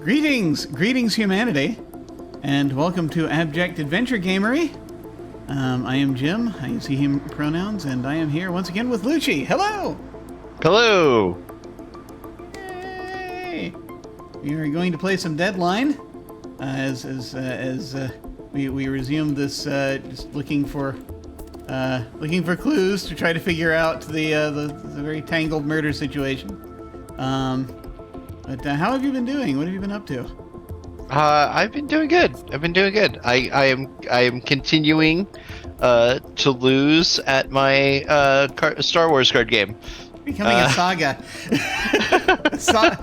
Greetings humanity, and welcome to Abject Adventure Gamery. I am Jim, I use he, him pronouns, and I am here once again with Lucci. Hello! Hello! Yay! We are going to play some Deadline, as we resume this, just looking for clues to try to figure out the very tangled murder situation. But how have you been doing? What have you been up to? I've been doing good. I am continuing to lose at my Star Wars card game. Becoming a saga.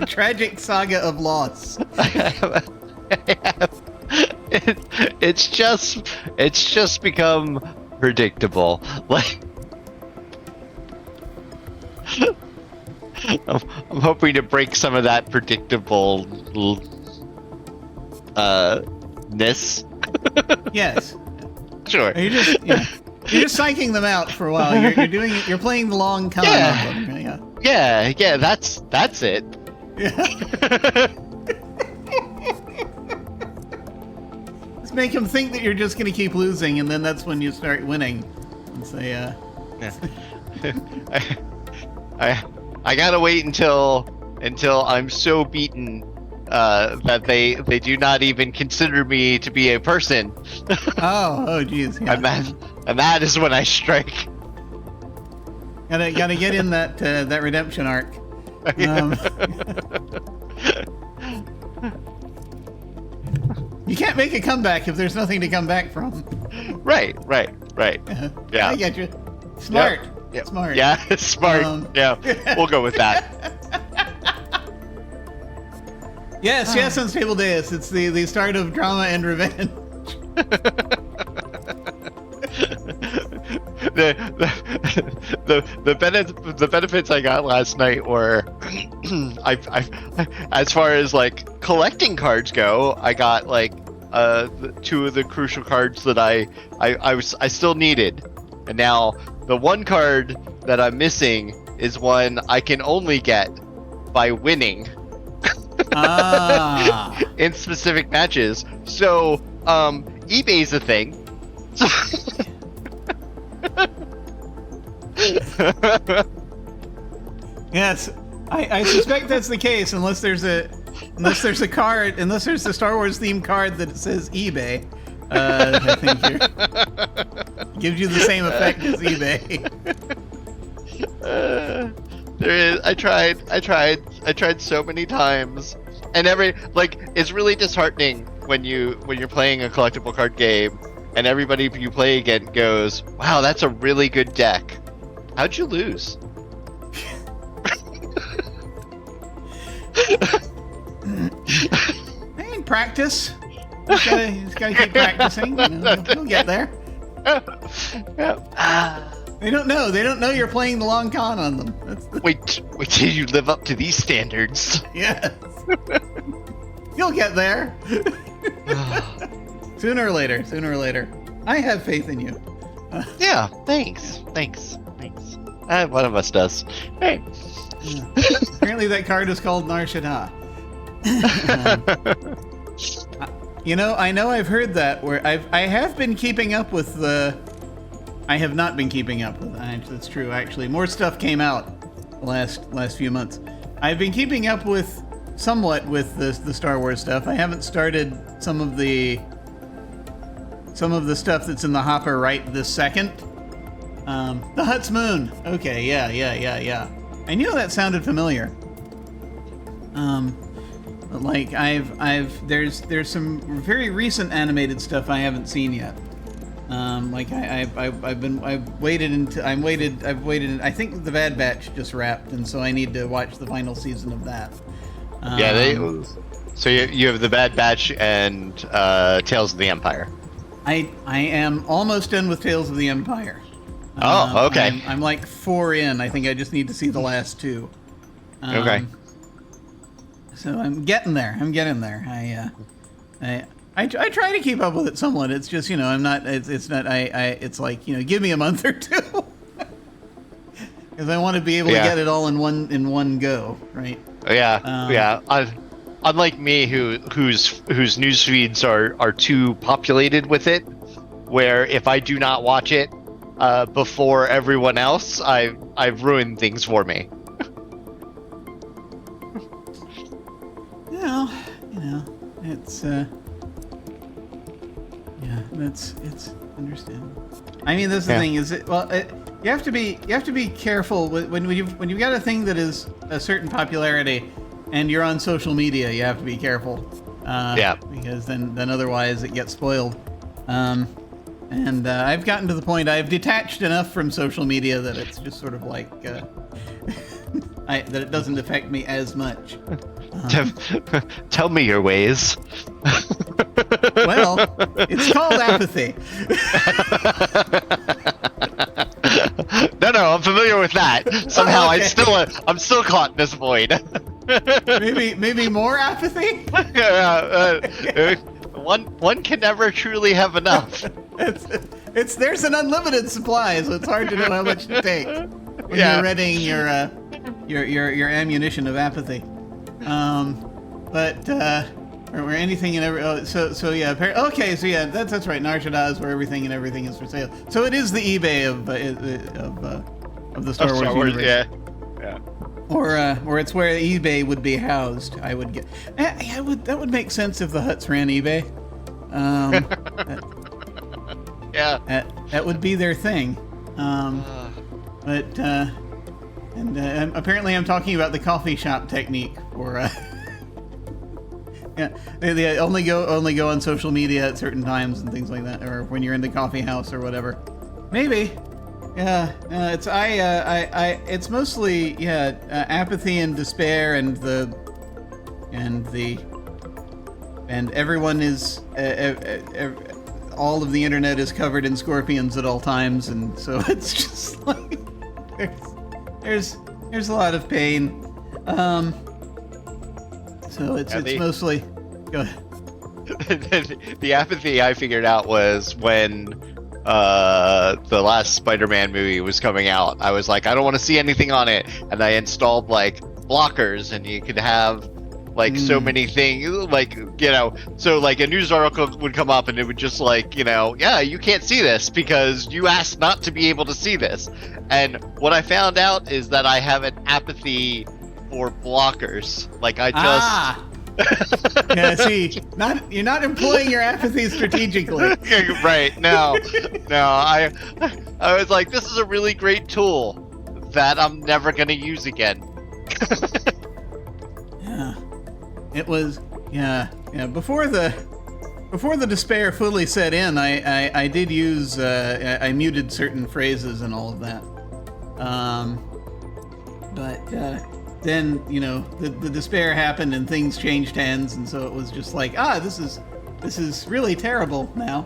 Tragic saga of loss. It's just become predictable. Like I'm hoping to break some of that predictable ness. Yes. Sure. You're just psyching them out for a while. You're playing the long con on them. Yeah, that's it. Yeah. Just make them think that you're just going to keep losing, and then that's when you start winning. And say, I gotta wait until I'm so beaten that they do not even consider me to be a person. oh geez. Yeah. And that is when I strike. Gotta get in that redemption arc. You can't make a comeback if there's nothing to come back from. Right. Yeah. I get you. Smart. Yep. Smart. Yeah, smart. Yeah, we'll go with that. Yes, Unstable Deus. It's the start of drama and revenge. The benefits I got last night were, as far as like collecting cards go, I got like two of the crucial cards that I still needed, and now the one card that I'm missing is one I can only get by winning. In specific matches. So, eBay's a thing. Yes, I suspect that's the case unless there's a Star Wars themed card that says eBay. I think gives you the same effect as eBay. There is. I tried so many times, and it's really disheartening when you're playing a collectible card game, and everybody you play against goes, "Wow, that's a really good deck. How'd you lose?" Hey, practice. He's gotta keep practicing. He'll get there. Yeah. They don't know you're playing the long con on them. Wait till you live up to these standards. Yes. You'll get there. Sooner or later. I have faith in you. Yeah, thanks. One of us does. Hey. Yeah. Apparently that card is called Nar Shaddaa. I know I've heard that where I have been keeping up with I have not been keeping up with it. That's true, actually. More stuff came out the last few months. I've been keeping up with somewhat with the Star Wars stuff. I haven't started some of the stuff that's in the hopper right this second. The Hutt's Moon. Okay, yeah. I knew that sounded familiar. Like there's some very recent animated stuff I haven't seen yet. Like I've waited. I think the Bad Batch just wrapped, and so I need to watch the final season of that. So you have the Bad Batch and Tales of the Empire. I am almost done with Tales of the Empire. Oh, okay. I'm like 4 in. I think I just need to see the last 2. Okay. So I'm getting there. I try to keep up with it somewhat. It's just, I'm not. It's like, give me a month or 2, because I want to be able to get it all in one go, right? Yeah. unlike me, whose news feeds are too populated with it, where if I do not watch it before everyone else, I've ruined things for me. It's it's understandable. I mean, that's the thing is you have to be careful when you've got a thing that is a certain popularity and you're on social media. You have to be careful. Because then otherwise it gets spoiled. And I've gotten to the point I've detached enough from social media that it's just sort of like that it doesn't affect me as much. Tell me your ways. Well, it's called apathy. No, I'm familiar with that. Somehow Okay. I'm still caught in this void. maybe more apathy. One can never truly have enough. There's an unlimited supply, so it's hard to know how much to take when you're readying your ammunition of apathy. Or anything and every. Okay, so yeah, that's right. Narshada is where everything and everything is for sale. So it is the eBay of the Star Wars universe. Yeah. Or it's where eBay would be housed. I would get. That would make sense if the Hutts ran eBay. That would be their thing. Apparently I'm talking about the coffee shop technique for. Yeah, they only go on social media at certain times and things like that, or when you're in the coffee house or whatever. Maybe. Yeah, it's mostly apathy and despair and everyone is all of the internet is covered in scorpions at all times, and so it's just like there's a lot of pain. So it's mostly. Go ahead. The apathy I figured out was when the last Spider-Man movie was coming out. I was like, I don't want to see anything on it, and I installed like blockers, and you could have like so many things, like so like a news article would come up, and it would just like you can't see this because you asked not to be able to see this. And what I found out is that I have an apathy for blockers. Like I just yeah, see, you're not employing your apathy strategically. Right. No. I was like, this is a really great tool that I'm never gonna use again. Yeah. It was before the despair fully set in, I did use I muted certain phrases and all of that. Then the despair happened and things changed hands, and so it was just like, this is really terrible now.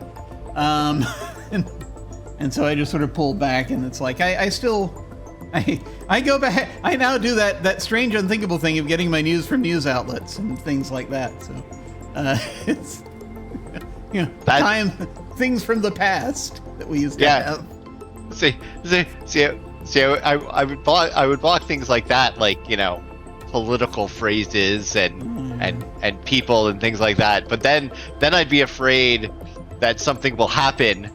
And so I just sort of pulled back, and it's like I go back. I now do that strange unthinkable thing of getting my news from news outlets and things like that. So it's things from the past that we used to have. See, I would block things like that, like political phrases and people and things like that. But then I'd be afraid that something will happen,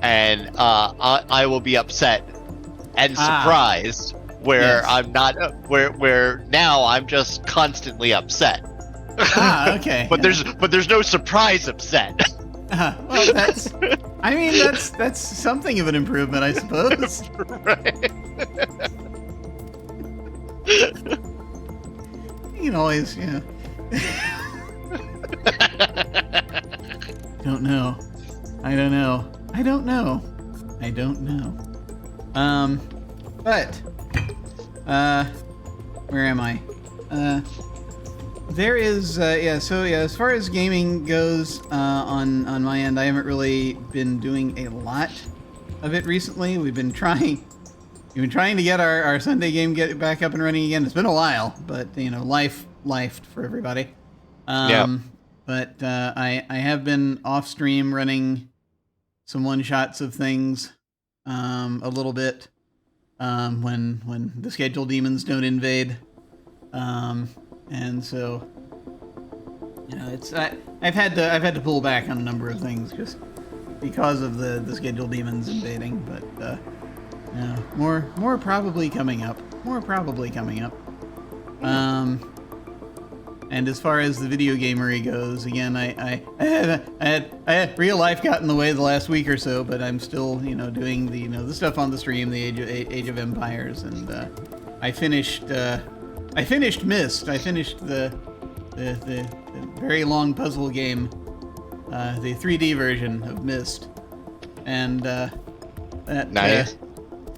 and I will be upset and surprised. Where I'm not, where now I'm just constantly upset. Okay. But there's no surprise upset. Well, that's something of an improvement, I suppose. Right. You can always, Don't know. I don't know. But where am I? There is, as far as gaming goes, on my end, I haven't really been doing a lot of it recently. We've been trying to get our Sunday game get back up and running again. It's been a while, but life for everybody. But I have been off stream running some one shots of things, a little bit, when the schedule demons don't invade. And so You know, I've had to pull back on a number of things just because of the schedule demons invading, but yeah, more probably coming up. More probably coming up. And as far as the video gamery goes, again, I had real life got in the way the last week or so, but I'm still, you know, doing the, you know, the stuff on the stream, the Age of Empires, and I finished Myst. I finished the very long puzzle game, the 3D version of Myst, and that Nice.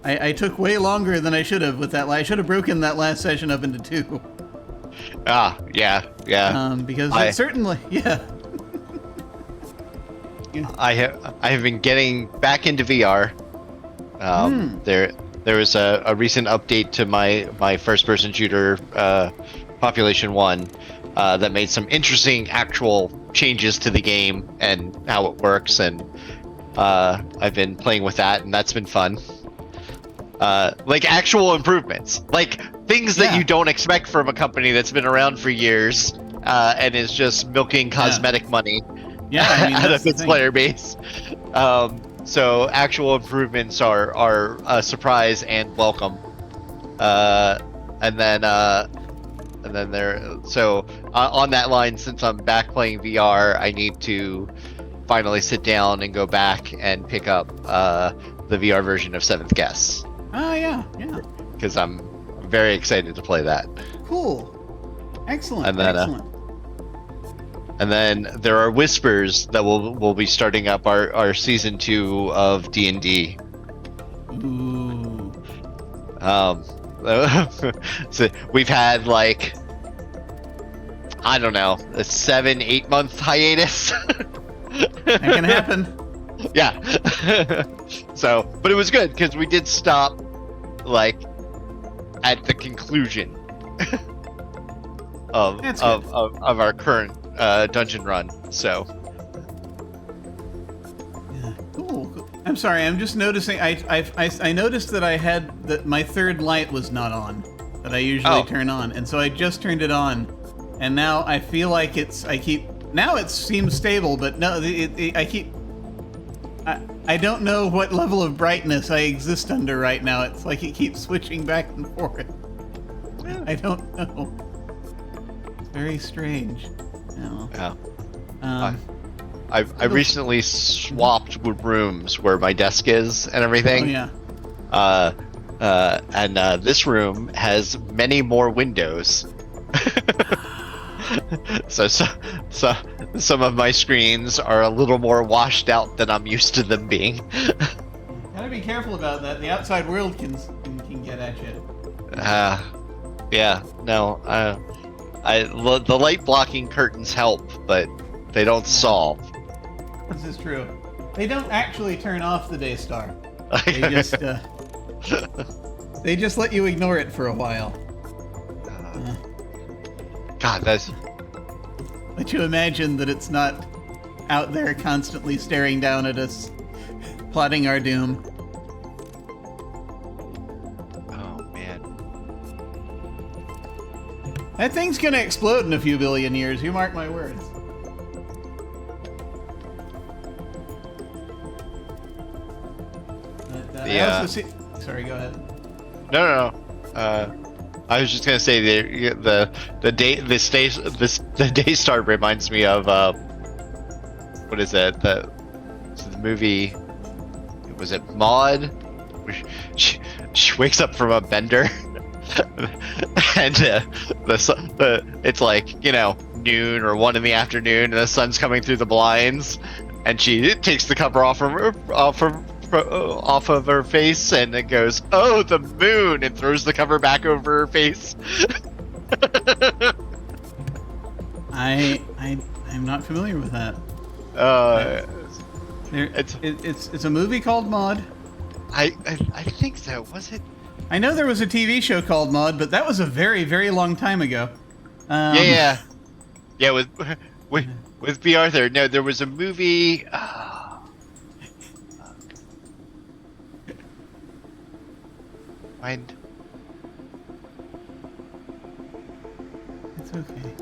I took way longer than I should have with that. I should have broken that last session up into 2. Yeah. Because it certainly, yeah. I have been getting back into VR. There was a recent update to my first person shooter Population 1 that made some interesting actual changes to the game and how it works, and I've been playing with that, and that's been fun. Like actual improvements, like things that you don't expect from a company that's been around for years and is just milking cosmetic money out of its player base. So actual improvements are a surprise and welcome. And then on that line, since I'm back playing VR, I need to finally sit down and go back and pick up the VR version of Seventh Guess. Oh yeah. Because I'm very excited to play that. Cool. Excellent. And then, excellent. And then there are whispers that we'll be starting up our season 2 of D&D. Ooh. So we've had like, I don't know, a 7-8 month hiatus. That can happen. Yeah. So, but it was good because we did stop like at the conclusion of our current dungeon run. So yeah, cool. I'm sorry. I'm just noticing. I noticed that I had that my third light was not on, that I usually turn on, and so I just turned it on, and now I feel like now it seems stable, but no, I don't know what level of brightness I exist under right now. It's like it keeps switching back and forth. I don't know. It's very strange. yeah. I It'll- recently swapped rooms where my desk is and everything. Oh yeah. And this room has many more windows. So some of my screens are a little more washed out than I'm used to them being. Gotta be careful about that. The outside world can get at you. Yeah. No. The light blocking curtains help, but they don't solve. This is true. They don't actually turn off the Daystar. They just let you ignore it for a while. God, that's. Let you imagine that it's not out there constantly staring down at us, plotting our doom. Oh man. That thing's gonna explode in a few billion years. You mark my words. But, I Yeah. also see... Sorry, go ahead. No. I was just gonna say the Daystar reminds me of what is it? The movie. Was it Maud? She wakes up from a bender, and it's like, you know, noon or 1 in the afternoon, and the sun's coming through the blinds, and she takes the cover off of her face, and it goes, "Oh, the moon," and throws the cover back over her face. I'm not familiar with that. It's a movie called Maud. I think so. Was it? I know there was a TV show called Maud, but that was a very, very long time ago. Yeah. With B. Arthur. No, there was a movie. It's okay.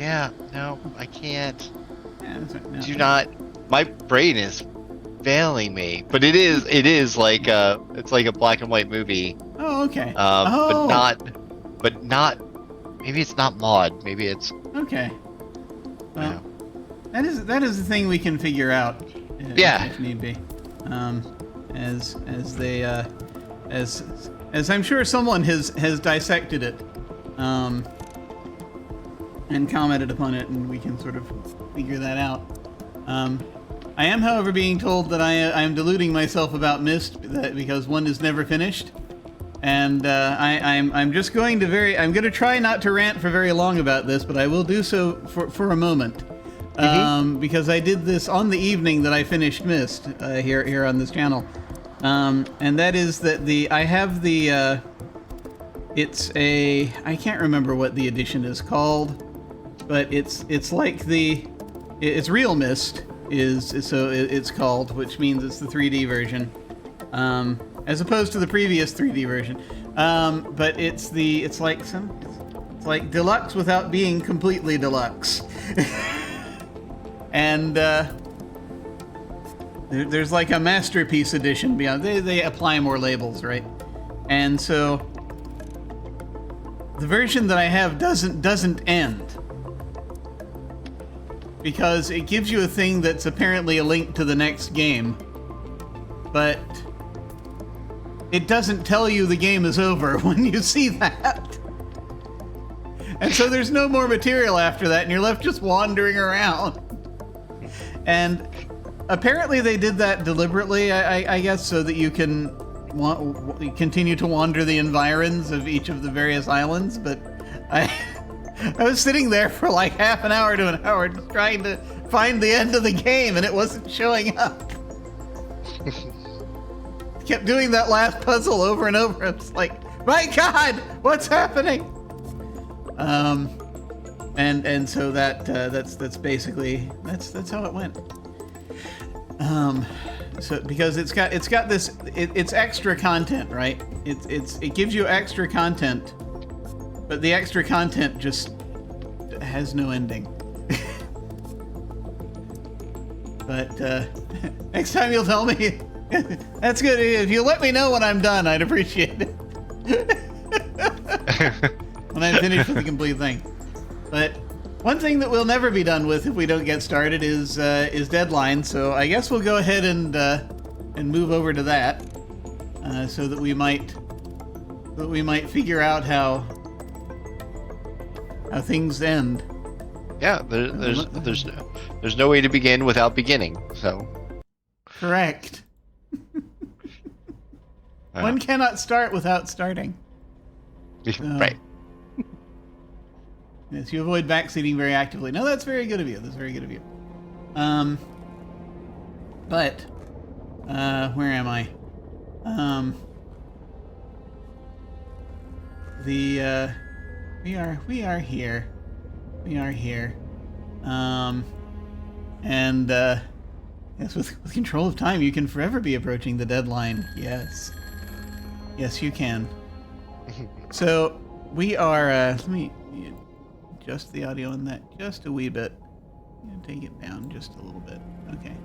Yeah, no, I can't. Yeah, that's right. No. Do not. My brain is failing me. But it is like it's like a black and white movie. Oh, okay. But Oh, not. Maybe it's not mod. Maybe it's. okay. Well, Yeah. that is the thing we can figure out. Yeah. If need be. As they as I'm sure someone has dissected it, and commented upon it, and we can sort of figure that out. I am, however, being told that I am deluding myself about Myst because one is never finished, and I'm just going to I'm going to try not to rant for very long about this, but I will do so for a moment. Because I did this on the evening that I finished Myst here on this channel, and that is that I have the it's I can't remember what the edition is called, but it's like it's Real Myst it's called, which means it's the 3D version, as opposed to the previous 3D version, but it's like deluxe without being completely deluxe. And there's like a masterpiece edition beyond. They apply more labels, right? And so the version that I have doesn't end, because it gives you a thing that's apparently a link to the next game, but it doesn't tell you the game is over when you see that. And so there's no more material after that, and you're left just wandering around. And apparently they did that deliberately, I guess, so that you can continue to wander the environs of each of the various islands. But I was sitting there for like half an hour to an hour just trying to find the end of the game, and it wasn't showing up. Kept doing that last puzzle over and over. It's like, my God, what's happening? And so that's basically that's how it went. So because it's got this it's extra content, right? It gives you extra content, but the extra content just has no ending. But next time you'll tell me. That's good. If you let me know when I'm done, I'd appreciate it. When I'm finished with the complete thing. But one thing that we'll never be done with if we don't get started is deadline. So I guess we'll go ahead and move over to that, so that we might figure out how things end. Yeah, there's no way to begin without beginning. So. Correct. One cannot start without starting. Right. Yes, you avoid backseating very actively. No, that's very good of you. That's very good of you. But where am I? We are here. We are here. And yes, with control of time, you can forever be approaching the deadline. Yes. Yes, you can. So we are. Let me adjust the audio on that just a wee bit. Take it down just a little bit. Okay.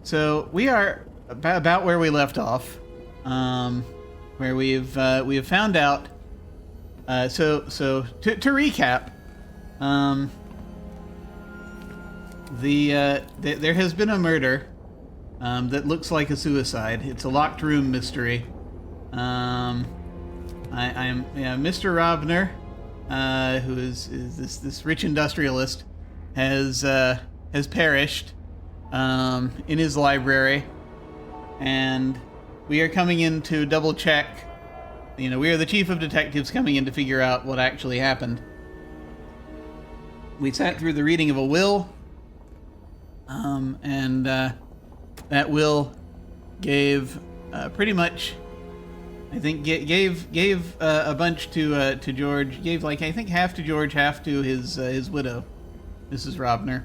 So we are about where we left off, where we have found out. So to recap, there has been a murder that looks like a suicide. It's a locked room mystery. I'm Mr. Robner, who is this rich industrialist, has perished in his library, and we are coming in to double check. We are the chief of detectives coming in to figure out what actually happened. We sat through the reading of a will, and that will gave pretty much, I think, gave a bunch to George. Gave I think half to George, half to his widow, Mrs. Robner.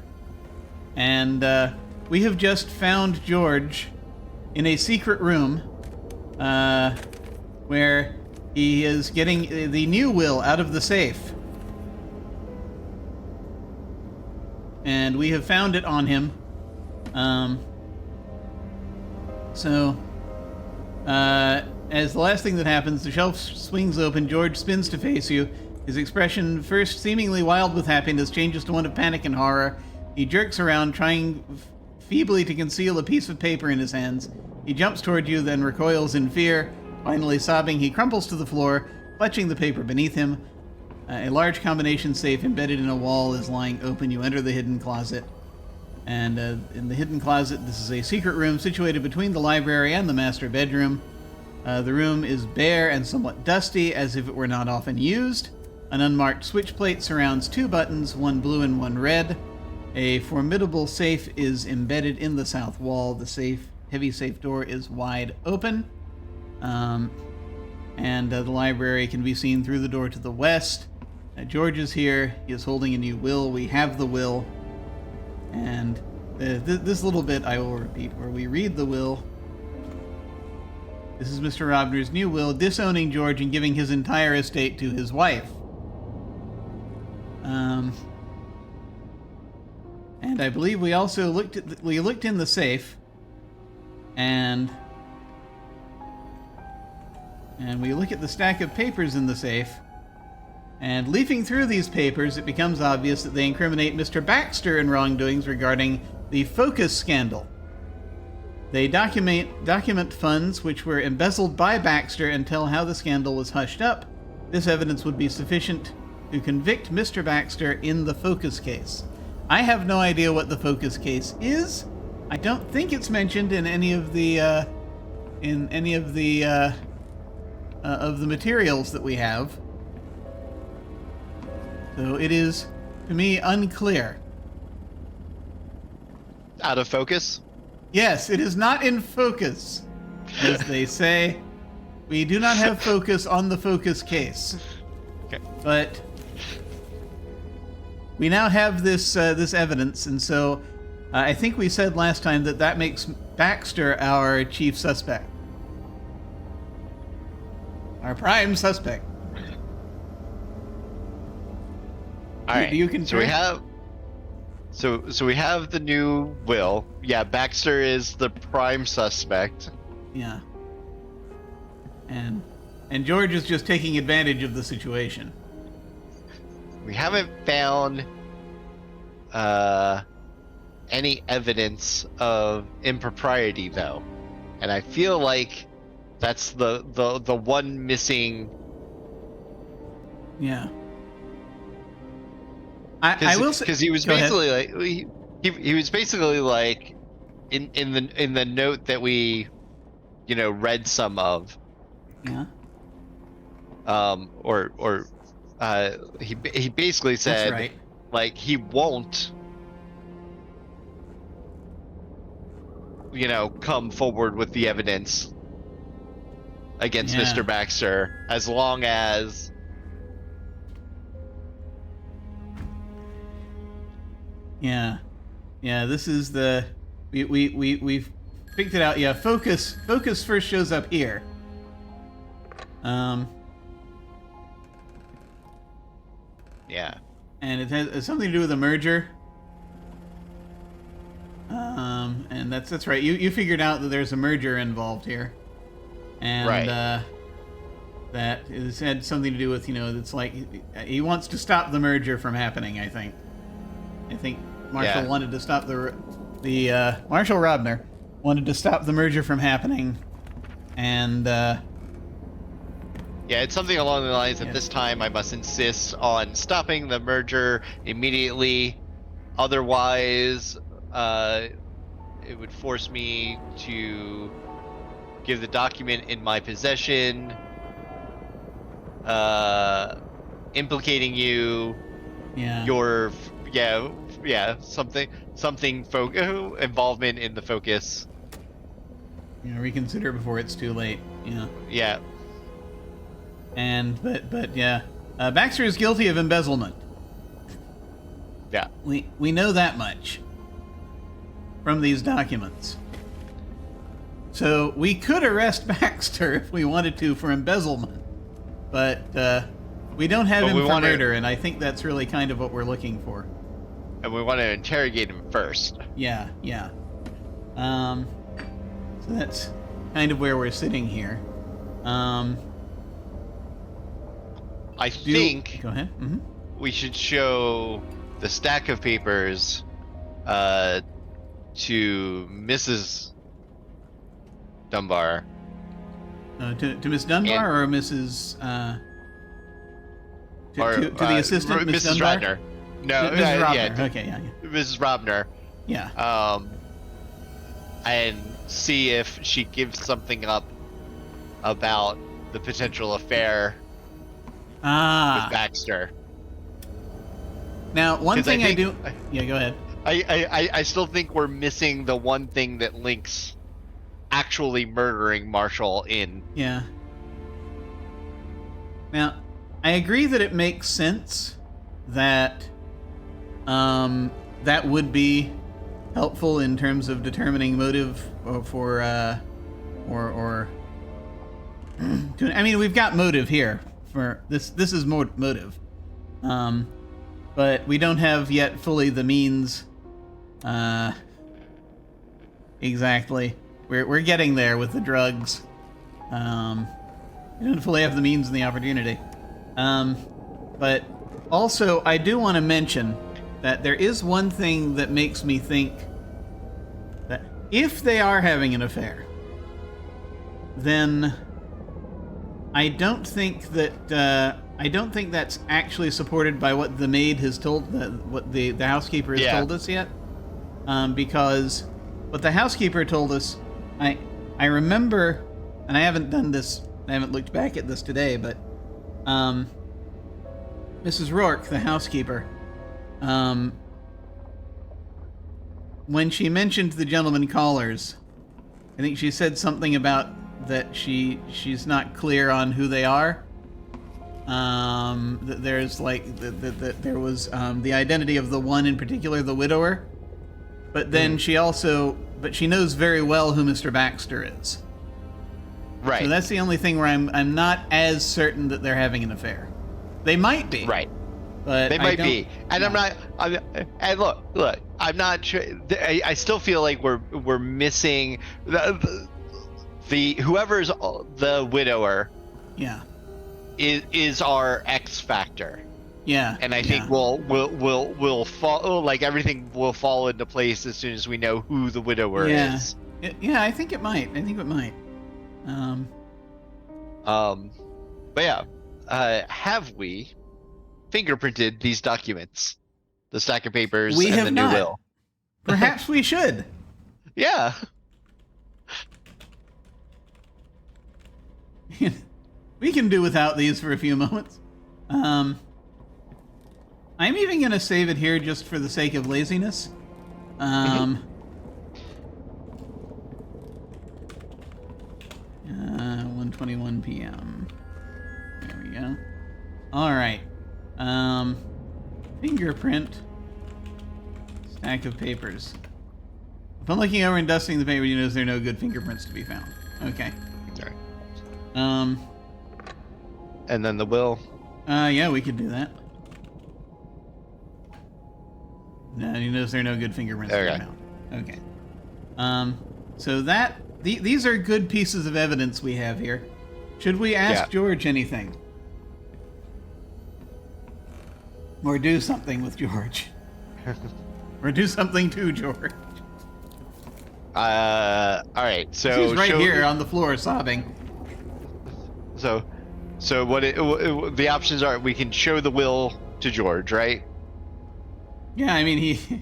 And we have just found George in a secret room, where he is getting the new will out of the safe. and we have found it on him. As the last thing that happens, the shelf swings open. George spins to face you. His expression, first seemingly wild with happiness, changes to one of panic and horror. He jerks around, trying feebly to conceal a piece of paper in his hands. He jumps toward you, then recoils in fear. Finally, sobbing, he crumples to the floor, clutching the paper beneath him. A large combination safe embedded in a wall is lying open. You enter the hidden closet. And in the hidden closet, this is a secret room situated between the library and the master bedroom. The room is bare and somewhat dusty, as if it were not often used. An unmarked switch plate surrounds two buttons, one blue and one red. A formidable safe is embedded in the south wall. The heavy safe door is wide open. The library can be seen through the door to the west. George is here. He is holding a new will. We have the will. And this little bit I will repeat, where we read the will. This is Mr. Robner's new will, disowning George and giving his entire estate to his wife. And I believe we also looked in the safe, and we look at the stack of papers in the safe. And leafing through these papers, it becomes obvious that they incriminate Mr. Baxter in wrongdoings regarding the Focus scandal. They document funds which were embezzled by Baxter and tell how the scandal was hushed up. This evidence would be sufficient to convict Mr. Baxter in the Focus case. I have no idea what the Focus case is. I don't think it's mentioned in any of the materials that we have. So it is, to me, unclear. Out of focus? Yes, it is not in focus, as they say. We do not have focus on the Focus case. Okay. But we now have this evidence, and so I think we said last time that makes Baxter our chief suspect. Our prime suspect. All right. Do you concur? So we have the new will. Yeah, Baxter is the prime suspect. Yeah. And George is just taking advantage of the situation. We haven't found any evidence of impropriety though. And I feel like that's the one missing. Yeah. I will say, because he was basically like he was basically like in the note that we read some of. Yeah. He basically said, that's right, like, he won't come forward with the evidence against Mr. Baxter as long as this is the we've picked it out. Yeah, focus first shows up here. And it has something to do with a merger. And that's right. You figured out that there's a merger involved here. And right. That it had something to do with, it's like he wants to stop the merger from happening, I think Marshall wanted to stop the Marshall Robner wanted to stop the merger from happening, and it's something along the lines of this time I must insist on stopping the merger immediately, otherwise it would force me to give the document in my possession, implicating you, your something involvement in the Focus. Reconsider before it's too late. Yeah. And but Baxter is guilty of embezzlement. Yeah. We know that much from these documents. So we could arrest Baxter if we wanted to for embezzlement, but we don't have him for murder, and I think that's really kind of what we're looking for. and we want to interrogate him first. Yeah, yeah. So that's kind of where we're sitting here. I think Go ahead. Mm-hmm. we should show the stack of papers to Mrs. Dunbar. To Miss Dunbar or Mrs. To the assistant, Miss Mrs. Dunbar? Rodner. No, Mrs. Robner. yeah, Okay, yeah. Mrs. Robner. Yeah. And see if she gives something up about the potential affair with Baxter. Now, one thing I do... I Yeah, go ahead. I still think we're missing the one thing that links actually murdering Marshall in. Yeah. Now, I agree that it makes sense that that would be helpful in terms of determining motive for I mean, we've got motive here for this. This is motive, but we don't have yet fully the means. Exactly. We're getting there with the drugs. We don't fully have the means and the opportunity. But also, I do want to mention that there is one thing that makes me think that if they are having an affair, then I don't think that's actually supported by what the maid has told, what the housekeeper has told us yet. Because what the housekeeper told us, I remember, and I haven't looked back at this today, but Mrs. Rourke, the housekeeper, when she mentioned the gentleman callers, I think she said something about that she's not clear on who they are. That there's like that there was the identity of the one in particular, the widower, but then she knows very well who Mr. Baxter is. Right. So that's the only thing where I'm not as certain that they're having an affair. They might be. Right. But they might be, and yeah. and look, I'm not sure. I still feel like we're missing the whoever's the widower. Yeah. Is our X factor. Yeah. And I think we'll fall, like everything will fall into place as soon as we know who the widower is. Yeah, I think it might. But yeah, have we fingerprinted these documents, the stack of papers we and have the new not. will? Perhaps we should. Yeah. We can do without these for a few moments. I'm even going to save it here just for the sake of laziness. 1:21 p.m. There we go. All right. Fingerprint. Stack of papers. Upon looking over and dusting the paper, you notice there are no good fingerprints to be found. Okay. Sorry. And then the will. Yeah, we could do that. No, you notice there are no good fingerprints to be found. Okay. So these are good pieces of evidence we have here. Should we ask George anything? Or do something with George? Or do something to George? All right. So he's right here on the floor sobbing. So what the options are? We can show the will to George, right? Yeah, I mean he.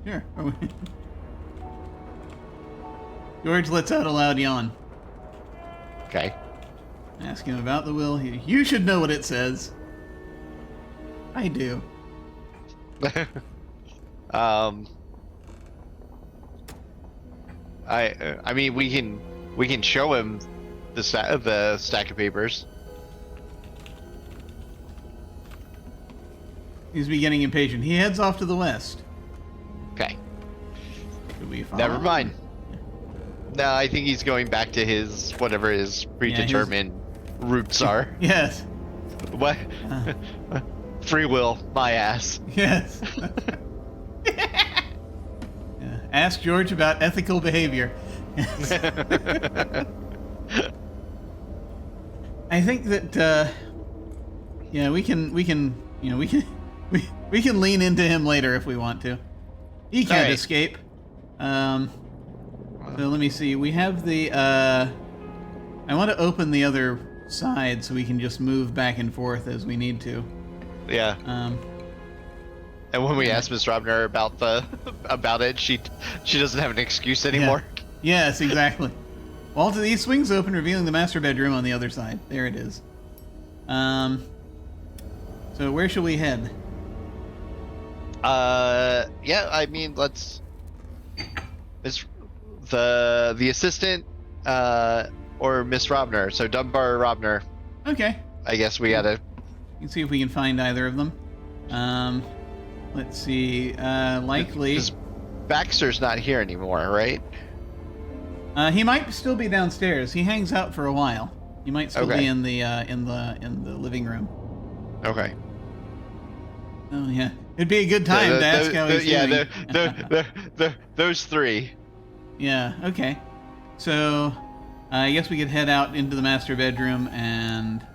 Sure. George lets out a loud yawn. Okay. Ask him about the will. You should know what it says. I do. I mean, we can show him the stack of papers. He's beginning impatient. He heads off to the west. Okay. Should we follow? Never mind. No, I think he's going back to his whatever his predetermined routes are. Yes. What? Free will, my ass. Yes. Yeah. Ask George about ethical behavior. I think that yeah, we can we can lean into him later if we want to. He can't Right. escape. So let me see. We have the I want to open the other side so we can just move back and forth as we need to. Yeah. And when we asked Miss Robner about it, she doesn't have an excuse anymore. Yeah. Yes, exactly. Wall to the east swings open, revealing the master bedroom on the other side. There it is. So where shall we head? Yeah, I mean, let's the assistant or Miss Robner. So Dunbar or Robner. Okay. I guess we gotta. You can see if we can find either of them. Let's see. Likely. 'Cause Baxter's not here anymore, right? He might still be downstairs. He hangs out for a while. He might still Okay. be in the living room. Okay. Oh yeah, it'd be a good time to ask how he's doing. Those three. Yeah. Okay. So, I guess we could head out into the master bedroom and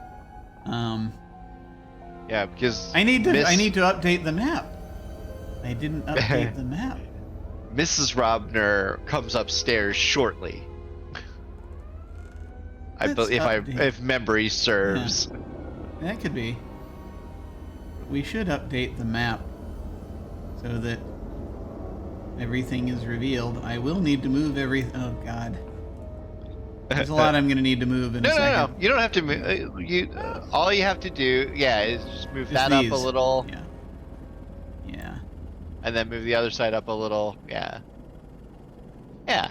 Yeah, because I need to update the map. I didn't update the map. Mrs. Robner comes upstairs shortly. If memory serves. Yeah. That could be. We should update the map so that everything is revealed. I will need to move Oh God. There's a lot I'm going to need to move in a second. No. You don't have to move. All you have to do, is just move that these. up a little. Yeah. Yeah. And then move the other side up a little. Yeah. Yeah.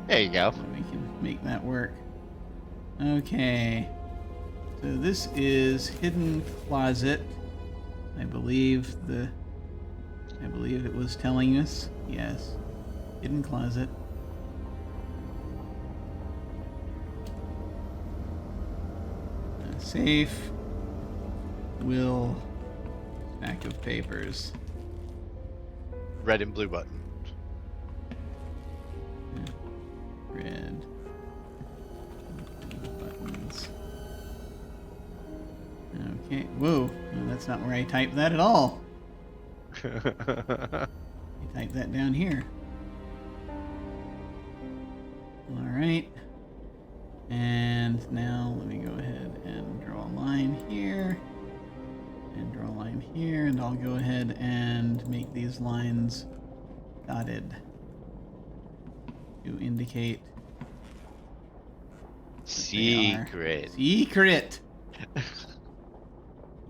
There you go. So we can make that work. Okay. So this is hidden closet. I believe it was telling us. Yes. Hidden closet. Safe. Will. Stack of papers. Red and blue button. Red. Buttons. Okay. Whoa. No, that's not where I typed that at all. I typed that down here. All right. And now let me go ahead and draw a line here. And draw a line here. And I'll go ahead and make these lines dotted to indicate Secret. Secret.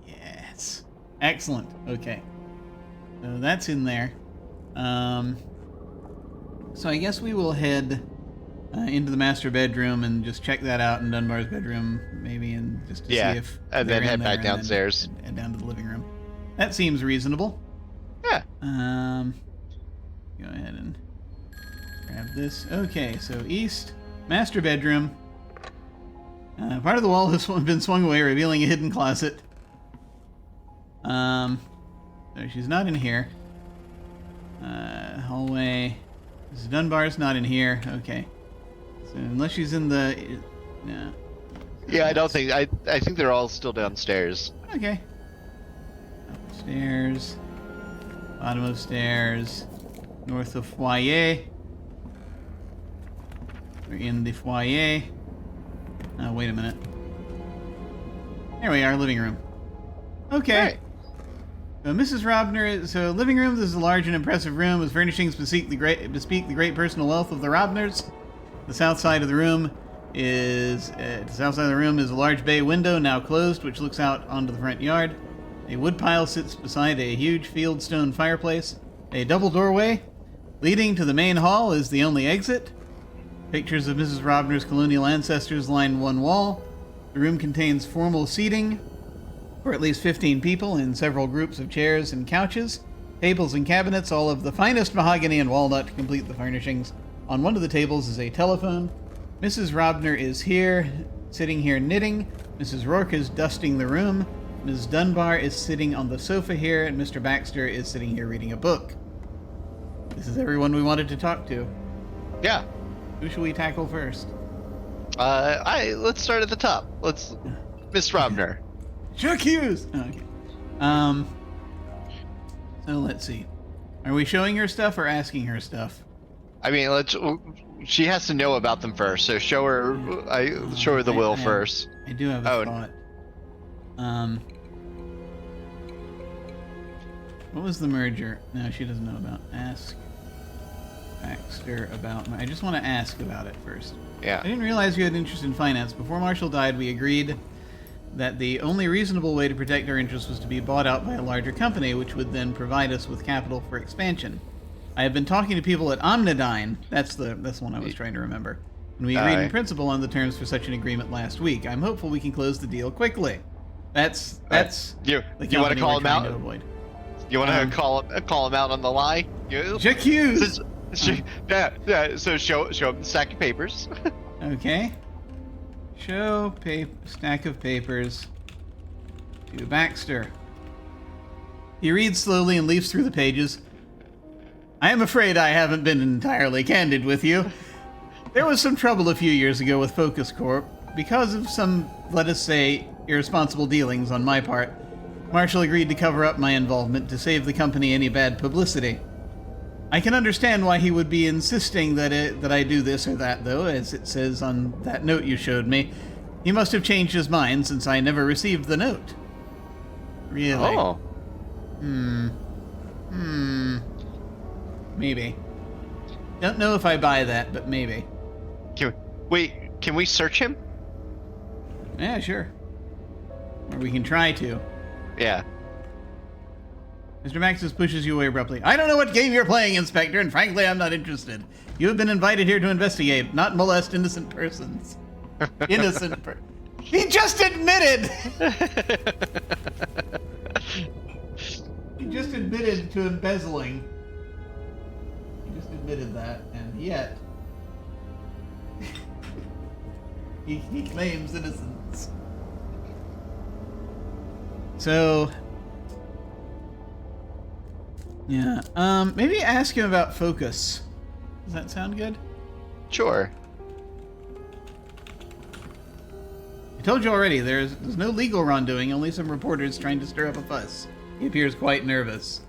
Yes. Excellent. Okay. So that's in there. So I guess we will head into the master bedroom and just check that out in Dunbar's bedroom, maybe, and just to see if and they're then head in there, back downstairs. and then down to the living room. That seems reasonable. Yeah. Go ahead and grab this. Okay, so east, master bedroom. Part of the wall has been swung away, revealing a hidden closet. So she's not in here. Hallway. Mrs. Dunbar's not in here. Okay. So unless she's in the... No. Yeah, I don't think... I think they're all still downstairs. Okay. Upstairs. Bottom of stairs. North of foyer. We're in the foyer. Wait a minute. There we are, living room. Okay. Right. So Mrs. Robner, living room, this is a large and impressive room with furnishings bespeak the great personal wealth of the Robners. The south side of the room is a large bay window, now closed, which looks out onto the front yard. A woodpile sits beside a huge fieldstone fireplace. A double doorway leading to the main hall is the only exit. Pictures of Mrs. Robner's colonial ancestors line one wall. The room contains formal seating for at least 15 people in several groups of chairs and couches, tables and cabinets, all of the finest mahogany and walnut to complete the furnishings. On one of the tables is a telephone. Mrs. Robner is here, sitting here knitting. Mrs. Rourke is dusting the room. Ms. Dunbar is sitting on the sofa here, and Mr. Baxter is sitting here reading a book. This is everyone we wanted to talk to. Yeah. Who should we tackle first? Let's start at the top. Miss Robner. Chuck Hughes! Oh, okay. So let's see. Are we showing her stuff or asking her stuff? I mean, she has to know about them first, so show her the will first. I do have a thought. What was the merger? No, she doesn't know about. Ask Baxter about. I just want to ask about it first. Yeah. I didn't realize you had interest in finance. Before Marshall died, we agreed that the only reasonable way to protect our interests was to be bought out by a larger company, which would then provide us with capital for expansion. I have been talking to people at Omnidyne. That's the one I was trying to remember. And we agreed in principle on the terms for such an agreement last week. I'm hopeful we can close the deal quickly. That's you want to call him out? You want to call him out on the lie? J'accuse. Yeah. So show him the stack of papers. Okay. Show stack of papers to Baxter. He reads slowly and leafs through the pages. I am afraid I haven't been entirely candid with you. There was some trouble a few years ago with Focus Corp. Because of some, let us say, irresponsible dealings on my part, Marshall agreed to cover up my involvement to save the company any bad publicity. I can understand why he would be insisting that I do this or that, though, as it says on that note you showed me. He must have changed his mind since I never received the note. Really? Oh. Maybe. Don't know if I buy that, but maybe. Can we search him? Yeah, sure. Or we can try to. Yeah. Mr. Maxis pushes you away abruptly. I don't know what game you're playing, Inspector, and frankly, I'm not interested. You have been invited here to investigate, not molest innocent persons. He just admitted! He just admitted to embezzling. He just admitted that, and yet... he claims innocence. So... yeah, maybe ask him about focus. Does that sound good? Sure. I told you already, there's no legal wrongdoing, only some reporters trying to stir up a fuss. He appears quite nervous.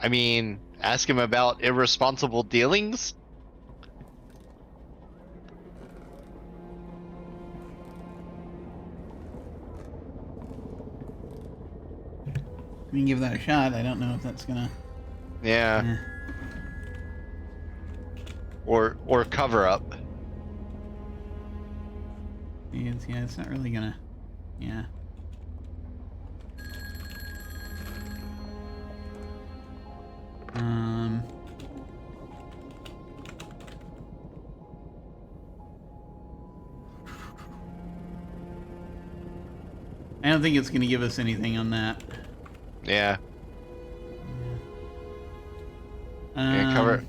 I mean, ask him about irresponsible dealings? We can give that a shot. I don't know if that's gonna... Yeah. Or cover up. Yeah, it's not really gonna... yeah. I don't think it's going to give us anything on that. Yeah. Yeah, cover.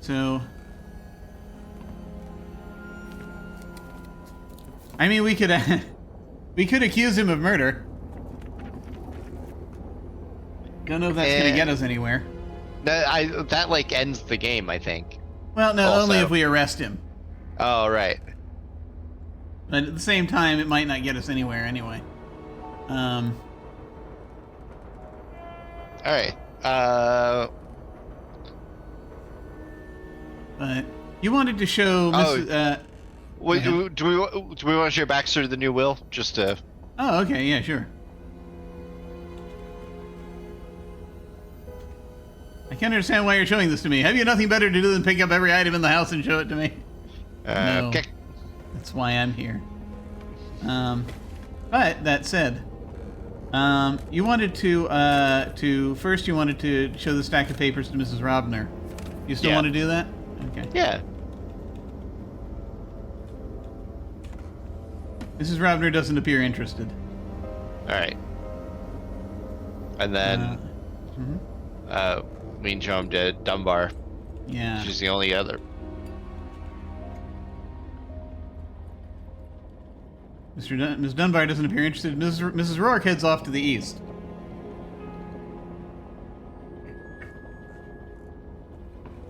So, I mean, we could accuse him of murder. Don't know if that's going to get us anywhere. That like ends the game, I think. Well, no, also. Only if we arrest him. Oh, right. But at the same time, it might not get us anywhere anyway. All right. But you wanted to show Mrs. Do we want to show Baxter the new will? Just to... Oh, okay, yeah, sure. I can't understand why you're showing this to me. Have you nothing better to do than pick up every item in the house and show it to me? No. Okay. That's why I'm here. But that said, you wanted to first you wanted to show the stack of papers to Mrs. Robner You still Yeah. want to do that? Okay. Yeah. Mrs. Robner doesn't appear interested. All right. And then mhm. we can show him to Dunbar. Yeah. She's the only other. Ms. Dunbar doesn't appear interested. Mrs. Rourke heads off to the east.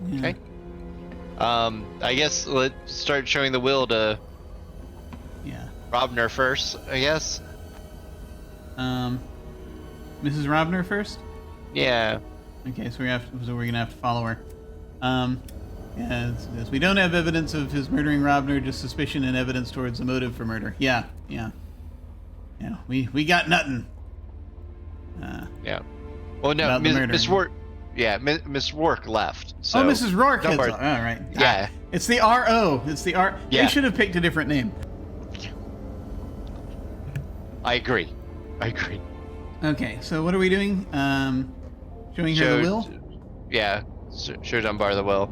Yeah. Okay. I guess let's start showing the will to Yeah. Robner first, I guess. Mrs. Robner first? Yeah. Okay, so we're gonna have to follow her. Yeah, we don't have evidence of his murdering Robner, just suspicion and evidence towards a motive for murder. Yeah. We got nothing. Yeah. Well, no, About the murder. Miss Rourke. Yeah, Miss Rourke left. So oh, Mrs. Rourke heads Dunbar- off. All right. Yeah. It's the R.O. It's the R. Yeah. They should have picked a different name. I agree. Okay, so what are we doing? Showing her the will? Yeah. Show Dunbar the will.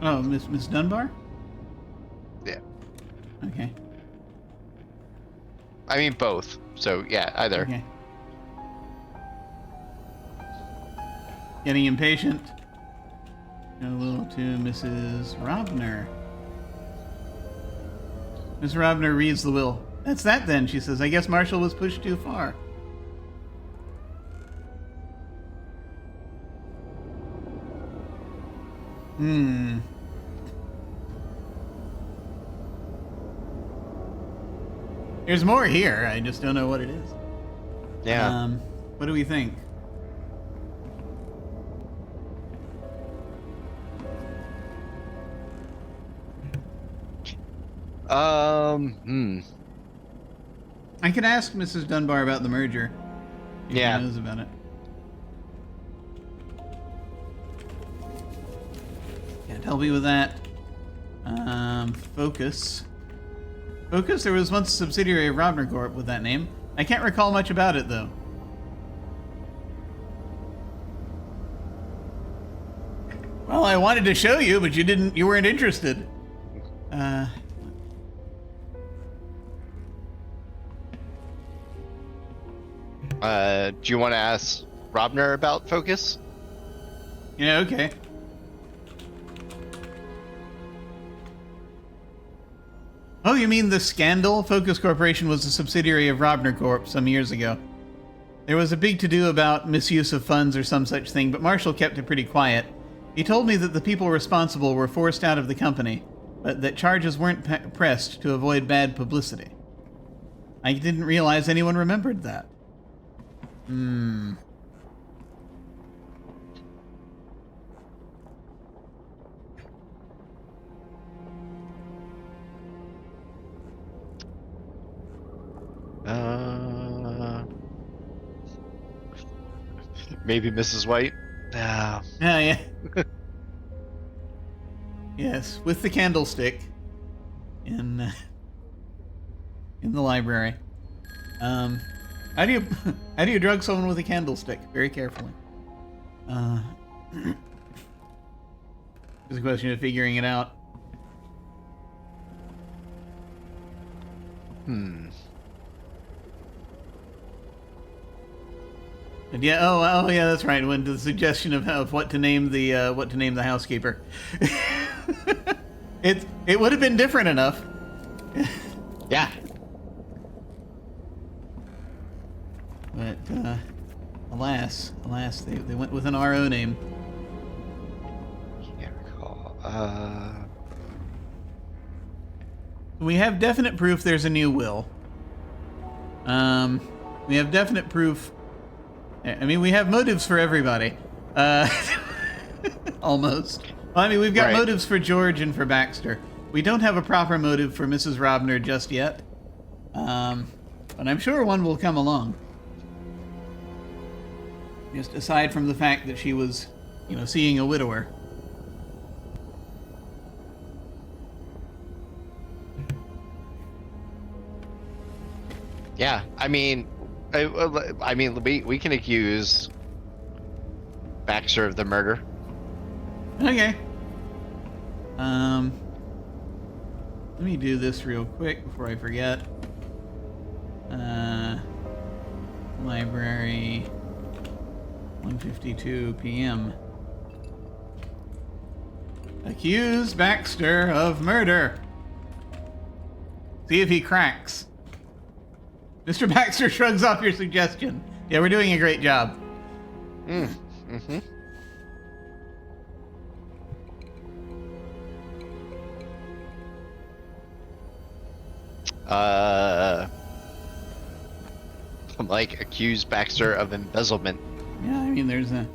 Oh, Miss Dunbar? Yeah. Okay. I mean both. So yeah, either. Okay. Getting impatient. Show the will to Mrs. Robner. Miss Robner reads the will. That's that then, she says. I guess Marshall was pushed too far. There's more here. I just don't know what it is. Yeah. What do we think? I could ask Mrs. Dunbar about the merger. If Yeah. She knows about it. Can't help you with that. Focus. Focus? There was once a subsidiary of Robner Corp with that name. I can't recall much about it, though. Well, I wanted to show you, but you weren't interested. Do you want to ask Robner about Focus? Yeah, okay. Oh, you mean the scandal? Focus Corporation was a subsidiary of Robner Corp some years ago. There was a big to-do about misuse of funds or some such thing, but Marshall kept it pretty quiet. He told me that the people responsible were forced out of the company, but that charges weren't pressed to avoid bad publicity. I didn't realize anyone remembered that. Maybe Mrs. White? Yeah. Yes, with the candlestick in the library. How do you drug someone with a candlestick? Very carefully. It's a question of figuring it out. And yeah, oh yeah, that's right. When the suggestion of what to name the housekeeper, it would have been different enough. Yeah. But alas, they went with an RO name. Can't recall. We have definite proof there's a new will. We have definite proof. I mean, we have motives for everybody. Almost. Well, I mean, we've got Right. motives for George and for Baxter. We don't have a proper motive for Mrs. Robner just yet. But I'm sure one will come along. Just aside from the fact that she was, seeing a widower. Yeah, I mean, we can accuse Baxter of the murder. Okay. Let me do this real quick before I forget. Library, 1:52 p.m. Accuse Baxter of murder. See if he cracks. Mr. Baxter shrugs off your suggestion. Yeah, we're doing a great job. Mm-hmm. I'm like, accuse Baxter of embezzlement. Yeah, I mean, there's a...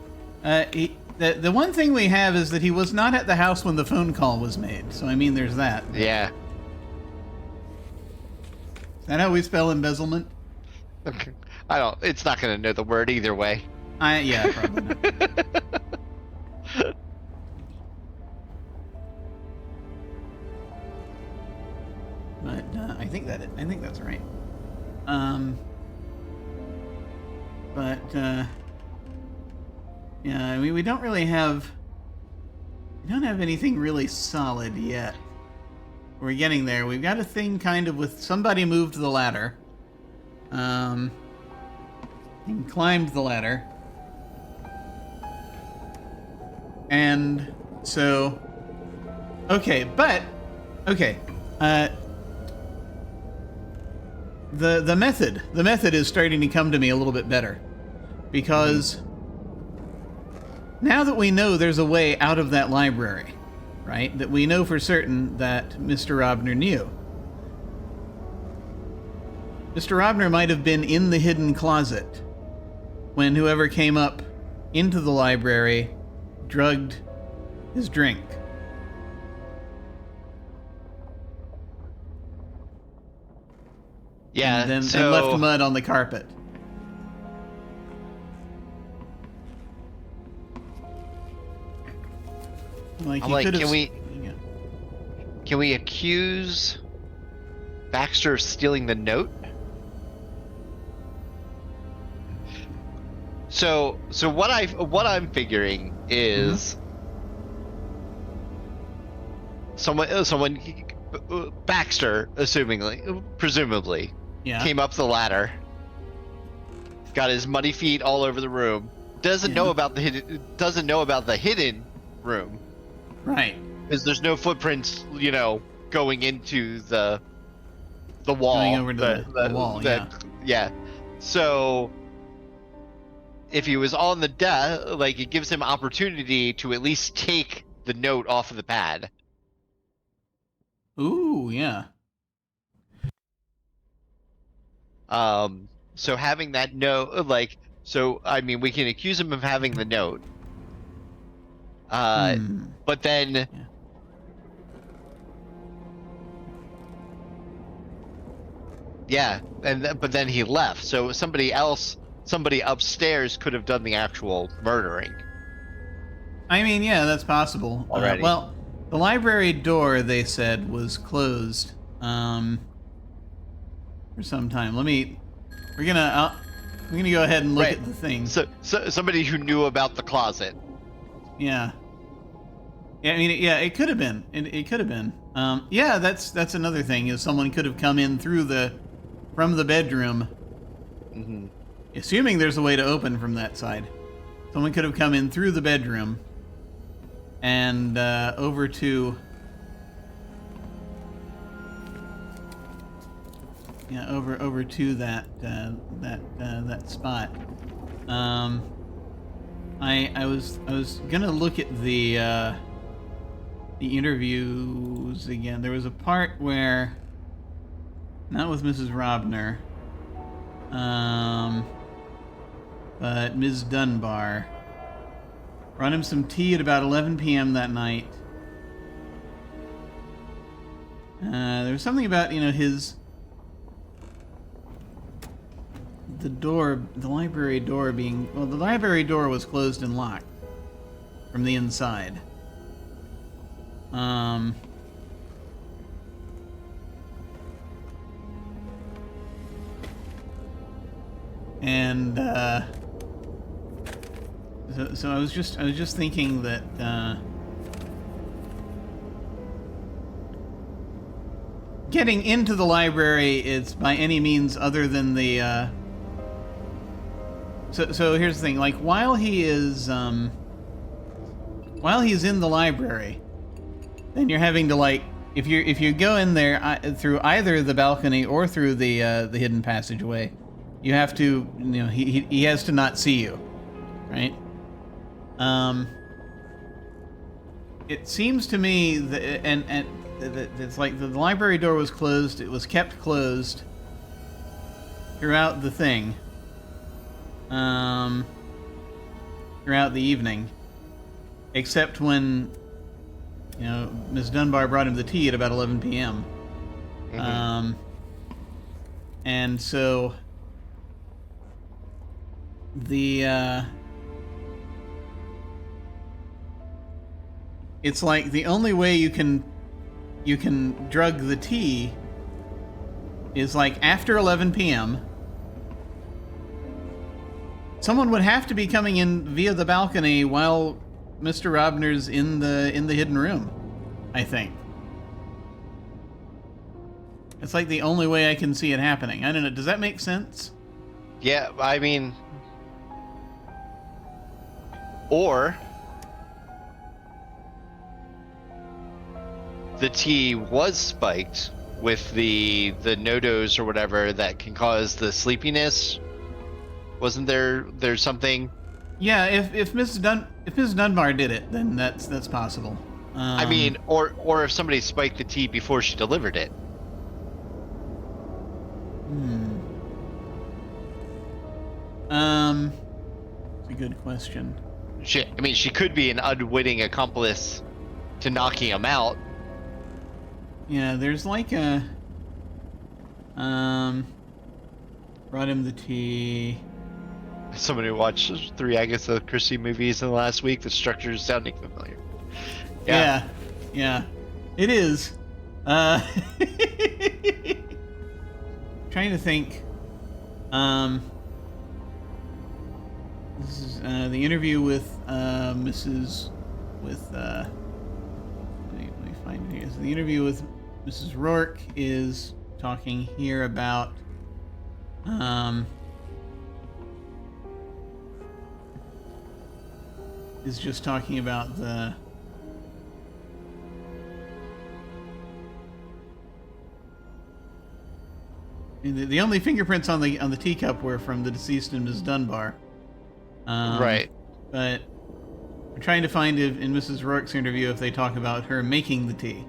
the one thing we have is that he was not at the house when the phone call was made. So, I mean, there's that. Yeah. Is that how we spell embezzlement? It's not going to know the word either way. Yeah, probably not. But I think that's right. Yeah, I mean, we don't have anything really solid yet. We're getting there. We've got a thing kind of with somebody moved the ladder. And climbed the ladder. And so, okay. The method is starting to come to me a little bit better, because now that we know there's a way out of that library, right? That we know for certain that Mr. Robner knew. Mr. Robner might have been in the hidden closet when whoever came up into the library drugged his drink. Yeah, and left mud on the carpet. Can we accuse Baxter of stealing the note? So what I'm figuring is someone Baxter, presumably, came up the ladder, got his muddy feet all over the room, doesn't know about the hidden room, right? Because there's no footprints, going into the wall, going over to the wall. Yeah. So if he was on the desk, it gives him opportunity to at least take the note off of the pad. Ooh, yeah. So having that note, we can accuse him of having the note. But then, but then he left. So somebody upstairs could have done the actual murdering. I mean, yeah, that's possible. Already. Well, the library door, they said, was closed for some time. We're gonna go ahead and look at the thing. So somebody who knew about the closet. Yeah. Yeah, I mean, it could have been. It could have been. Yeah, that's another thing, is someone could have come in from the bedroom. Mm-hmm. Assuming there's a way to open from that side. Someone could have come in through the bedroom and over to over to that spot. I was gonna look at the interviews again. There was a part where, not with Mrs. Robner, but Ms. Dunbar brought him some tea at about 11 p.m. that night. There was something about, the library door being, the library door was closed and locked from the inside. So I was just thinking that getting into the library is by any means other than the. So here's the thing. Like while he's in the library, then you're having to like if you go in there through either the balcony or through the hidden passageway, you have to he has to not see you, right? It seems to me that and it's like the library door was closed. It was kept closed throughout the thing. Throughout the evening, except when Ms. Dunbar brought him the tea at about 11 p.m. Mm-hmm. And so the it's like the only way you can drug the tea is like after 11 p.m. Someone would have to be coming in via the balcony while Mr. Robner's in the hidden room, I think. It's like the only way I can see it happening. I don't know. Does that make sense? Yeah, I mean, or the tea was spiked with the no-dos or whatever that can cause the sleepiness. Wasn't there's something? Yeah, if Mrs. Dunbar did it, then that's possible. I mean, or if somebody spiked the tea before she delivered it. It's a good question. She could be an unwitting accomplice to knocking him out. Yeah, there's like a brought him the tea. Someone who watched 3 Agatha Christie movies in the last week, the structure is sounding familiar. Yeah, it is. Trying to think. This is the interview with Mrs. with. Let me find it here. So the interview with Mrs. Rourke is talking here about. Is just talking about the only fingerprints on the teacup were from the deceased and Ms. Dunbar. Right. But I'm trying to find in Mrs. Rourke's interview if they talk about her making the tea.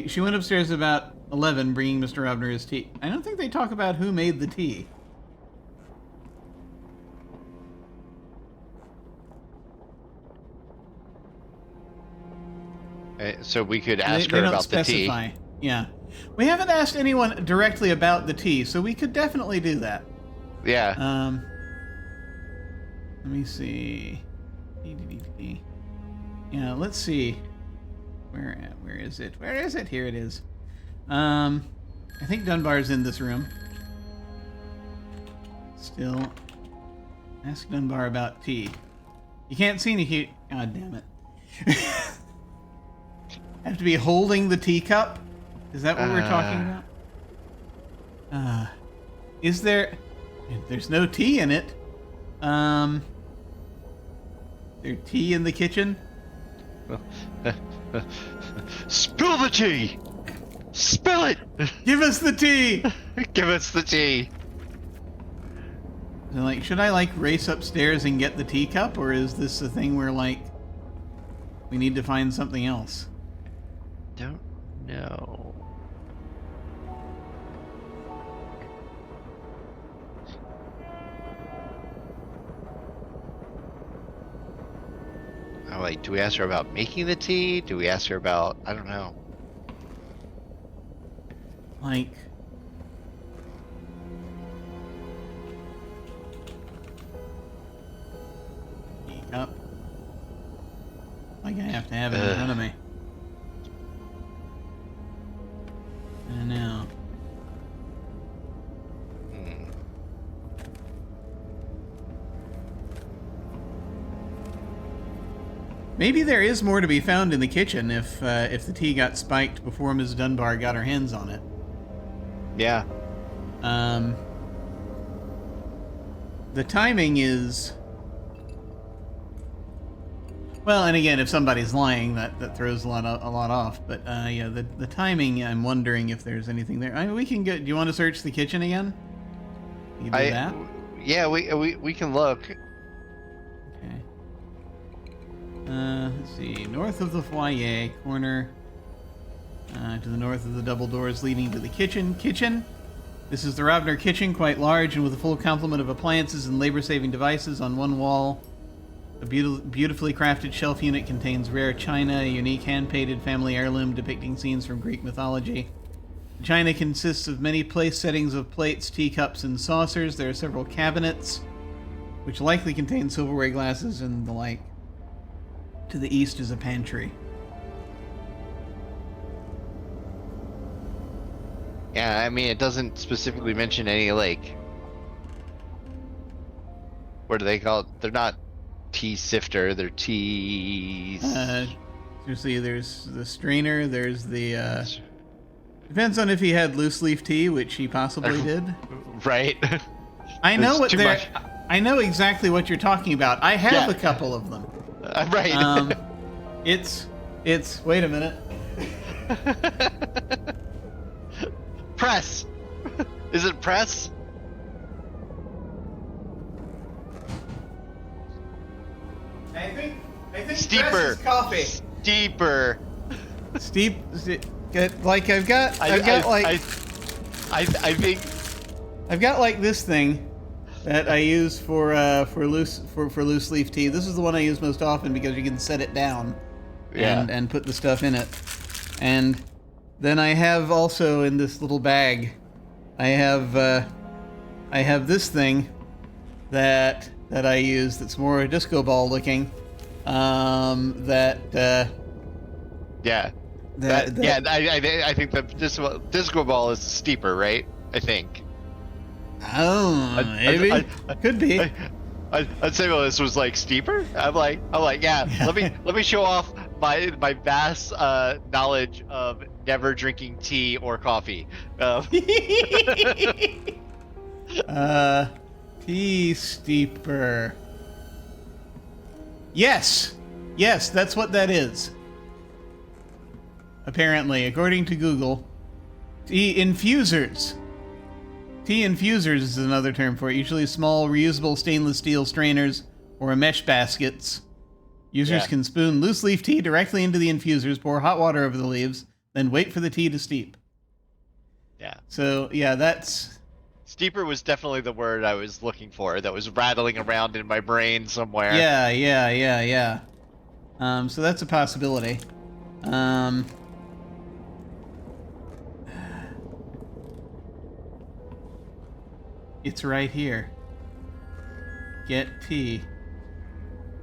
She went upstairs about 11, bringing Mr. Robner his tea. I don't think they talk about who made the tea. So we could ask her about the tea. Yeah. We haven't asked anyone directly about the tea, so we could definitely do that. Yeah. Let me see. Yeah, let's see. Where is it? Where is it? Here it is. I think Dunbar's in this room. Still. Ask Dunbar about tea. You can't see any here. God damn it. Have to be holding the teacup? Is that what we're talking about? Is there... There's no tea in it. There's tea in the kitchen? Spill the tea! Spill it! Give us the tea! Give us the tea! So, like, should I, like, race upstairs and get the teacup? Or is this a thing where, like, we need to find something else? Don't know. Like, do we ask her about making the tea? Do we ask her about, I don't know. Like... Teacup. Like I have to have it in front of me. I don't know. Maybe there is more to be found in the kitchen if the tea got spiked before Ms. Dunbar got her hands on it. Yeah. The timing is... Well, and again, if somebody's lying, that throws a lot off. But yeah, the timing, I'm wondering if there's anything there. I mean, we can go... Do you want to search the kitchen again? You can do that? Yeah, we can look. Okay. Let's see. North of the foyer, corner. To the north of the double doors leading to the kitchen. Kitchen. This is the Ravner kitchen, quite large and with a full complement of appliances and labor-saving devices on one wall. A beautifully crafted shelf unit contains rare china, a unique hand-painted family heirloom depicting scenes from Greek mythology. The china consists of many place settings of plates, teacups, and saucers. There are several cabinets, which likely contain silverware, glasses, and the like. To the east is a pantry. Yeah, I mean, it doesn't specifically mention any, like... What do they call it? They're not tea sifter, they're tea... You see, there's the strainer, there's the, Depends on if he had loose leaf tea, which he possibly did. Right. I know There's what too they're... much. I know exactly what you're talking about. I have a couple of them. Right. It's... Wait a minute. Press! Is it press? I think Steeper. press is coffee. Steeper. Like I've got like this thing that I use for loose leaf tea. This is the one I use most often because you can set it down and put the stuff in it. And then I have also in this little bag, I have this thing that I use that's more disco ball looking. I think the disco ball is steeper, right? I think. Oh, maybe. Could be. I'd say, well, this was like steeper. I'm like, yeah. Let me show off my vast knowledge of never drinking tea or coffee. Tea steeper. Yes, that's what that is. Apparently, according to Google, tea infusers. Tea infusers is another term for it. Usually small, reusable stainless steel strainers or mesh baskets. Users can spoon loose leaf tea directly into the infusers, pour hot water over the leaves, then wait for the tea to steep. Yeah. So, yeah, that's... Steeper was definitely the word I was looking for, that was rattling around in my brain somewhere. Yeah. So that's a possibility. It's right here. Get tea.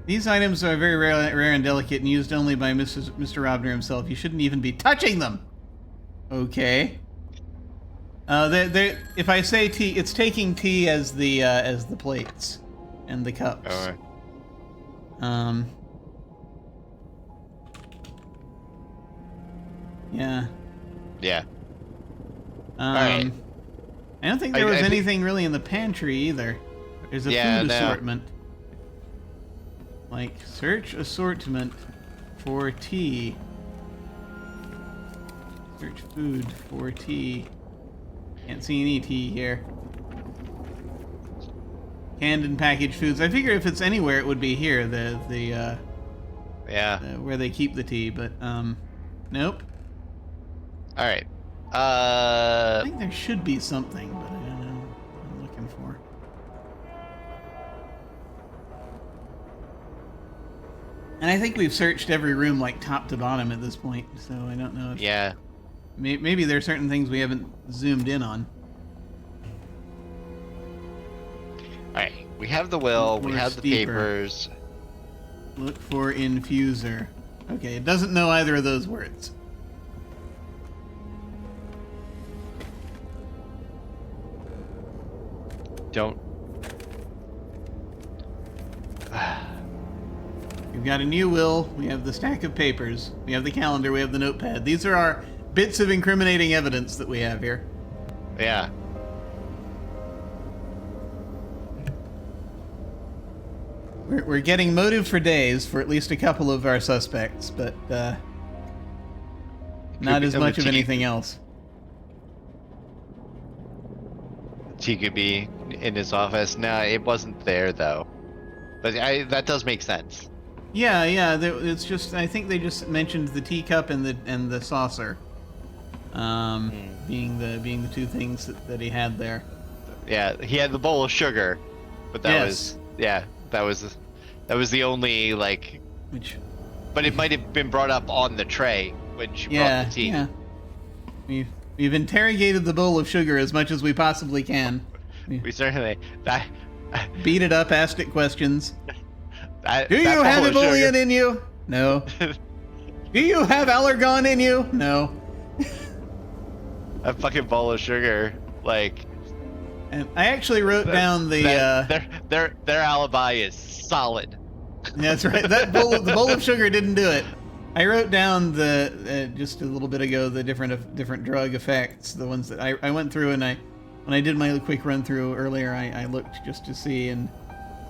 These items are very rare and delicate and used only by Mr. Robner himself. You shouldn't even be touching them. Okay. If I say tea, it's taking tea as the plates and the cups. All right. Yeah. Yeah. All right. I don't think there was anything really in the pantry either. There's a food assortment. Like, search assortment for tea. Search food for tea. Can't see any tea here. Canned and packaged foods. I figure if it's anywhere, it would be here. Where they keep the tea, but nope. All right. I think there should be something, but I don't know what I'm looking for. And I think we've searched every room like top to bottom at this point, so I don't know if... Yeah. Maybe there are certain things we haven't zoomed in on. Alright, we have the will, we have the papers. Look for infuser. Okay, it doesn't know either of those words. We've got a new will. We have the stack of papers. We have the calendar. We have the notepad. These are our bits of incriminating evidence that we have here. Yeah. We're getting motive for days for at least a couple of our suspects, but not as much of anything else. He could be in his office. No, it wasn't there though. But that does make sense. Yeah. It's just I think they just mentioned the teacup and the saucer, being the two things that he had there. Yeah, he had the bowl of sugar, but that was the only like. Which. But it might have been brought up on the tray when she brought the tea. Yeah. We've interrogated the bowl of sugar as much as we possibly can. We certainly beat it up, asked it questions. Do you that have bowl of ebullient sugar. in you? No. Do you have allergon in you? No. A fucking bowl of sugar, like. And I actually wrote down the their alibi is solid. That's right. The bowl of sugar didn't do it. I wrote down the just a little bit ago the different drug effects, the ones that I went through, and when I did my quick run through earlier, I looked just to see, and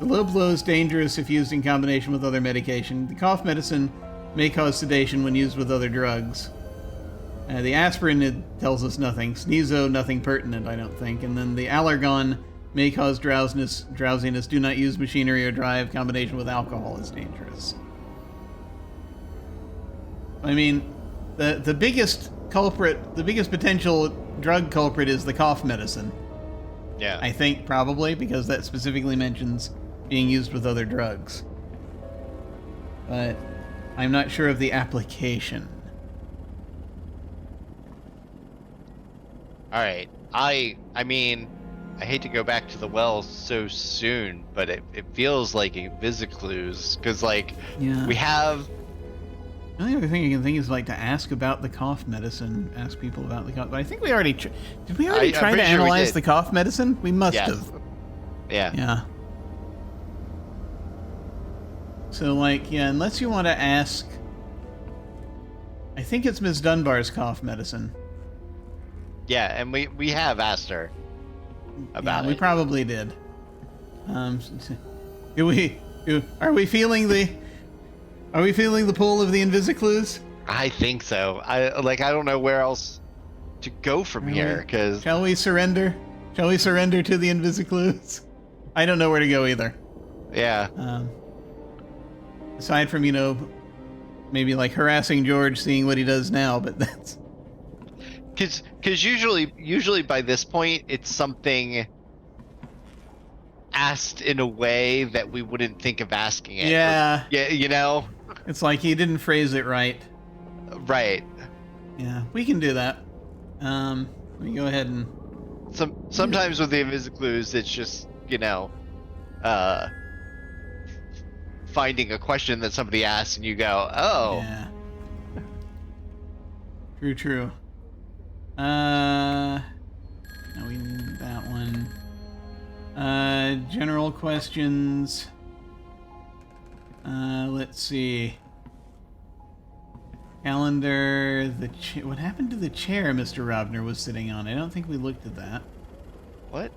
the low blow is dangerous if used in combination with other medication. The cough medicine may cause sedation when used with other drugs. The aspirin, it tells us nothing. Sneezo, nothing pertinent, I don't think. And then the allergon may cause drowsiness. Do not use machinery or drive. Combination with alcohol is dangerous. I mean, the biggest culprit, the biggest potential drug culprit is the cough medicine. Yeah. I think probably because that specifically mentions being used with other drugs. But I'm not sure of the application. All right. I mean, I hate to go back to the well so soon, but it feels like InvisiClues because like Yeah. we have. The only other thing I can think is like to ask about the cough medicine, ask people about the cough. But I think we already did. We already try to pretty sure we analyze did. the cough medicine? We must Yes. have. Yeah. Yeah. So like, yeah, unless you want to ask, I think it's Ms. Dunbar's cough medicine. Yeah, and we have asked her about We it. probably did. Are we feeling the pull of the InvisiClues? I think so. I don't know where else to go from here because Shall we surrender? Shall we surrender to the InvisiClues? I don't know where to go either. yeah. Aside from, maybe like harassing George, seeing what he does now, but that's... Because usually by this point it's something asked in a way that we wouldn't think of asking it. Yeah. Yeah, It's like he didn't phrase it right. right. Yeah, we can do that. Let me go ahead and... Sometimes with the InvisiClues, it's just finding a question that somebody asks and you go, oh. Yeah. True. No, we need that one. General questions. Let's see. Calendar. What happened to the chair Mr. Robner was sitting on? I don't think we looked at that. What?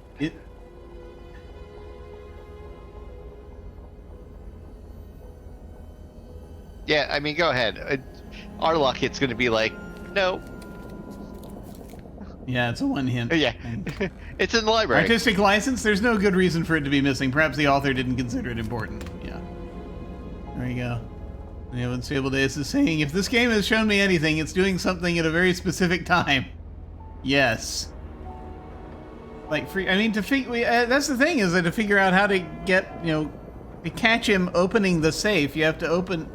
Yeah, I mean, go ahead. Our luck, it's going to be like, no. Yeah, it's a one hint. Yeah. It's in the library. Artistic license? There's no good reason for it to be missing. Perhaps the author didn't consider it important. Yeah. There you go. The Unstable Days is saying, if this game has shown me anything, it's doing something at a very specific time. Yes. Like, that's the thing, is that to figure out how to get, to catch him opening the safe, you have to open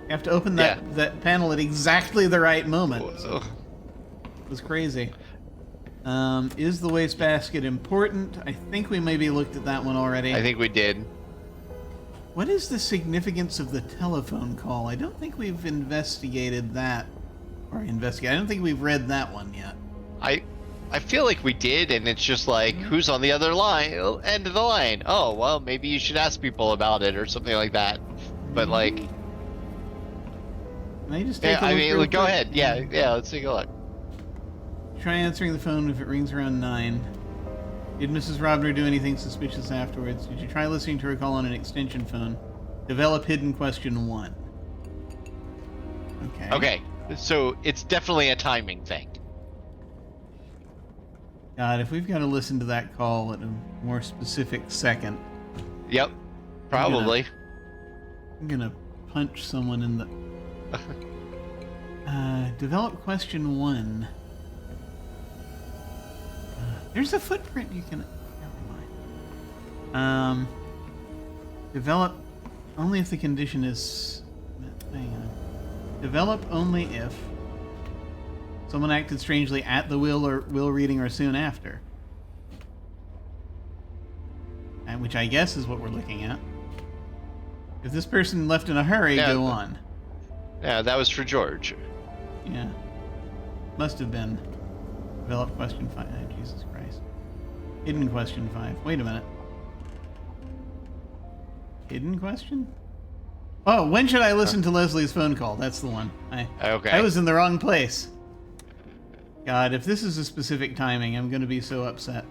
that panel at exactly the right moment. So it was crazy. Is the wastebasket important? I think we maybe looked at that one already. I think we did. What is the significance of the telephone call? I don't think we've investigated that. I don't think we've read that one yet. I feel like we did, and it's just like, who's on the other end of the line? Oh, well, maybe you should ask people about it or something like that. But like, Can I just take Yeah, a look I mean, real go quick? ahead. Yeah, let's take a look. Try answering the phone if it rings around 9. Did Mrs. Robner do anything suspicious afterwards? Did you try listening to her call on an extension phone? Develop hidden question 1. Okay. Okay, so it's definitely a timing thing. God, if we've got to listen to that call at a more specific second, Yep, probably. I'm gonna punch someone in the... develop question 1. There's a footprint you can... Never mind. Develop only if the condition is... Hang on. Develop only if someone acted strangely at the will or will reading or soon after. Which I guess is what we're looking at. If this person left in a hurry, go on. Yeah, that was for George. Yeah. Must have been. Develop question 5. Oh, Jesus Christ. Hidden question 5. Wait a minute. Hidden question? Oh, when should I listen to Leslie's phone call? That's the one. Okay. I was in the wrong place. God, if this is a specific timing, I'm going to be so upset.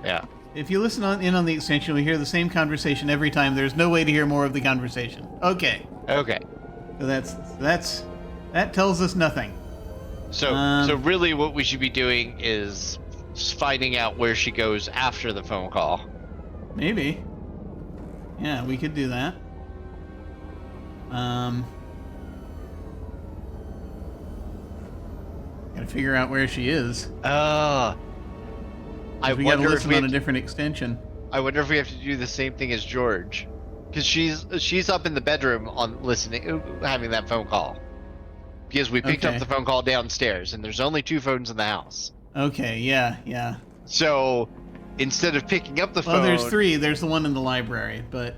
Yeah. If you listen in on the extension, we hear the same conversation every time. There's no way to hear more of the conversation. Okay. Okay. So that tells us nothing. So really what we should be doing is finding out where she goes after the phone call. Maybe. Yeah, we could do that. Gotta figure out where she is. I We gotta listen on a different extension. I wonder if we have to do the same thing as George, because she's up in the bedroom on listening, having that phone call. Because we picked up the phone call downstairs, and there's only 2 phones in the house. Okay, yeah. So instead of picking up the phone, Well, there's 3. There's the one in the library, but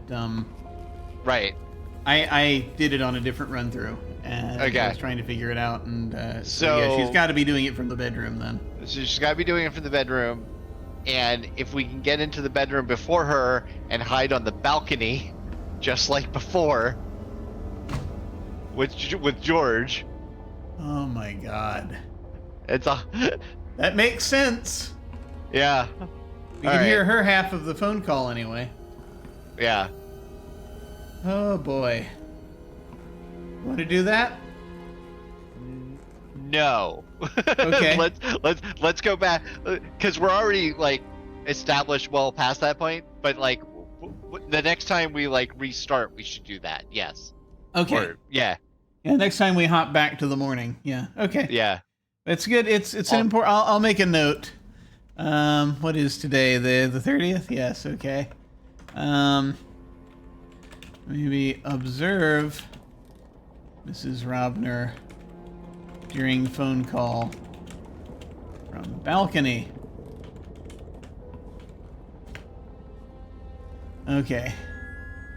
right. I did it on a different run through, and I was trying to figure it out, and so yeah, she's got to be doing it from the bedroom then. So she's got to be doing it from the bedroom, and if we can get into the bedroom before her and hide on the balcony, just like before, with George. Oh my God. That makes sense. Yeah. We can hear her half of the phone call anyway. Yeah. Oh boy. Want to do that? No. Okay. let's go back, because we're already established well past that point. But the next time we restart, we should do that. Yes. Okay. Yeah. Yeah. Next time we hop back to the morning. Yeah. Okay. Yeah. It's good. It's an important. I'll make a note. What is today? The 30th? Yes. Okay. Maybe observe Mrs. Robner during phone call from balcony. Okay.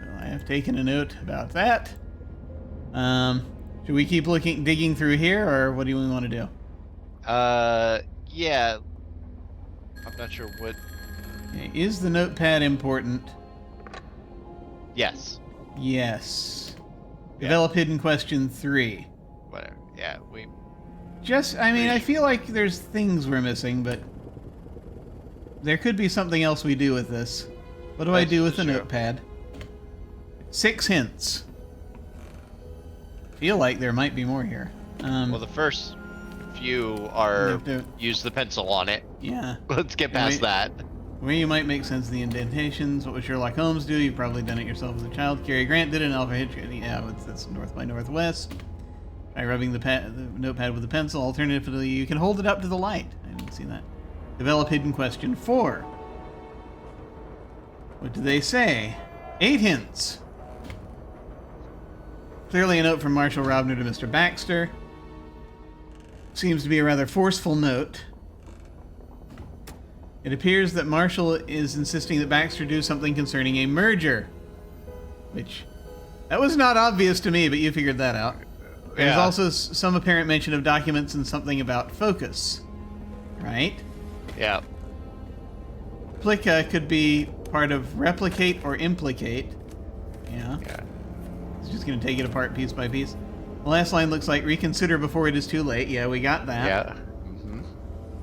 So I have taken a note about that. Should we keep digging through here, or what do we want to do? Yeah. I'm not sure what. Okay. Is the notepad important? Yes. Yes. Develop hidden question 3. Whatever. Yeah, I feel like there's things we're missing, but there could be something else we do with this. What do I do with the notepad? 6 hints. Feel like there might be more here. Well, the first few are use the pencil on it. Yeah. Let's get past that. Where you might make sense of the indentations. What would Sherlock Holmes do? You've probably done it yourself as a child. Cary Grant did it in Alfred Hitchcock. Yeah, that's North by Northwest. Try rubbing the notepad with a pencil. Alternatively, you can hold it up to the light. I didn't see that. Develop hidden question 4. What do they say? 8 hints. Clearly a note from Marshall Robner to Mr. Baxter. Seems to be a rather forceful note. It appears that Marshall is insisting that Baxter do something concerning a merger. That was not obvious to me, but you figured that out. There's also some apparent mention of documents and something about focus. Right? Yeah. Plica could be part of replicate or implicate. Yeah. It's just going to take it apart piece by piece. The last line looks like reconsider before it is too late. Yeah, we got that. Yeah. Mm-hmm.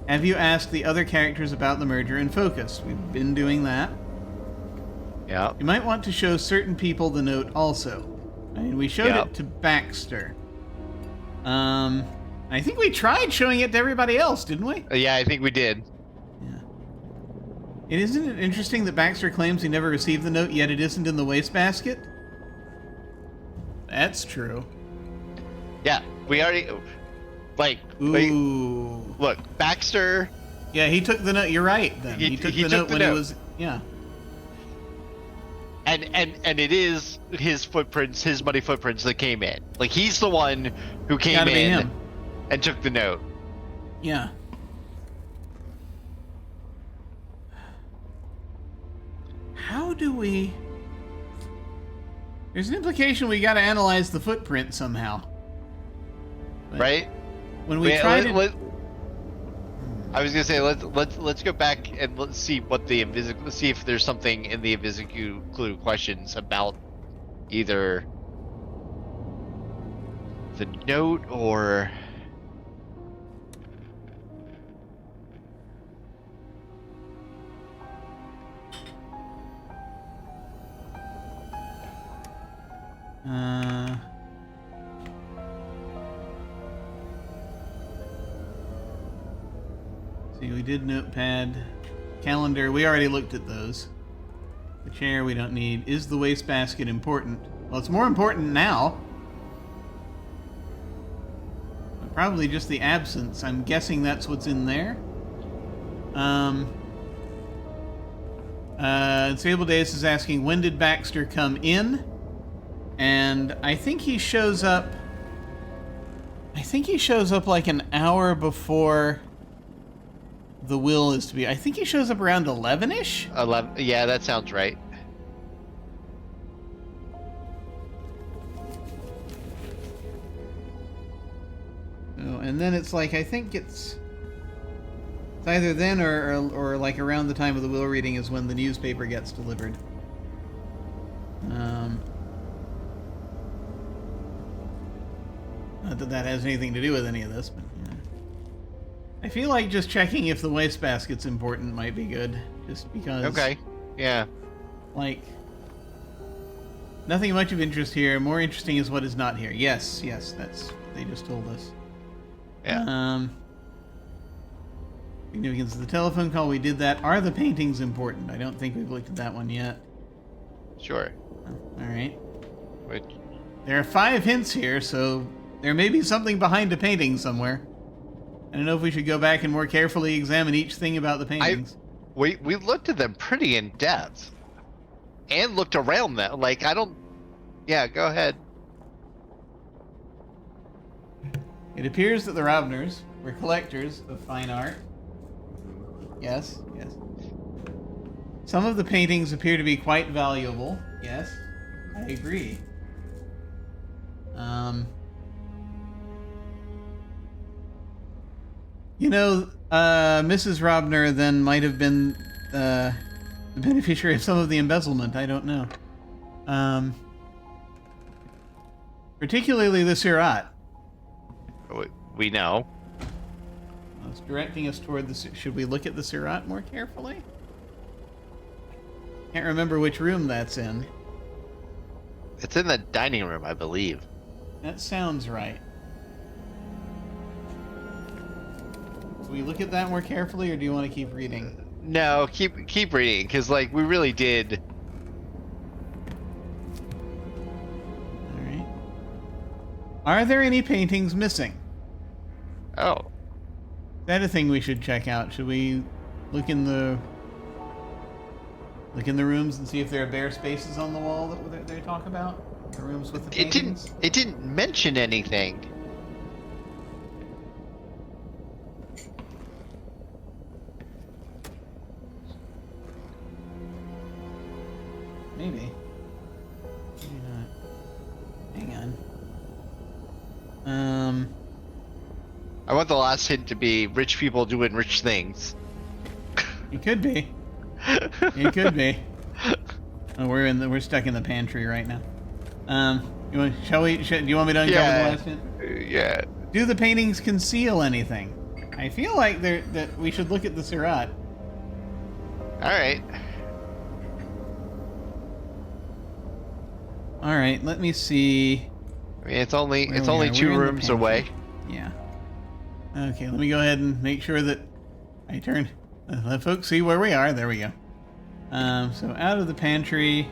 Have you asked the other characters about the merger and focus? We've been doing that. Yeah. You might want to show certain people the note also. I mean, we showed Yeah. it to Baxter. I think we tried showing it to everybody else, didn't we? Yeah, I think we did. Yeah. Isn't it interesting that Baxter claims he never received the note, yet it isn't in the wastebasket? That's true. Yeah, we already... Like, Ooh. look, Baxter... Yeah, he took the note. You're right, then. He took the note when he was... Yeah. And it is his footprints, his muddy footprints that came in. Like, he's the one who came Gotta be in him. and took the note. Yeah. How do we... There's an implication we gotta analyze the footprint somehow. But Right? when we tried it... I was gonna say let's go back and let's see what the let's see if there's something in the InvisiClue questions about either the note or see, we did notepad. Calendar, we already looked at those. The chair we don't need. Is the wastebasket important? Well, it's more important now. But probably just the absence. I'm guessing that's what's in there. Sable Days is asking, when did Baxter come in? And I think he shows up... like an hour before the will is to be. I think he shows up around 11-ish? 11. Yeah, that sounds right. Oh, and then it's like, I think it's either then or like around the time of the will reading is when the newspaper gets delivered. Not that that has anything to do with any of this, but yeah. I feel like just checking if the wastebasket's important might be good, just because. Okay. Yeah. Like, nothing much of interest here. More interesting is what is not here. Yes, that's they just told us. Yeah. Significance of the telephone call. We did that. Are the paintings important? I don't think we've looked at that one yet. Sure. Oh, all right. Which... There are 5 hints here, so there may be something behind a painting somewhere. I don't know if we should go back and more carefully examine each thing about the paintings. We looked at them pretty in depth, and looked around them. Like, I don't. Yeah, go ahead. It appears that the Robners were collectors of fine art. Yes. Some of the paintings appear to be quite valuable. Yes, I agree. You know, Mrs. Robner then might have been the beneficiary of some of the embezzlement. I don't know. Particularly the Sirat. We know. It's directing us toward the... Should we look at the Sirat more carefully? Can't remember which room that's in. It's in the dining room, I believe. That sounds right. Do we look at that more carefully, or do you want to keep reading? No, keep reading, because like we really did. All right. Are there any paintings missing? Oh. Is that a thing we should check out? Should we look in the rooms and see if there are bare spaces on the wall that they talk about? The rooms with the paintings? It didn't mention anything. Maybe. Maybe not. Hang on. I want the last hint to be rich people doing rich things. It could be. It could be. Oh, we're stuck in the pantry right now. Shall we? Do you want me to uncover the last hint? Yeah. Do the paintings conceal anything? I feel like that we should look at the Sirat. All right. All right, let me see. I mean, it's only Where we are. two We're in the rooms pantry. away. Yeah. Okay, let me go ahead and make sure that I turn. Let folks see where we are. There we go. So out of the pantry.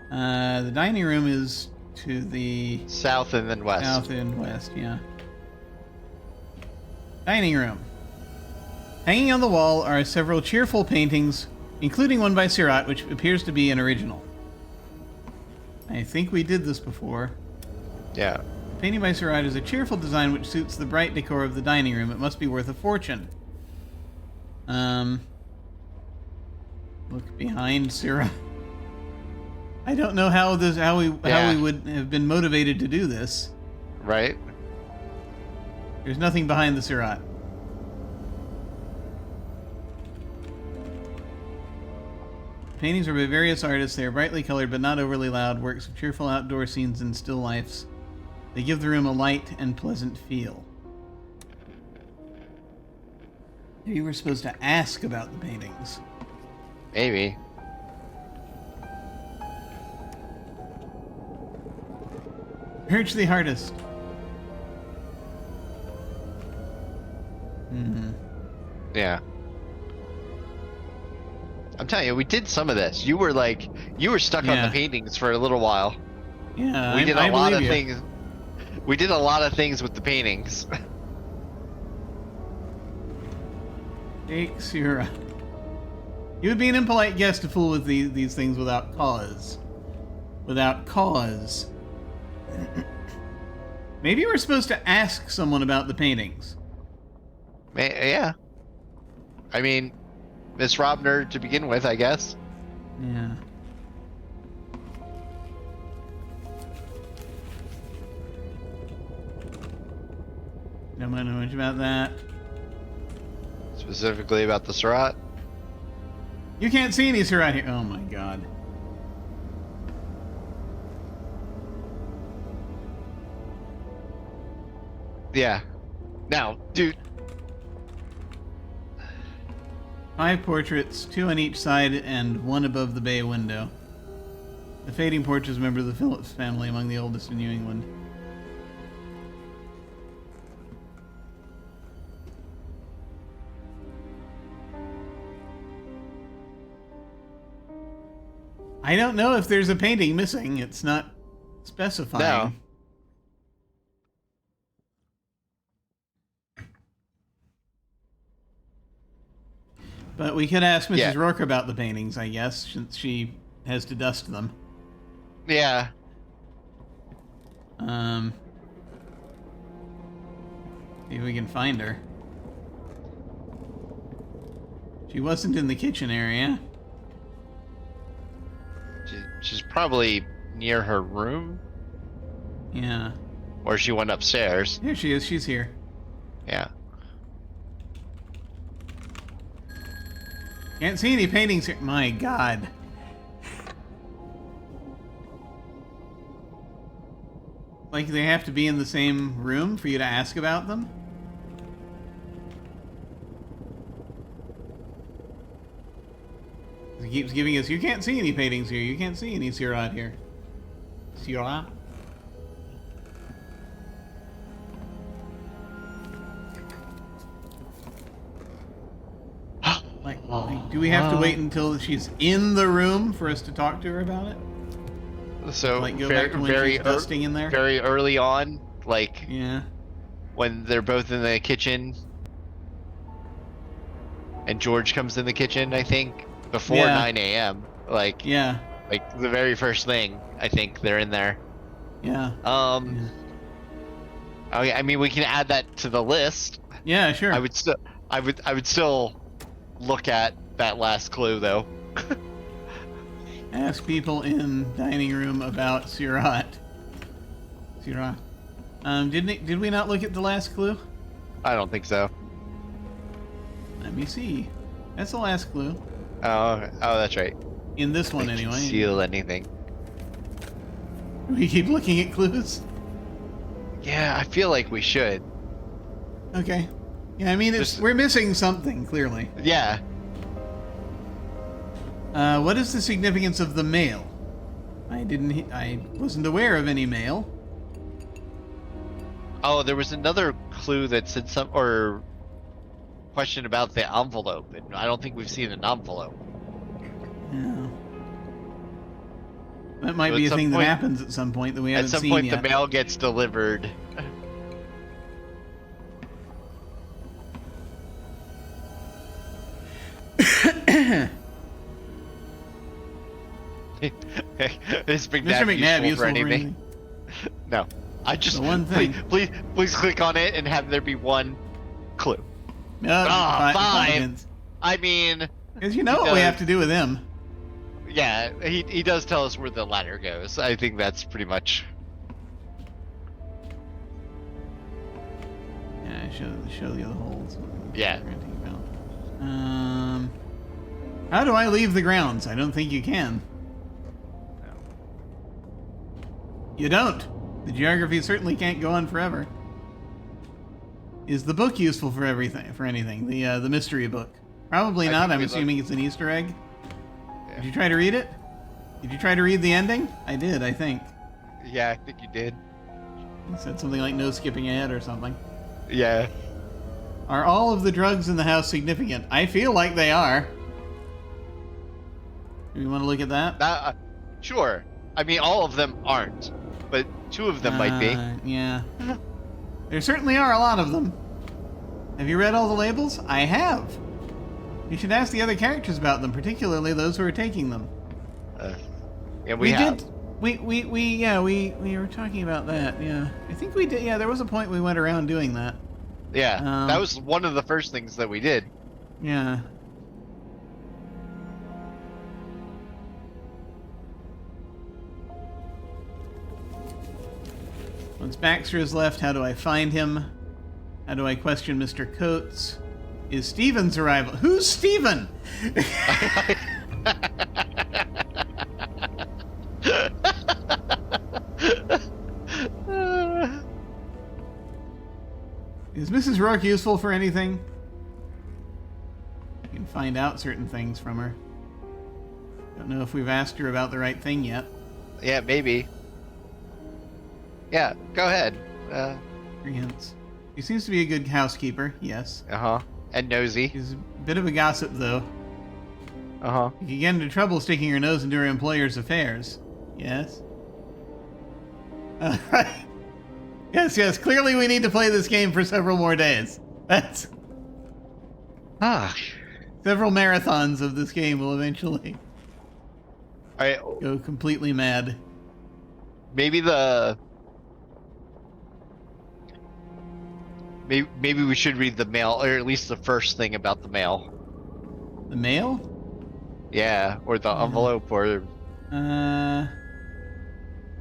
The dining room is to the South and then west. south and west. Yeah. Dining room. Hanging on the wall are several cheerful paintings, including one by Sirat, which appears to be an original. I think we did this before. Yeah. The painting by Sirat is a cheerful design which suits the bright decor of the dining room. It must be worth a fortune. Look behind Sirat. I don't know how we would have been motivated to do this. Right. There's nothing behind the Sirat. Paintings are by various artists. They are brightly colored but not overly loud, works of cheerful outdoor scenes and still lifes. They give the room a light and pleasant feel. Maybe we're supposed to ask about the paintings. Maybe. Urge the artist. Yeah. I'm telling you, we did some of this. You were stuck on Yeah. the paintings for a little while. Yeah, We did I a lot of believe you. things. We did a lot of things with the paintings. Take Sirat. You would be an impolite guest to fool with these things without cause. Without cause. Maybe we're supposed to ask someone about the paintings. Yeah. I mean, Miss Robner to begin with, I guess. Yeah. Don't know much about that. Specifically about the Surat. You can't see any Sirat here. Oh my god. Yeah. Now, dude. 5 portraits, 2 on each side and 1 above the bay window. The fading portrait is a member of the Phillips family, among the oldest in New England. I don't know if there's a painting missing. It's not specifying. No. But we could ask Mrs. Yeah. Rourke about the paintings, I guess, since she has to dust them. Yeah. See if we can find her. She wasn't in the kitchen area. She's probably near her room. Yeah. Or she went upstairs. Here she is. She's here. Yeah. Can't see any paintings here. My god. Like they have to be in the same room for you to ask about them? He keeps giving us, you can't see any paintings here. You can't see any Sirat here. Sirat? Like, do we have to wait until she's in the room for us to talk to her about it? So Like go very, back to when very, she's dusting in there? very early on, like Yeah. when they're both in the kitchen, and George comes in the kitchen. I think before Yeah. 9 a.m. Like Yeah. like the very first thing. I think they're in there. Yeah. Okay, I mean, we can add that to the list. Yeah, sure. I would still look at that last clue though. Ask people in dining room about Sirat. Sirat. Did we not look at the last clue? I don't think so. Let me see. That's the last clue. Oh, that's right. In this one, They anyway. conceal anything. We keep looking at clues. Yeah, I feel like we should. Okay. Yeah, I mean, we're missing something, clearly. Yeah. What is the significance of the mail? I wasn't aware of any mail. Oh, there was another clue that said or question about the envelope, and I don't think we've seen an envelope. Yeah. That might be a thing that happens at some point that we haven't seen yet. At some point, the mail gets delivered. Is Mr. McNabb useful for anything? No. I just the one thing. Please click on it and have there be one clue. Five. I mean, because you know what we have to do with him. Yeah, he does tell us where the ladder goes. I think that's pretty much. Yeah, show you the holes. Yeah. How do I leave the grounds? I don't think you can. No. You don't. The geography certainly can't go on forever. Is the book useful for anything? The mystery book? Probably not. I'm assuming it's an Easter egg. Yeah. Did you try to read it? Did you try to read the ending? I did, I think. Yeah, I think you did. You said something like no skipping ahead or something. Yeah. Are all of the drugs in the house significant? I feel like they are. Do you want to look at that? Sure. I mean, all of them aren't, but 2 of them might be. Yeah. There certainly are a lot of them. Have you read all the labels? I have. You should ask the other characters about them, particularly those who are taking them. Yeah, we have. Did. We were talking about that. Yeah, I think we did. Yeah, there was a point we went around doing that. Yeah, that was one of the first things that we did. Yeah. Once Baxter is left, how do I find him? How do I question Mr. Coates? Is Steven's arrival? Who's Steven? Is Mrs. Rourke useful for anything? You can find out certain things from her. Don't know if we've asked her about the right thing yet. Yeah, maybe. Yeah, go ahead. 3 hints. He seems to be a good housekeeper, yes. Uh-huh. And nosy. He's a bit of a gossip, though. Uh-huh. He can get into trouble sticking her nose into her employer's affairs. Yes. Right. Yes, clearly we need to play this game for several more days. That's... Several marathons of this game will eventually go completely mad. Maybe Maybe we should read the mail, or at least the first thing about the mail. The mail? Yeah, or the envelope, or...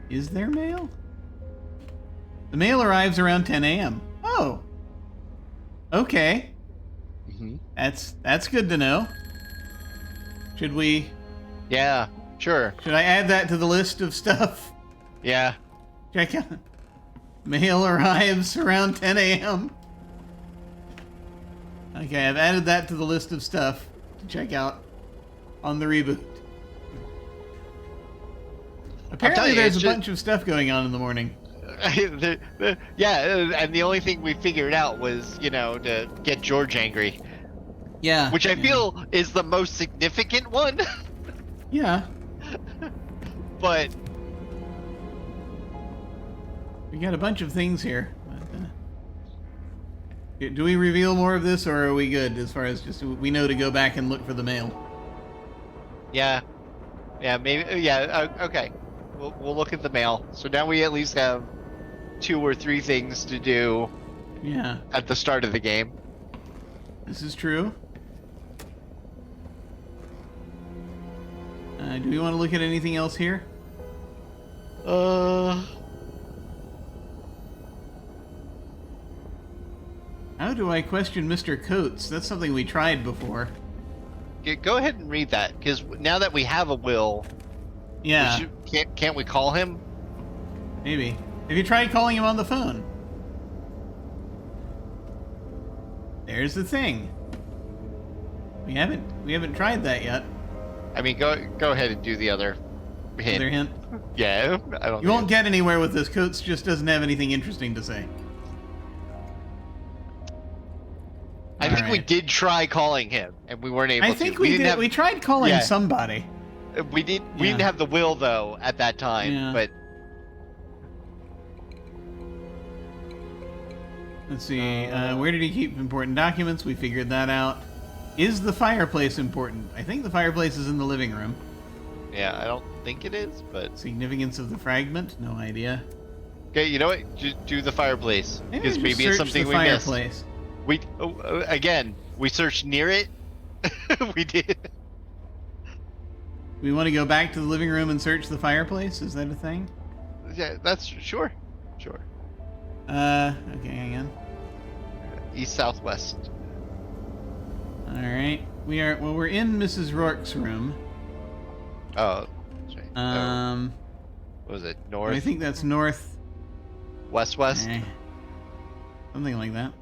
Is there mail? The mail arrives around 10 a.m. Oh! Okay. Mm-hmm. That's good to know. Should we... Yeah, sure. Should I add that to the list of stuff? Yeah. Check out... Mail arrives around 10 a.m. Okay, I've added that to the list of stuff to check out on the reboot. Apparently there's a bunch of stuff going on in the morning. Yeah, and the only thing we figured out was, to get George angry. Yeah. Which I feel is the most significant one. Yeah. But... We got a bunch of things here. Do we reveal more of this, or are we good as far as just we know to go back and look for the mail? Yeah. Yeah, maybe. Yeah, okay. We'll look at the mail. So now we at least have 2 or 3 things to do. Yeah. At the start of the game. This is true. Do we want to look at anything else here? How do I question Mr. Coates? That's something we tried before. Go ahead and read that, because now that we have a will, yeah, can't we call him? Maybe. Have you tried calling him on the phone? There's the thing. We haven't tried that yet. I mean, go ahead and do the other hint. Other hint? Yeah, I don't. You won't get anywhere with this. Coates just doesn't have anything interesting to say. I think we did try calling him, and we weren't able to. I think we did. We tried calling somebody. We did. We didn't have the will though at that time. Yeah. But let's see. Where did he keep important documents? We figured that out. Is the fireplace important? I think the fireplace is in the living room. yeah, I don't think it is. But Significance of the fragment? No idea. okay, you know what? Do the fireplace because just maybe it's search something the we missed. fireplace. Again, we searched near it. We did. We want to go back to the living room and search the fireplace? Is that a thing? Yeah, that's sure. Okay, hang on. East southwest. Alright. We're in Mrs. Rourke's room. Oh, that's right. What was it? North? I think that's north. West? Something like that.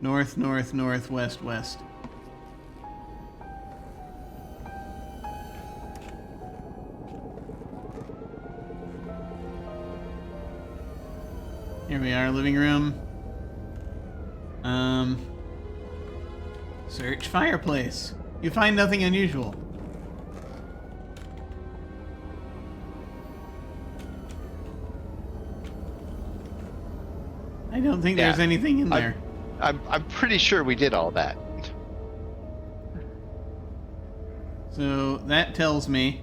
North, west. Here we are, living room. Search fireplace. You find nothing unusual. I don't think there's anything in there. I'm pretty sure we did all that. So that tells me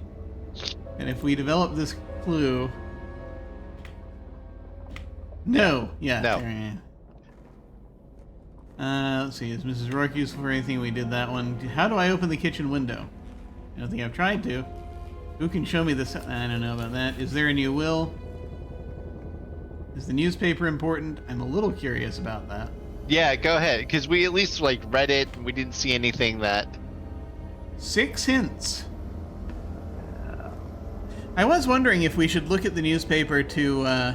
that if we develop this clue... No. Yeah. No. Let's see. Is Mrs. Rourke useful for anything? We did that one. How do I open the kitchen window? I don't think I've tried to. Who can show me this? I don't know about that. Is there a new will? Is the newspaper important? I'm a little curious about that. Yeah, go ahead, because we at least read it and we didn't see anything that. 6 hints. I was wondering if we should look at the newspaper to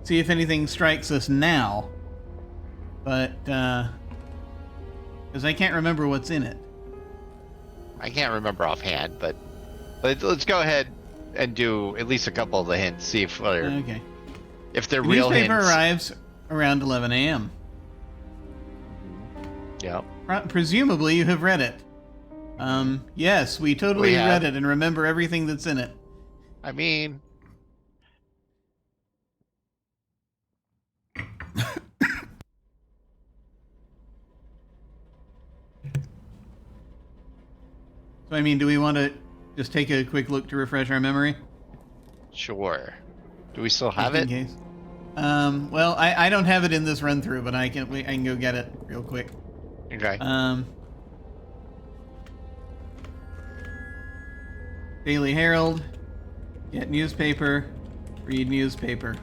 see if anything strikes us now, but because I can't remember what's in it. I can't remember offhand, but let's go ahead and do at least a couple of the hints. See if Okay. if they're The real hints. newspaper arrives around 11 a.m. Yeah. Presumably you have read it. Yes, we totally read it and remember everything that's in it. I mean, So, do we want to just take a quick look to refresh our memory? sure. Do we still have Just it? in case. Well, I don't have it in this run through, but I can go get it real quick. Okay. Daily Herald, get newspaper, read newspaper.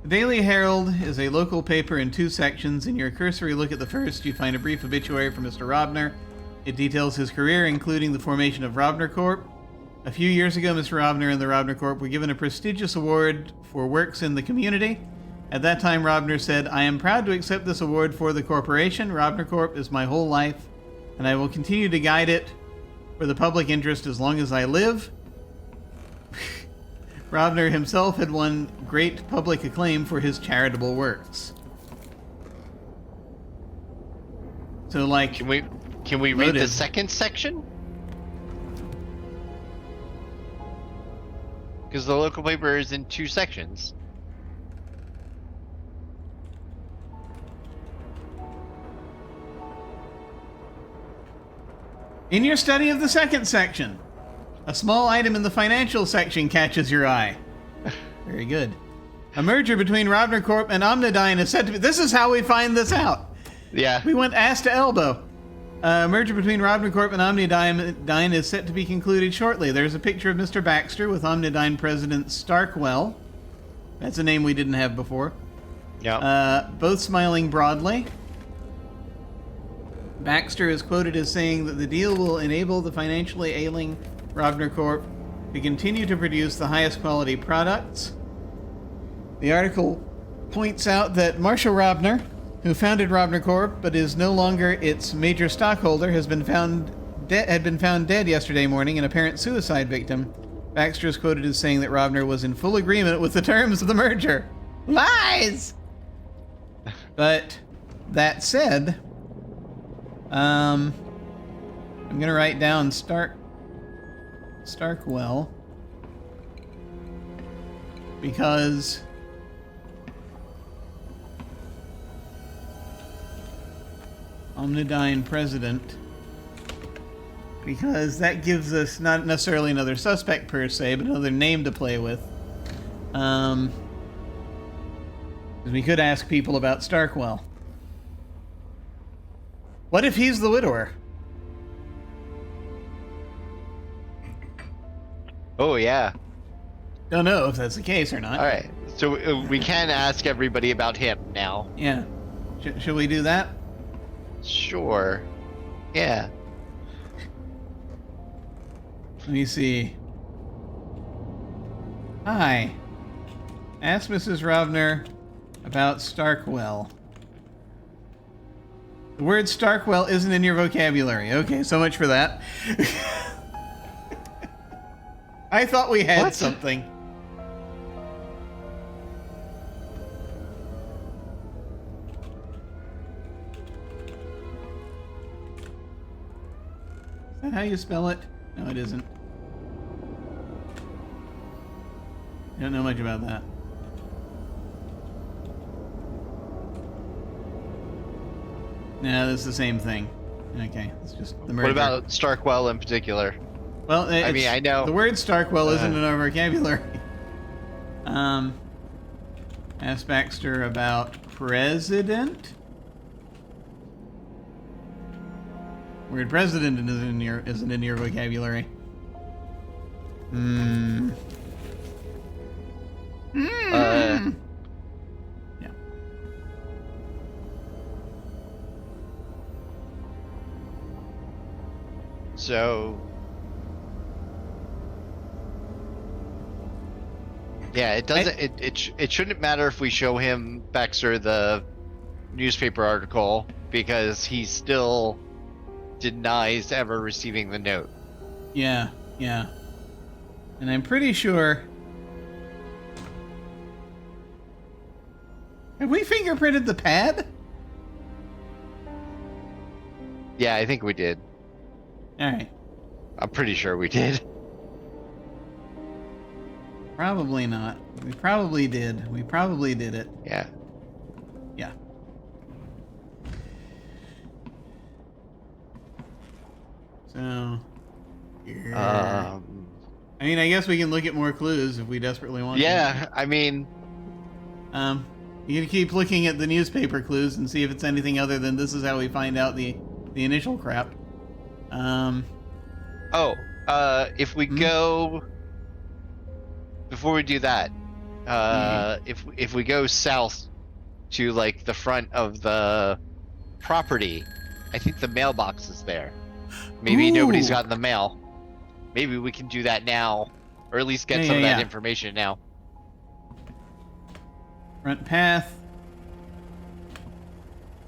The Daily Herald is a local paper in 2 sections. In your cursory look at the first, you find a brief obituary for Mr. Robner. It details his career, including the formation of Robner Corp. A few years ago, Mr. Robner and the Robner Corp were given a prestigious award for works in the community. At that time, Robner said, "I am proud to accept this award for the corporation. Robner Corp is my whole life, and I will continue to guide it for the public interest as long as I live." Robner himself had won great public acclaim for his charitable works. So, Can we read the second section? Because the local paper is in 2 sections. in your study of the second section, a small item in the financial section catches your eye. Very good. A merger between Robner Corp and Omnidyne is said to be... This is how we find this out. Yeah. We went ass to elbow. A merger between Robner Corp and Omnidyne is set to be concluded shortly. There's a picture of Mr. Baxter with Omnidyne President Starkwell. That's a name we didn't have before. Yeah. Both smiling broadly. Baxter is quoted as saying that the deal will enable the financially ailing Robner Corp to continue to produce the highest quality products. The article points out that Marshall Robner, who founded Robner Corp but is no longer its major stockholder, had been found dead yesterday morning, an apparent suicide victim. Baxter is quoted as saying that Robner was in full agreement with the terms of the merger. Lies! But that said, I'm gonna write down Starkwell, because Omnidyne President, because that gives us not necessarily another suspect per se, but another name to play with. Because we could ask people about Starkwell. What if he's the widower? Oh, yeah. Don't know if that's the case or not. All right. So we can ask everybody about him now. Yeah. Should we do that? Sure. Yeah. Let me see. Hi. Ask Mrs. Robner about Starkwell. The word Starkwell isn't in your vocabulary. Okay, so much for that. I thought we had something. Is that how you spell it? No, it isn't. I don't know much about that. No, that's the same thing. Okay, it's just the merger. What about Starkwell in particular? Well, I mean, I know the word Starkwell isn't in our vocabulary. Ask Baxter about president. Word president isn't in your vocabulary. Yeah. So, yeah, it doesn't. It shouldn't matter if we show him Baxter the newspaper article, because he still denies ever receiving the note. Yeah, yeah. And I'm pretty sure. Have we fingerprinted the pad? Yeah, I think we did. Alright. I'm pretty sure we did. Probably not. We probably did. We probably did it. Yeah. Yeah. So. Yeah. I mean, I guess we can look at more clues if we desperately want to. Yeah, I mean. You can keep looking at the newspaper clues and see if it's anything other than this is how we find out the initial crap. If we go, before we do that, if we go south to like the front of the property, I think the mailbox is there. Maybe nobody's gotten the mail. Maybe we can do that now, or at least get some of that information now. Front path.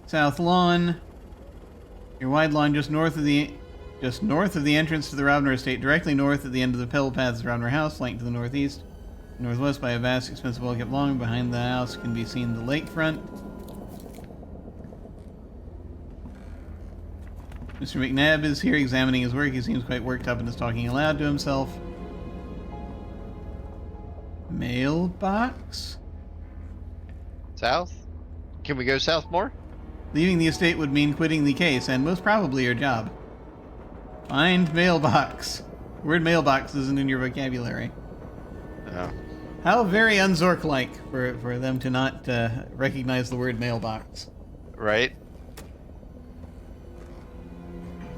South lawn. Your wide lawn just north of the entrance to the Robner estate, directly north at the end of the pebble path is the Robner house, flanked to the northeast. Northwest by a vast, expensive, well-kept lawn. Behind the house can be seen the lakefront. Mr. McNabb is here examining his work. He seems quite worked up and is talking aloud to himself. Mailbox? South? Can we go south more? Leaving the estate would mean quitting the case, and most probably your job. Find mailbox. The word mailbox isn't in your vocabulary. Oh. How very un-Zork-like for them to not recognize the word mailbox. Right?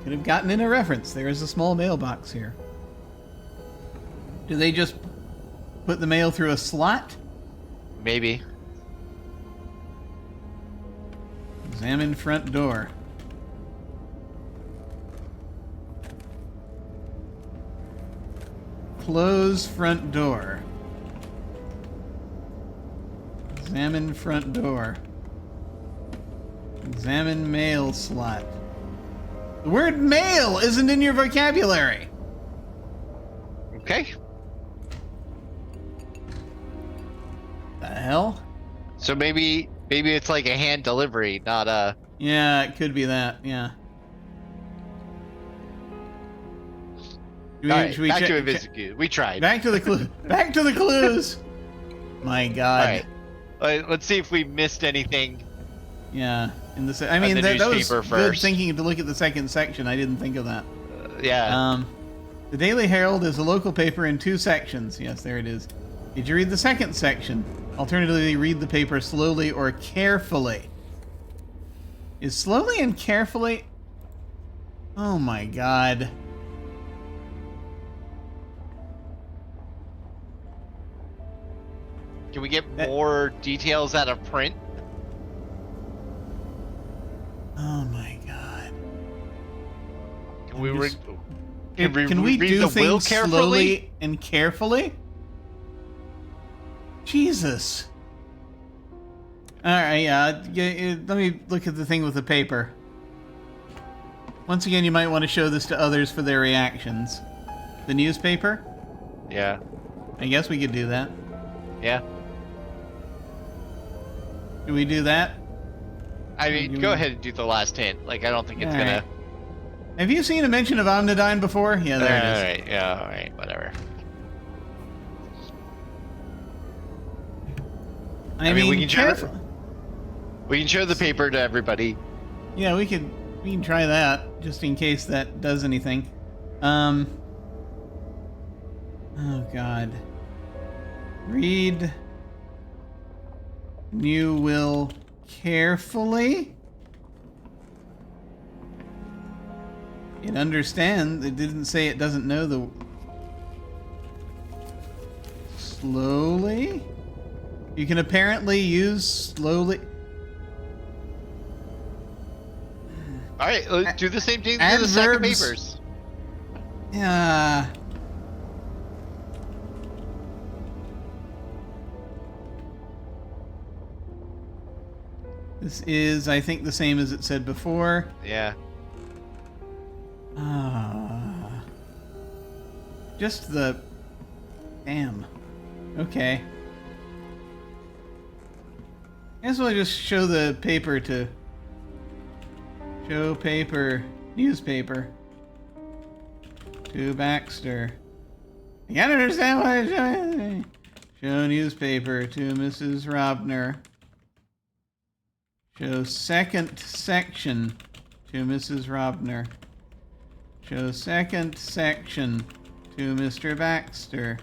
Could have gotten in a reference. There is a small mailbox here. Do they just put the mail through a slot? Maybe. Examine front door. Close front door. Examine front door. Examine mail slot. The word mail isn't in your vocabulary. Okay. The hell? So maybe it's like a hand delivery, not a. Yeah, it could be that. Yeah. All right, back to InvisiClues. We tried. Back to the clue. Back to the clues. My God. All right. Let's see if we missed anything. Yeah. In the I mean, that was newspaper good first. thinking to look at the second section. I didn't think of that. Yeah. The Daily Herald is a local paper in 2 sections. Yes, there it is. Did you read the second section? Alternatively, read the paper slowly or carefully. Is slowly and carefully? Oh my God. Can we get more details out of print? Oh my God. Can we Just- read Can we do the will things carefully? slowly and carefully? Jesus. Alright, yeah, let me look at the thing with the paper. Once again, you might want to show this to others for their reactions. The newspaper? Yeah. I guess we could do that. Yeah. Do we do that? I mean, go ahead and do the last hint. Like, I don't think it's gonna. Have you seen a mention of Omnidine before? Yeah, there it is. Alright, yeah, alright, whatever. I mean, we can show the paper to everybody. Yeah, we can try that, just in case that does anything. Oh God. Read new will carefully. It understands. It didn't say it doesn't know the... Slowly? You can apparently use slowly... Alright, let's do the same thing to the second papers. Yeah. This is, I think, the same as it said before. Yeah. Just the... Damn. Okay. I guess we'll just show the paper to... Show paper. Newspaper. To Baxter. You gotta understand what I'm showing. Show newspaper to Mrs. Robner. Show second section to Mrs. Robner. Show second section to Mr. Baxter.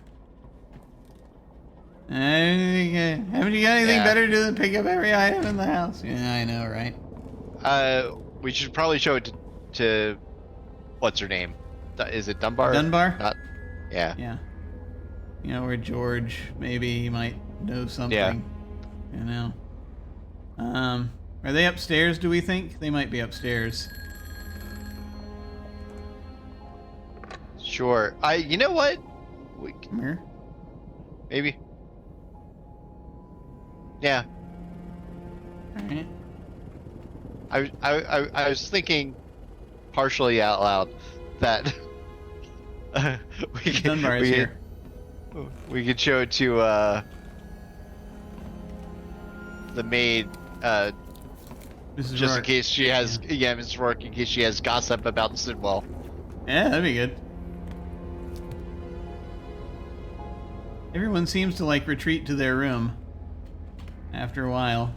Haven't you got anything better to do than pick up every item in the house? Yeah, I know, right? We should probably show it to what's her name? Is it Dunbar? Dunbar? Not. Yeah. Yeah. You know, or George. Maybe he might know something. Yeah. You know. Are they upstairs, do we think? They might be upstairs. Sure. You know what? Come here. Maybe. Yeah. Alright. I was thinking partially out loud that Dunbar is here. We could show it to the maid Mrs. just in Rourke. case she has Mrs. Rourke, in case she has gossip about Sidwell. Yeah, that'd be good. Everyone seems to like retreat to their room after a while.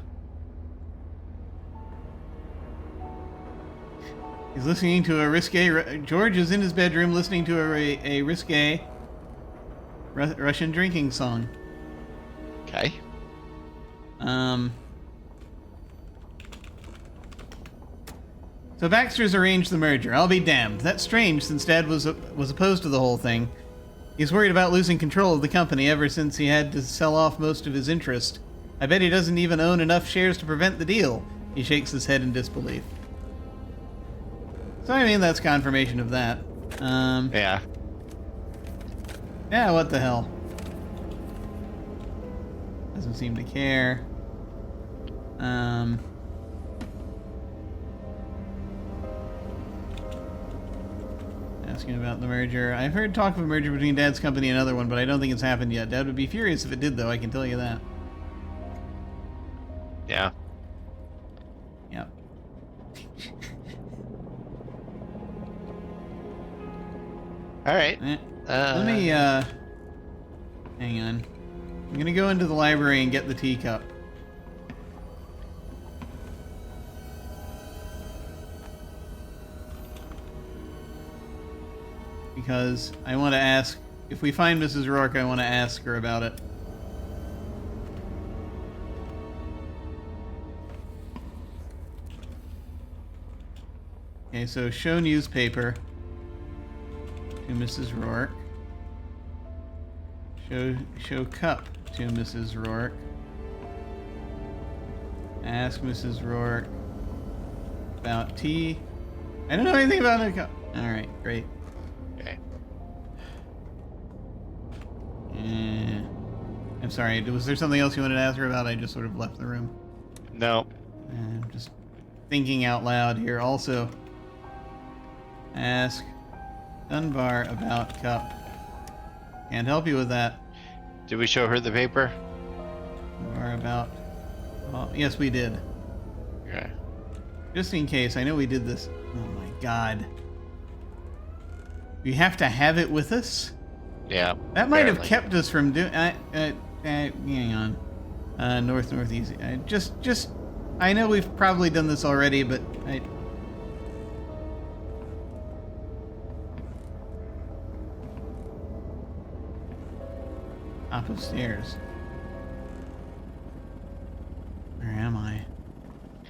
He's listening to a risque... George is in his bedroom listening to a risque Russian drinking song. Okay. So Baxter's arranged the merger. I'll be damned. That's strange, since Dad was opposed to the whole thing. He's worried about losing control of the company ever since he had to sell off most of his interest. I bet he doesn't even own enough shares to prevent the deal. He shakes his head in disbelief. So, I mean, that's confirmation of that. Yeah. Yeah, what the hell? Doesn't seem to care. Asking about the merger. I've heard talk of a merger between Dad's company and another one, but I don't think it's happened yet. Dad would be furious if it did, though, I can tell you that. Yeah. Yep. All right. Let me, hang on. I'm gonna go into the library and get the teacup. Because I want to ask, if we find Mrs. Rourke, I want to ask her about it. Okay, so show newspaper to Mrs. Rourke. Show cup to Mrs. Rourke. Ask Mrs. Rourke about tea. I don't know anything about a cup. All right, great. Okay. I'm sorry. Was there something else you wanted to ask her about? I just sort of left the room. No. I'm just thinking out loud here. Also, ask Dunbar about cup. Can't help you with that. Did we show her the paper? Dunbar about... Oh, yes, we did. Okay. Just in case. I know we did this. Oh, my God. We have to have it with us? Yeah. That might have apparently. kept us from doing... hang on. Northeast. I know we've probably done this already, but Top of stairs. Where am I?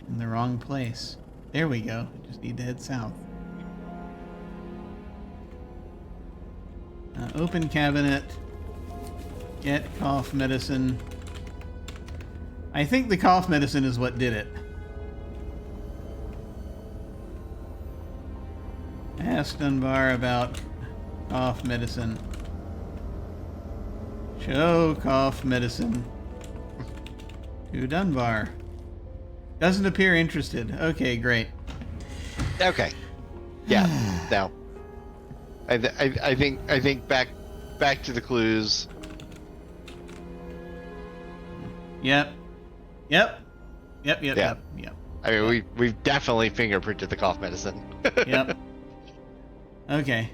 In the wrong place. There we go. I just need to head south. Open cabinet. Get cough medicine. I think the cough medicine is what did it. Ask Dunbar about cough medicine. Show cough medicine to Dunbar. Doesn't appear interested. Okay, great. Okay. Yeah. No. I think back to the clues. Yep. Yeah. Yep. I mean, we've definitely fingerprinted the cough medicine. Yep. Okay.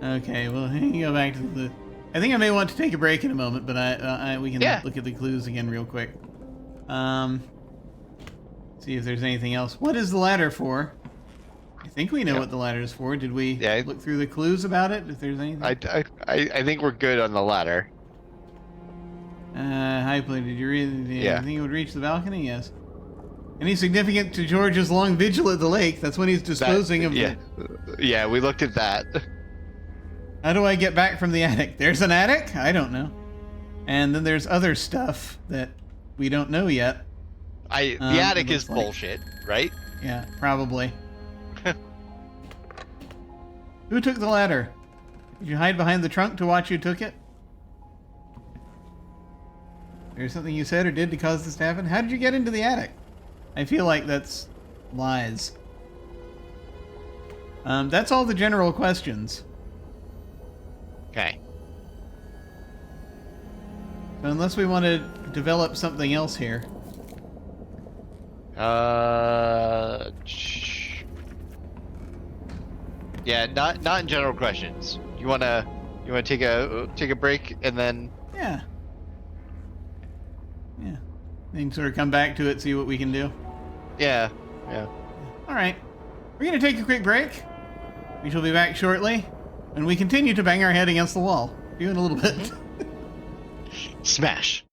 Okay. Well, we can go back to the. I think I may want to take a break in a moment, but we can look at the clues again real quick. See if there's anything else. What is the ladder for? I think we know what the ladder is for. Did we look through the clues about it? If there's anything. I think we're good on the ladder. High plane. Did you read? Yeah. I think it would reach the balcony. Yes. Any significant to George's long vigil at the lake? That's when he's disposing of. Yeah, we looked at that. How do I get back from the attic? There's an attic? I don't know. And then there's other stuff that we don't know yet. The attic is bullshit, right? Yeah, probably. Who took the ladder? Did you hide behind the trunk to watch who took it? There's something you said or did to cause this to happen? How did you get into the attic? I feel like that's lies. That's all the general questions. Okay. So unless we want to develop something else here. Yeah, not in general questions. You wanna take a break and then Yeah. Then sort of come back to it, see what we can do. yeah. All right. We're going to take a quick break. We shall be back shortly. And we continue to bang our head against the wall. Do in a little bit. Smash.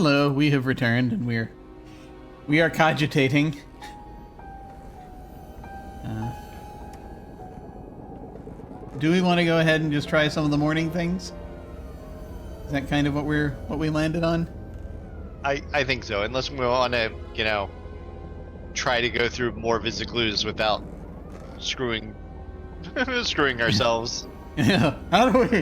Hello, we have returned, and we are cogitating. Do we want to go ahead and just try some of the morning things? Is that kind of what we landed on? I think so, unless we want to, try to go through more InvisiClues without screwing ourselves. Yeah. How do we?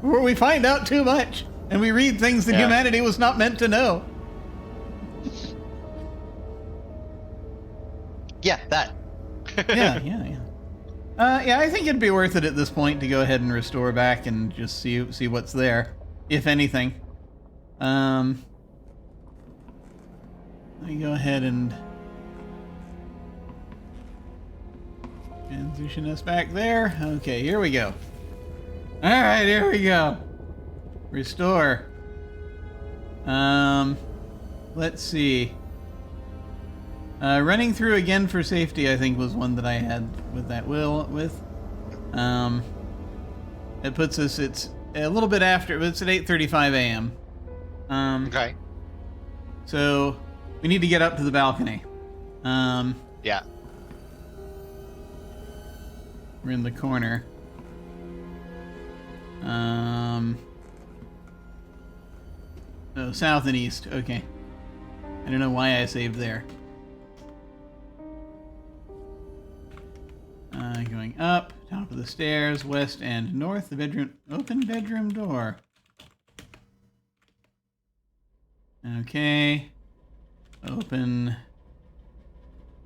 Where we find out too much, and we read things that humanity was not meant to know. Yeah, that. Yeah. Yeah, I think it'd be worth it at this point to go ahead and restore back and just see what's there, if anything. Let me go ahead and transition us back there. Okay, here we go. All right, here we go. Restore. Let's see. Running through again for safety, I think, was one that I had with that it puts us, it's a little bit after, but it's at 8:35 a.m. Okay. So we need to get up to the balcony. Yeah. We're in the corner. Oh, south and east. Okay. I don't know why I saved there. Going up, top of the stairs, west and north. The bedroom, open bedroom door. Okay. Open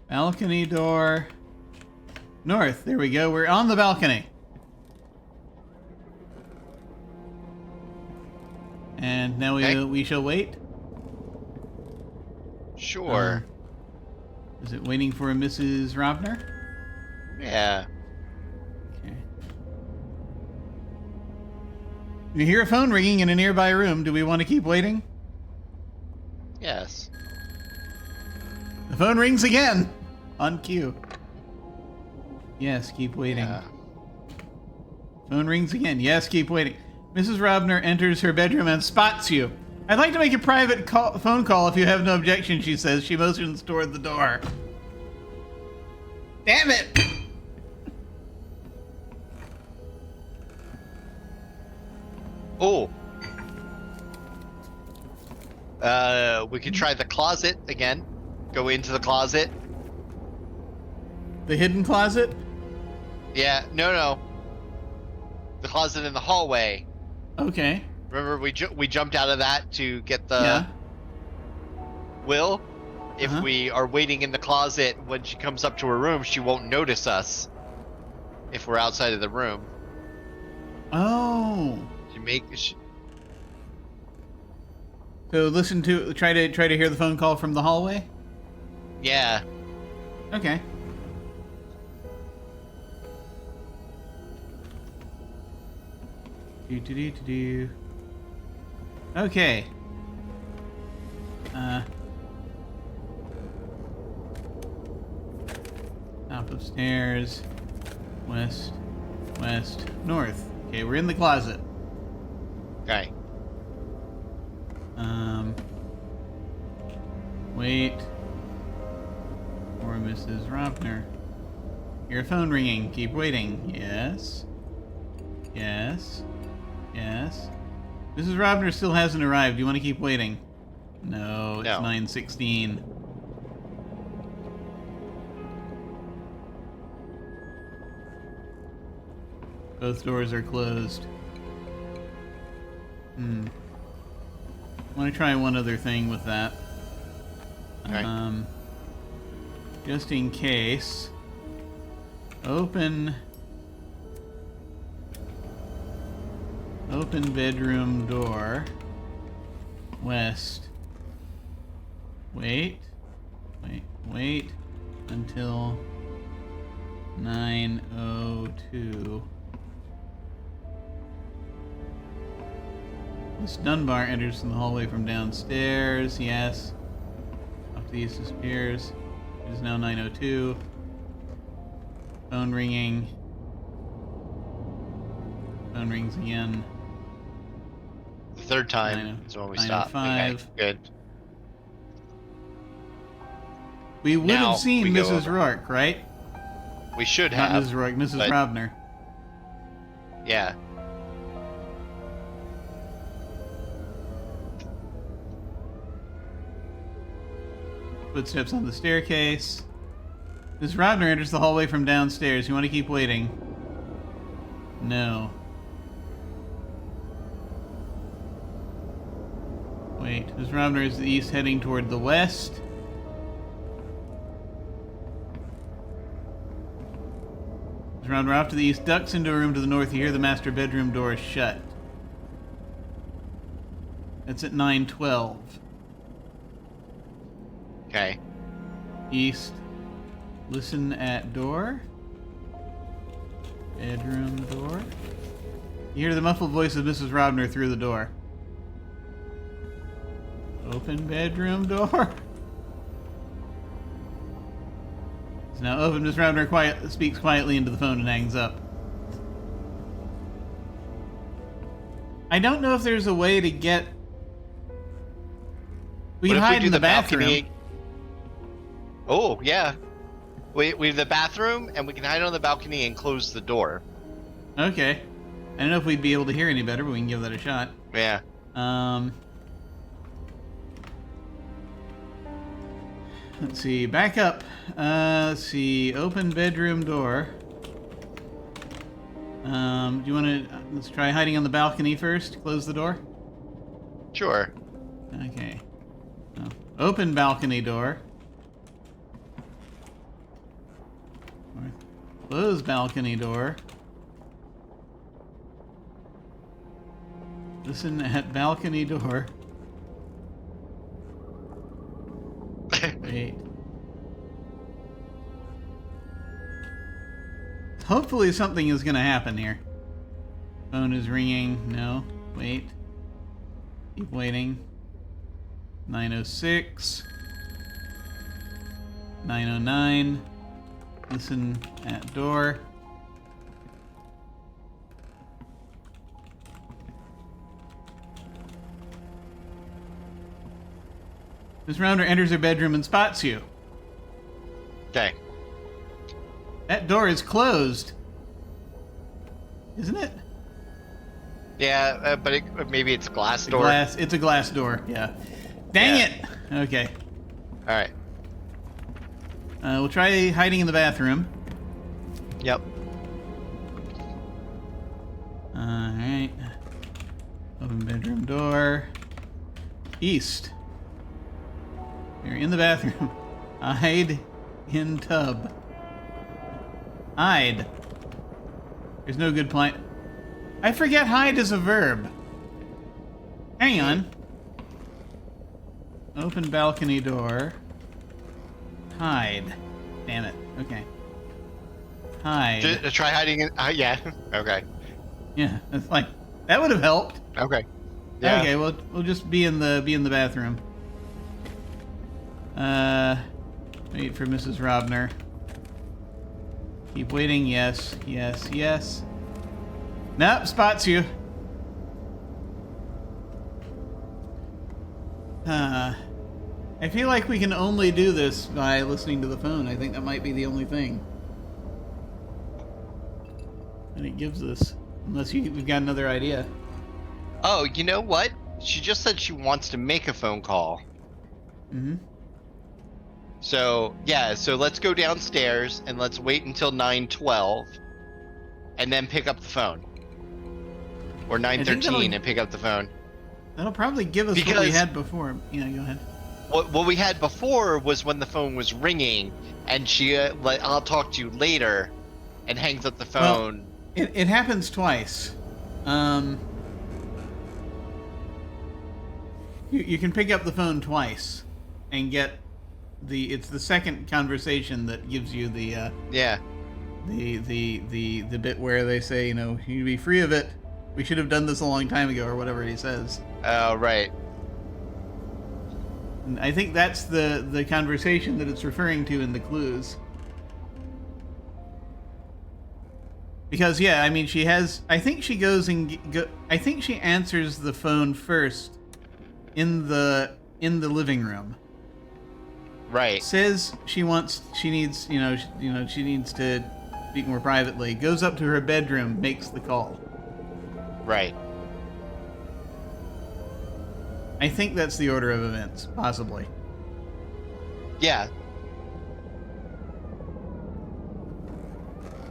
balcony door. North. There we go. We're on the balcony. And now we shall wait. Sure. Is it waiting for a Mrs. Robner? Yeah. Okay. You hear a phone ringing in a nearby room. Do we want to keep waiting? Yes. The phone rings again. On cue. Yes, keep waiting. Yeah. Phone rings again. Yes, keep waiting. Mrs. Robner enters her bedroom and spots you. I'd like to make a private phone call if you have no objection, she says. She motions toward the door. Damn it! Oh. We could try the closet again. Go into the closet. The hidden closet? Yeah, no. The closet in the hallway. Okay. Remember, we jumped out of that to get the Will? If we are waiting in the closet, when she comes up to her room, she won't notice us. If we're outside of the room. Oh. So listen to try to hear the phone call from the hallway? Yeah. Okay. Do. Okay. Top of stairs. West, north. Okay, we're in the closet. Okay. Wait for Mrs. Robner. Your phone ringing. Keep waiting. Yes. Mrs. Robner still hasn't arrived. Do you want to keep waiting? No, it's 9:16. Both doors are closed. I want to try one other thing with that. Okay. Just in case. Open bedroom door. West. Wait until 9:02. Miss Dunbar enters from the hallway from downstairs. Yes. Off to the east disappears. It is now 9:02. Phone ringing. Phone rings again. third time is when we stopped. 9:05. Okay, good. We would Now have seen we go Mrs. over. Rourke, right? We should Not have. Mrs. Rourke, Mrs. but- Robner. Yeah. Footsteps on the staircase. Mrs. Robner enters the hallway from downstairs. You want to keep waiting? No. Wait. Mrs. Robner is to the east, heading toward the west. Mrs. Robner off to the east, ducks into a room to the north. You hear the master bedroom door shut. That's at 9:12. Okay. East. Listen at door. Bedroom door. You hear the muffled voice of Mrs. Robner through the door. Open bedroom door. It's now open. Mrs. Robner speaks quietly into the phone and hangs up. I don't know if there's a way to get... We What can if hide in the bathroom. balcony? Oh, yeah. We have the bathroom, and we can hide on the balcony and close the door. Okay. I don't know if we'd be able to hear any better, but we can give that a shot. Yeah. Let's see. Back up. Let's see. Open bedroom door. Do you want to... let's try hiding on the balcony first. Close the door. Sure. Okay. Oh. Open balcony door. Close balcony door. Listen at balcony door. Wait. Hopefully something is going to happen here. Phone is ringing. No. Wait. Keep waiting. 9:06. 9:09. Listen at door. Miss Rounder enters her bedroom and spots you. Okay. That door is closed. Isn't it? Yeah, but maybe it's glass door. It's a glass door, yeah. Dang Yeah. it! Okay. All right. We'll try hiding in the bathroom. Yep. Alright. Open bedroom door. East. You're in the bathroom. Hide in tub. Hide. There's no good point. I forget hide is a verb. Hang on. Open balcony door. Hide. Damn it. Okay. Hide. Try hiding in. Yeah. Okay. Yeah, it's like that would have helped. Okay. Yeah. Okay, we'll just be in the bathroom. Wait for Mrs. Robner. Keep waiting. Yes, yes, yes. Nope, spots you. I feel like we can only do this by listening to the phone. I think that might be the only thing. And it gives us, unless we've got another idea. Oh, you know what? She just said she wants to make a phone call. Mm-hmm. So, yeah, so let's go downstairs and let's wait until 9:12 and then pick up the phone. Or 9:13 and pick up the phone. That'll probably give us what we had before. Yeah, go ahead. What we had before was when the phone was ringing and she, I'll talk to you later, and hangs up the phone. Well, it happens twice. You can pick up the phone twice and get it's the second conversation that gives you the Yeah. the bit where they say, you know, you'd be free of it. We should have done this a long time ago, or whatever he says. Oh, right. And I think that's the conversation that it's referring to in the clues. Because yeah, I mean she has. I think she goes and I think she answers the phone first in the living room. Right. Says she needs she needs to speak more privately. Goes up to her bedroom, makes the call. Right. I think that's the order of events, possibly. Yeah.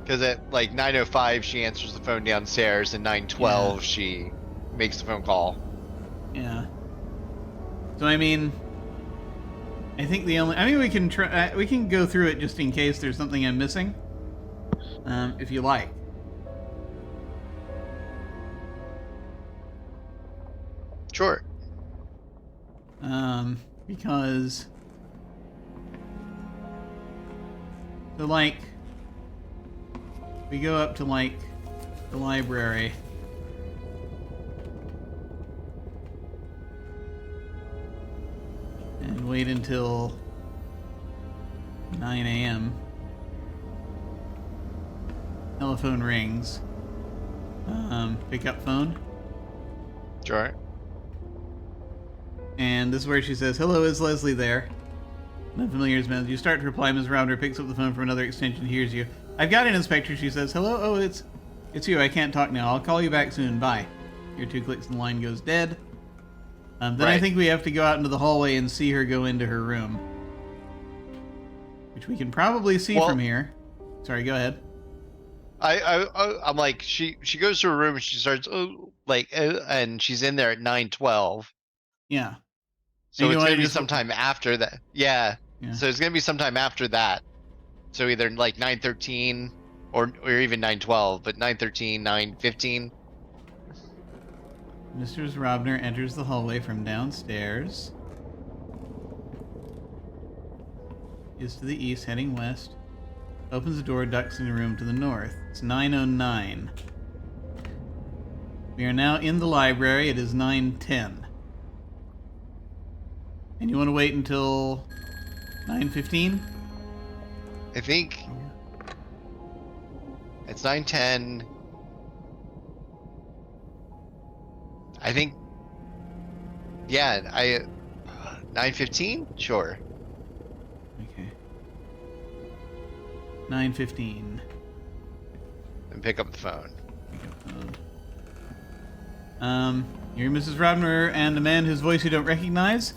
Because at like 9:05 she answers the phone downstairs, and 9:12 she makes the phone call. Yeah. So I mean, I think we can try. We can go through it just in case there's something I'm missing. If you like. Sure. Because so like we go up to like the library. And wait until 9 a.m. Telephone rings. Pick up phone. Sure. And this is where she says, "Hello, is Leslie there?" No familiar as message. You start to reply. Ms. Rounder picks up the phone from another extension, hears you. "I've got an inspector," she says. "Hello? Oh, it's you. I can't talk now. I'll call you back soon. Bye." Your 2 clicks and the line goes dead. Then I think we have to go out into the hallway and see her go into her room. Which we can probably see from here. Sorry, go ahead. I'm like, she goes to her room and she starts, and she's in there at 9:12. Yeah. So it's going to be sometime after that. Yeah. So it's going to be sometime after that. So either like 9:13 or even 9:12, but 9:13, 9:15. Mr. Robner enters the hallway from downstairs. Is to the east, heading west. Opens the door, ducks in a room to the north. It's 9:09. We are now in the library. It is 9:10. And you want to wait until 9:15? I think it's 9:10. I think, 9:15? Sure. Okay. 9:15. And pick up the phone. You're Mrs. Robner and a man whose voice you don't recognize?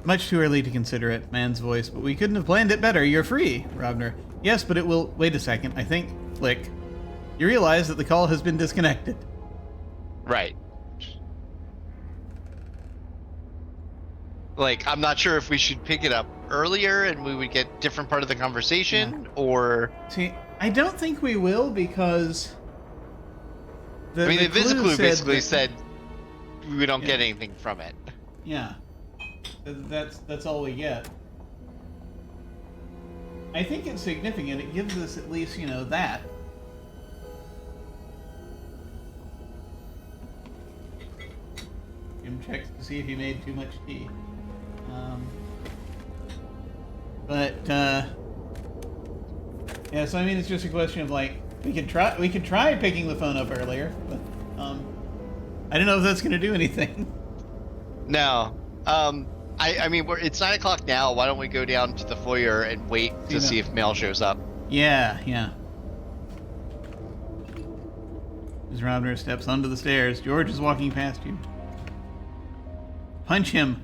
Much too early to consider it, man's voice, but we couldn't have planned it better. You're free, Robner. Yes, but it will... Wait a second, I think. Click. You realize that the call has been disconnected. Right. Like, I'm not sure if we should pick it up earlier and we would get different part of the conversation, or... See, I don't think we will, because... the InvisiClues basically said we don't get anything from it. Yeah. That's all we get. I think it's significant. It gives us at least, that. Jim checks to see if he made too much tea. So I mean, it's just a question of like, we could try picking the phone up earlier, but I don't know if that's going to do anything. No. I mean, it's 9 o'clock now. Why don't we go down to the foyer and wait to see if mail shows up? Yeah. Ms. Robner steps onto the stairs. George is walking past you. Punch him.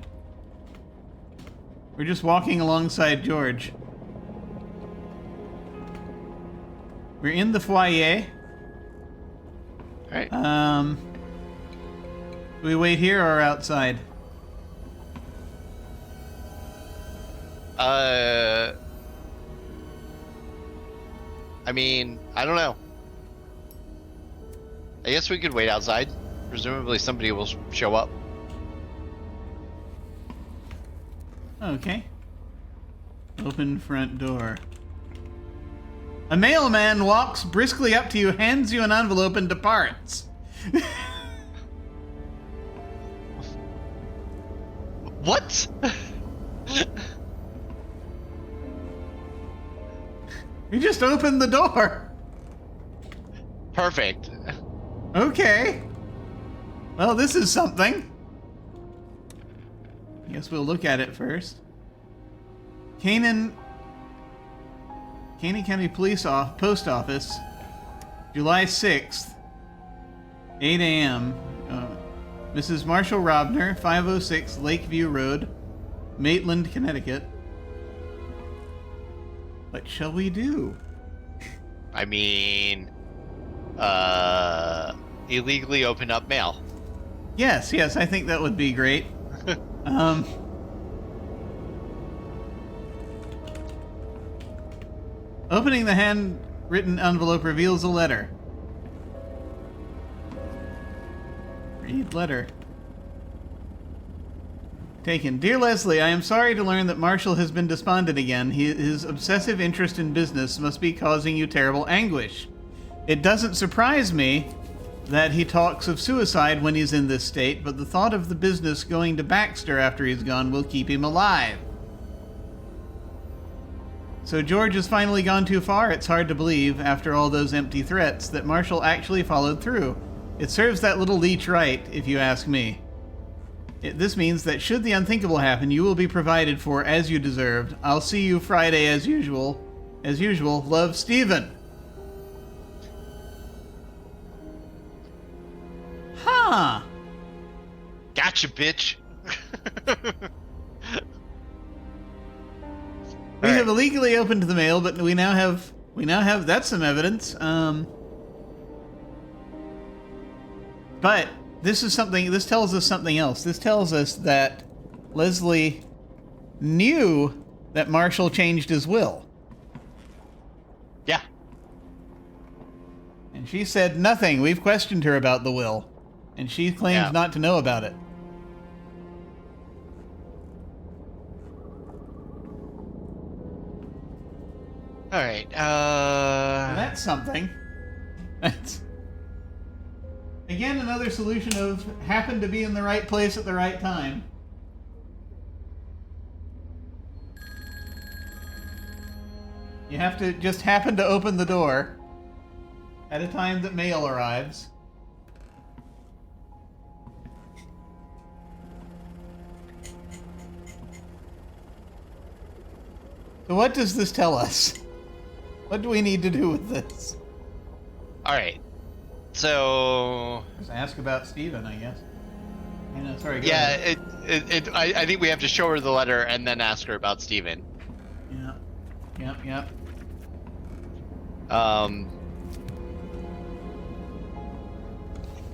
We're just walking alongside George. We're in the foyer. Alright. Do we wait here or outside? I mean, I don't know. I guess we could wait outside. Presumably somebody will show up. Okay. Open front door. A mailman walks briskly up to you, hands you an envelope, and departs. What? You just opened the door. Perfect. Okay. Well, this is something. I guess we'll look at it first. Canaan County Post Office, July 6th, 8 a.m. Mrs. Marshall Robner, 506 Lakeview Road, Maitland, Connecticut. What shall we do? I mean, illegally open up mail. Yes, I think that would be great. Opening the handwritten envelope reveals a letter. Read letter. Taken. Dear Leslie, I am sorry to learn that Marshall has been despondent again. His obsessive interest in business must be causing you terrible anguish. It doesn't surprise me that he talks of suicide when he's in this state, but the thought of the business going to Baxter after he's gone will keep him alive. So George has finally gone too far. It's hard to believe, after all those empty threats, that Marshall actually followed through. It serves that little leech right, if you ask me. This means that should the unthinkable happen, you will be provided for as you deserved. I'll see you Friday as usual. As usual, love, Stephen. Huh. Gotcha, bitch. We have illegally opened the mail, but we now have that's some evidence. But this tells us something else. This tells us that Leslie knew that Marshall changed his will. Yeah. And she said nothing. We've questioned her about the will, and she claims not to know about it. All right. That's something. That's again another solution of happened to be in the right place at the right time. You have to just happen to open the door at a time that mail arrives. So what does this tell us? What do we need to do with this? All right. So. Just ask about Stephen, I guess. Sorry. Go Yeah. ahead. I think we have to show her the letter and then ask her about Stephen. Yeah. Yep.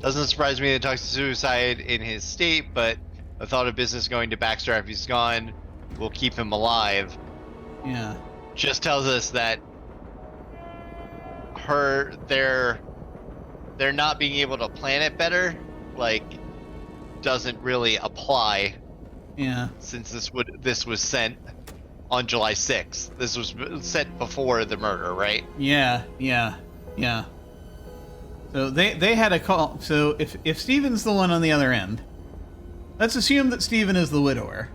Doesn't surprise me that he talks to suicide in his state, but the thought of business going to Baxter after he's gone will keep him alive. Yeah. Just tells us that they're not being able to plan it better, like, doesn't really apply. Yeah. Since this was sent on July 6th. This was sent before the murder, right? Yeah. So they had a call. So if Stephen's the one on the other end, let's assume that Stephen is the widower.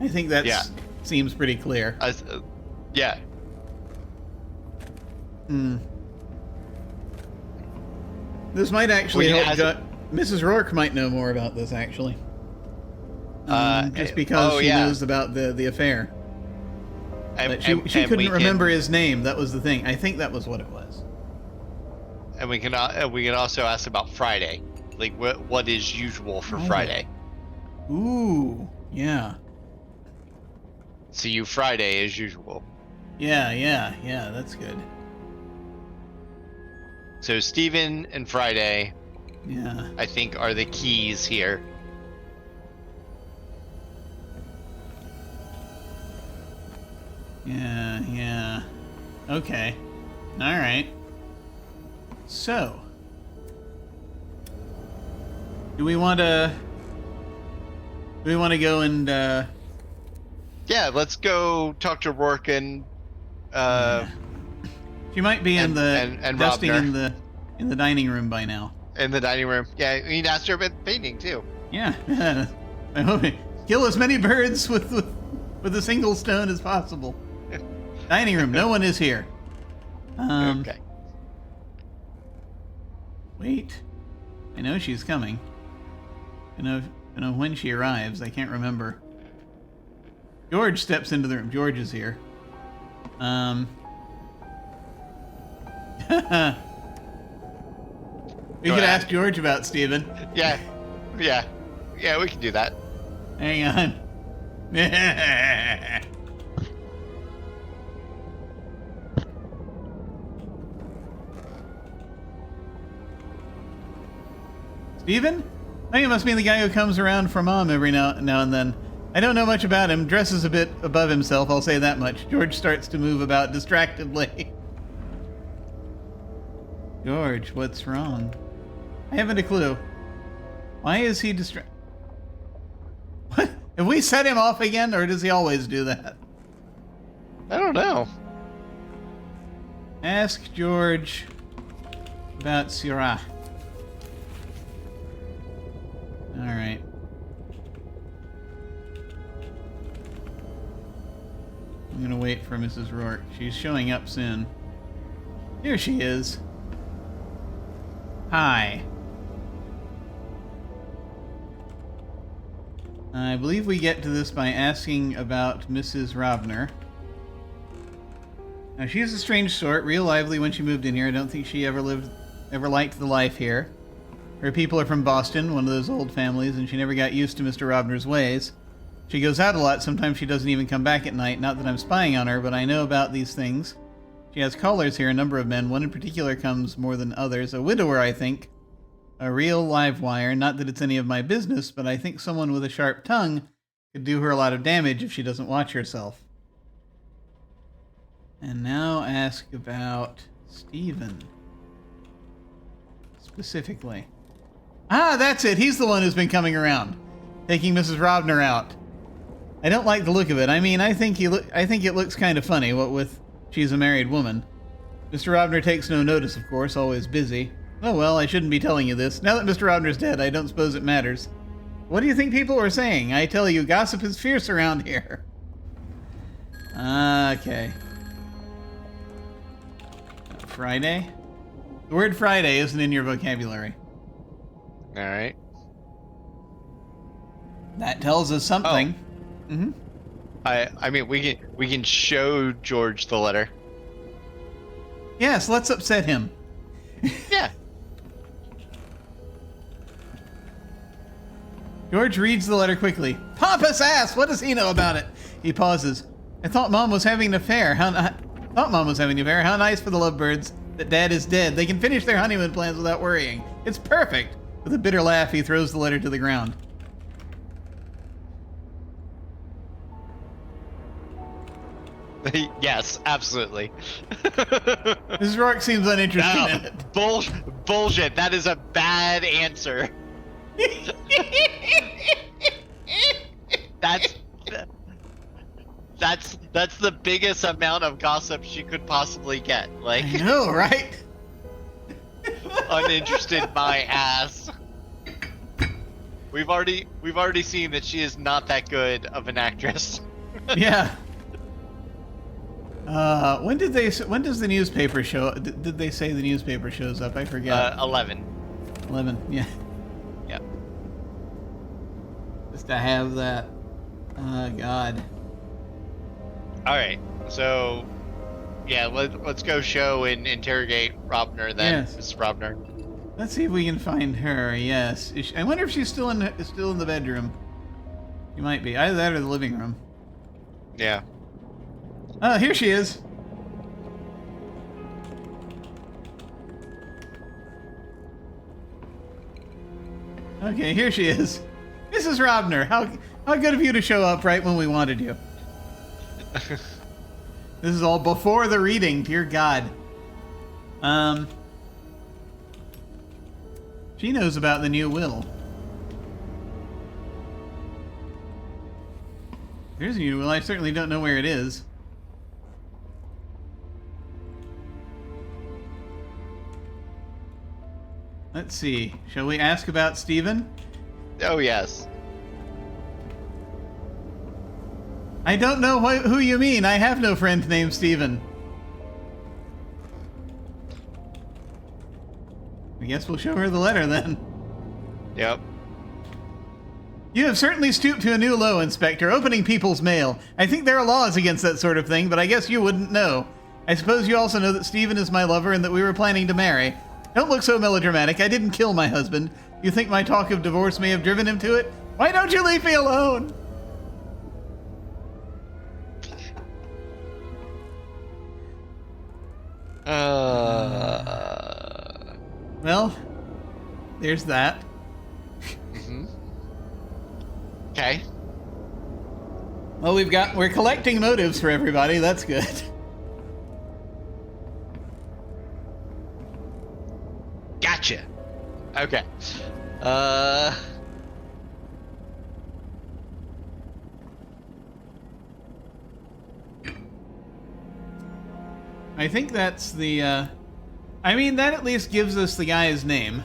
I think that seems pretty clear. Yeah. This might actually help. Mrs. Rourke might know more about this, actually. Just because she knows about the affair. She couldn't remember his name. That was the thing. I think that was what it was. And we can also ask about Friday. Like, what is usual for Friday? Ooh, yeah. See you Friday as usual. Yeah, that's good. So Stephen and Friday, I think, are the keys here. Yeah. Okay. All right. So, do we want to go and Yeah, let's go talk to Rourke and she might be in the and dusting Robner. in the dining room by now. In the dining room. Yeah, we need to ask her about painting too. Yeah. I hope kill as many birds with a single stone as possible. Dining room. No one is here. Okay. Wait. I know she's coming. I know when she arrives. I can't remember. George steps into the room. George is here. We could ask George about Steven. Yeah, we can do that. Hang on. Steven? Oh, you must be the guy who comes around for Mom every now and then. I don't know much about him. Dresses a bit above himself, I'll say that much. George starts to move about distractedly. George, what's wrong? I haven't a clue. Why is he distracted? What? Have we set him off again, or does he always do that? I don't know. Ask George about Syrah. Alright. I'm gonna wait for Mrs. Rourke. She's showing up soon. Here she is. Hi. I believe we get to this by asking about Mrs. Robner. Now, she's a strange sort, real lively when she moved in here. I don't think she ever liked the life here. Her people are from Boston, one of those old families, and she never got used to Mr. Robner's ways. She goes out a lot. Sometimes she doesn't even come back at night. Not that I'm spying on her, but I know about these things. She has callers here, a number of men. One in particular comes more than others. A widower, I think. A real live wire. Not that it's any of my business, but I think someone with a sharp tongue could do her a lot of damage if she doesn't watch herself. And now ask about Steven. Specifically. Ah, that's it. He's the one who's been coming around, taking Mrs. Robner out. I don't like the look of it. I mean, I think it looks kind of funny. What with she's a married woman. Mr. Robner takes no notice, of course, always busy. Oh well, I shouldn't be telling you this. Now that Mr. Robner's dead, I don't suppose it matters. What do you think people are saying? I tell you, gossip is fierce around here. Okay. Friday? The word Friday isn't in your vocabulary. All right. That tells us something. Oh. Mm-hmm. I mean, we can show George the letter. Yes, let's upset him. Yeah. George reads the letter quickly. Pompous ass! What does he know about it? He pauses. I thought Mom was having an affair. How nice for the lovebirds that Dad is dead. They can finish their honeymoon plans without worrying. It's perfect. With a bitter laugh, he throws the letter to the ground. Yes, absolutely. Mrs. Rourke seems uninterested in it. Bullshit. That is a bad answer. That's the biggest amount of gossip she could possibly get. Like, I know, right? Uninterested my ass. We've already seen that she is not that good of an actress. Yeah. When does the newspaper show? Did they say the newspaper shows up? I forget. 11. 11. Yeah. Yep. Just to have that. Oh God. All right. So, yeah, let's go show and interrogate Robner then. Yes. Mrs. Robner. Let's see if we can find her. Yes. I wonder if she's still in the bedroom. She might be. Either that or the living room. Yeah. Oh, here she is. Okay, here she is. Mrs. Robner, how good of you to show up right when we wanted you. This is all before the reading, dear God. She knows about the new will. There's a new will. I certainly don't know where it is. Let's see. Shall we ask about Steven? Oh, yes. I don't know who you mean. I have no friend named Steven. I guess we'll show her the letter then. Yep. You have certainly stooped to a new low, Inspector, opening people's mail. I think there are laws against that sort of thing, but I guess you wouldn't know. I suppose you also know that Stephen is my lover and that we were planning to marry. Don't look so melodramatic. I didn't kill my husband. You think my talk of divorce may have driven him to it? Why don't you leave me alone? Well, there's that. Okay. Well, we're collecting motives for everybody. That's good. Gotcha. Okay. I think that's the, I mean, that at least gives us the guy's name.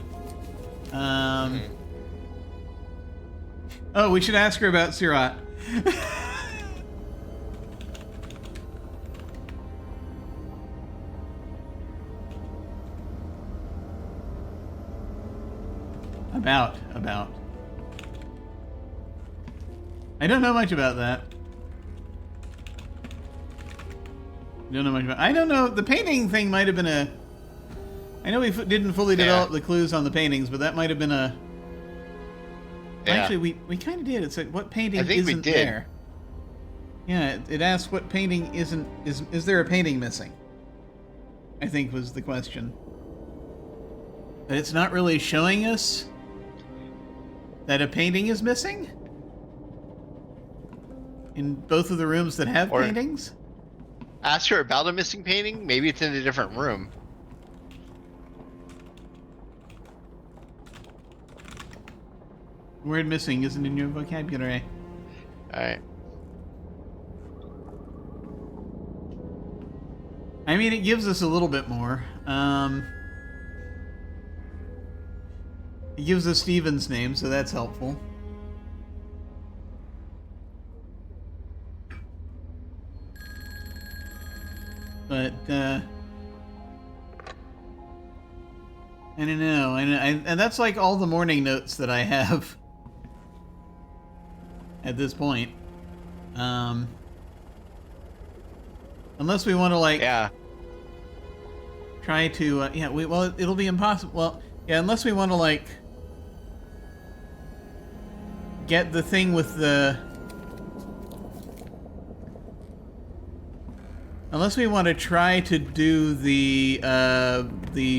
Oh, we should ask her about Sirat. About. I don't know much about that. I don't know. The painting thing might have been a... I know we didn't fully develop the clues on the paintings, but that might have been a... Yeah. Actually, we kind of did. It said, what painting I think isn't we did. there? Yeah, it asked what painting isn't... Is there a painting missing? I think was the question. But it's not really showing us that a painting is missing? In both of the rooms that have paintings? Ask her about a missing painting? Maybe it's in a different room. Word missing isn't in your vocabulary. Alright. I mean, it gives us a little bit more. It gives us Steven's name, so that's helpful. But, I don't know. And that's like all the morning notes that I have at this point. Unless we want to, like... Yeah. Try to, well, it'll be impossible. Well, yeah, unless we want to, like... get the thing with the... Unless we want to try to do the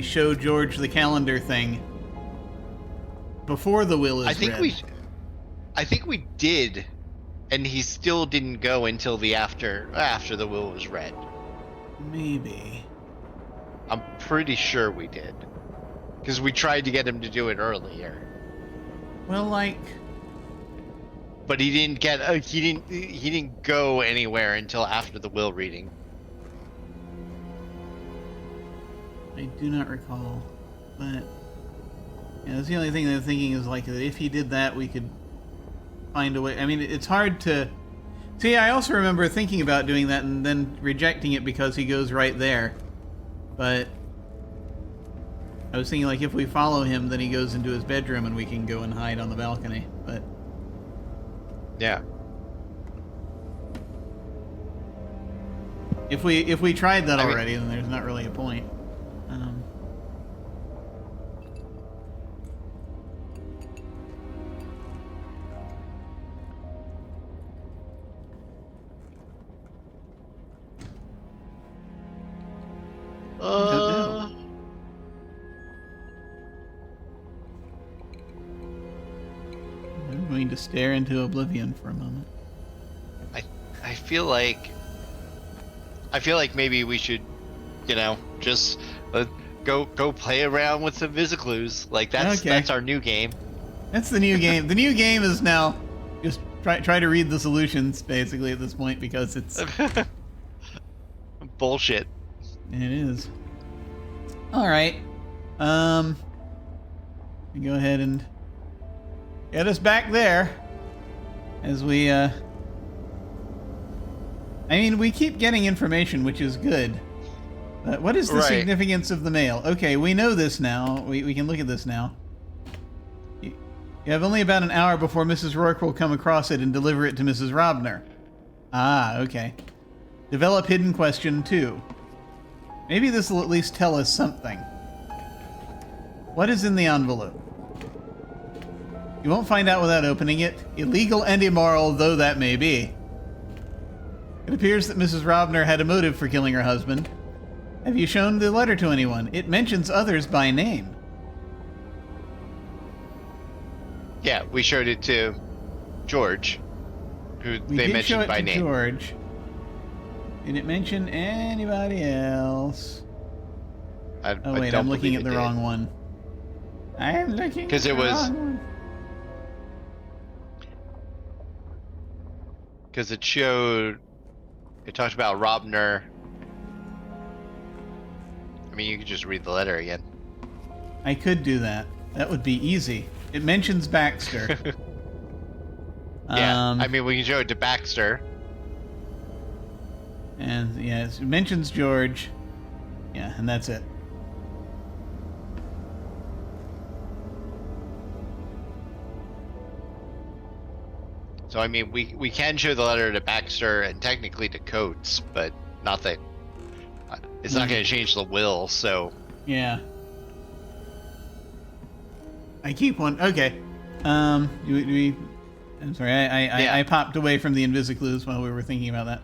show George the calendar thing before the will is read. I think we did, and he still didn't go until the after the will was read. Maybe. I'm pretty sure we did, because we tried to get him to do it earlier. Well, like... But he didn't get. He didn't go anywhere until after the will reading. I do not recall, but yeah, that's the only thing that I'm thinking is like that if he did that, we could find a way. I mean, it's hard to see. I also remember thinking about doing that and then rejecting it because he goes right there. But I was thinking like if we follow him, then he goes into his bedroom and we can go and hide on the balcony. But yeah, if we tried that already, then there's not really a point. I'm going to stare into oblivion for a moment. I feel like maybe we should, just go play around with some InvisiClues. Like that's our new game. That's the new game. The new game is now just try to read the solutions basically at this point because it's bullshit. It is. All right. Go ahead and get us back there as we I mean, we keep getting information, which is good. What is the Right. significance of the mail? Okay, we know this now. We can look at this now. You have only about an hour before Mrs. Rourke will come across it and deliver it to Mrs. Robner. Ah, okay. Develop hidden question 2. Maybe this will at least tell us something. What is in the envelope? You won't find out without opening it, illegal and immoral though that may be. It appears that Mrs. Robner had a motive for killing her husband. Have you shown the letter to anyone? It mentions others by name. Yeah, we showed it to George, who We they did mentioned show it by to name. George. Did it mention anybody else? Oh wait, I'm looking at the wrong one. I am looking at the wrong one. Because it talked about Robner. I mean, you could just read the letter again. I could do that. That would be easy. It mentions Baxter. Yeah, I mean, we can show it to Baxter. And yeah, it mentions George. Yeah, and that's it. So, I mean, we can show the letter to Baxter and technically to Coates, but nothing. It's not going to change the will, so... Yeah. I keep one. Okay. I'm sorry. I popped away from the InvisiClues while we were thinking about that.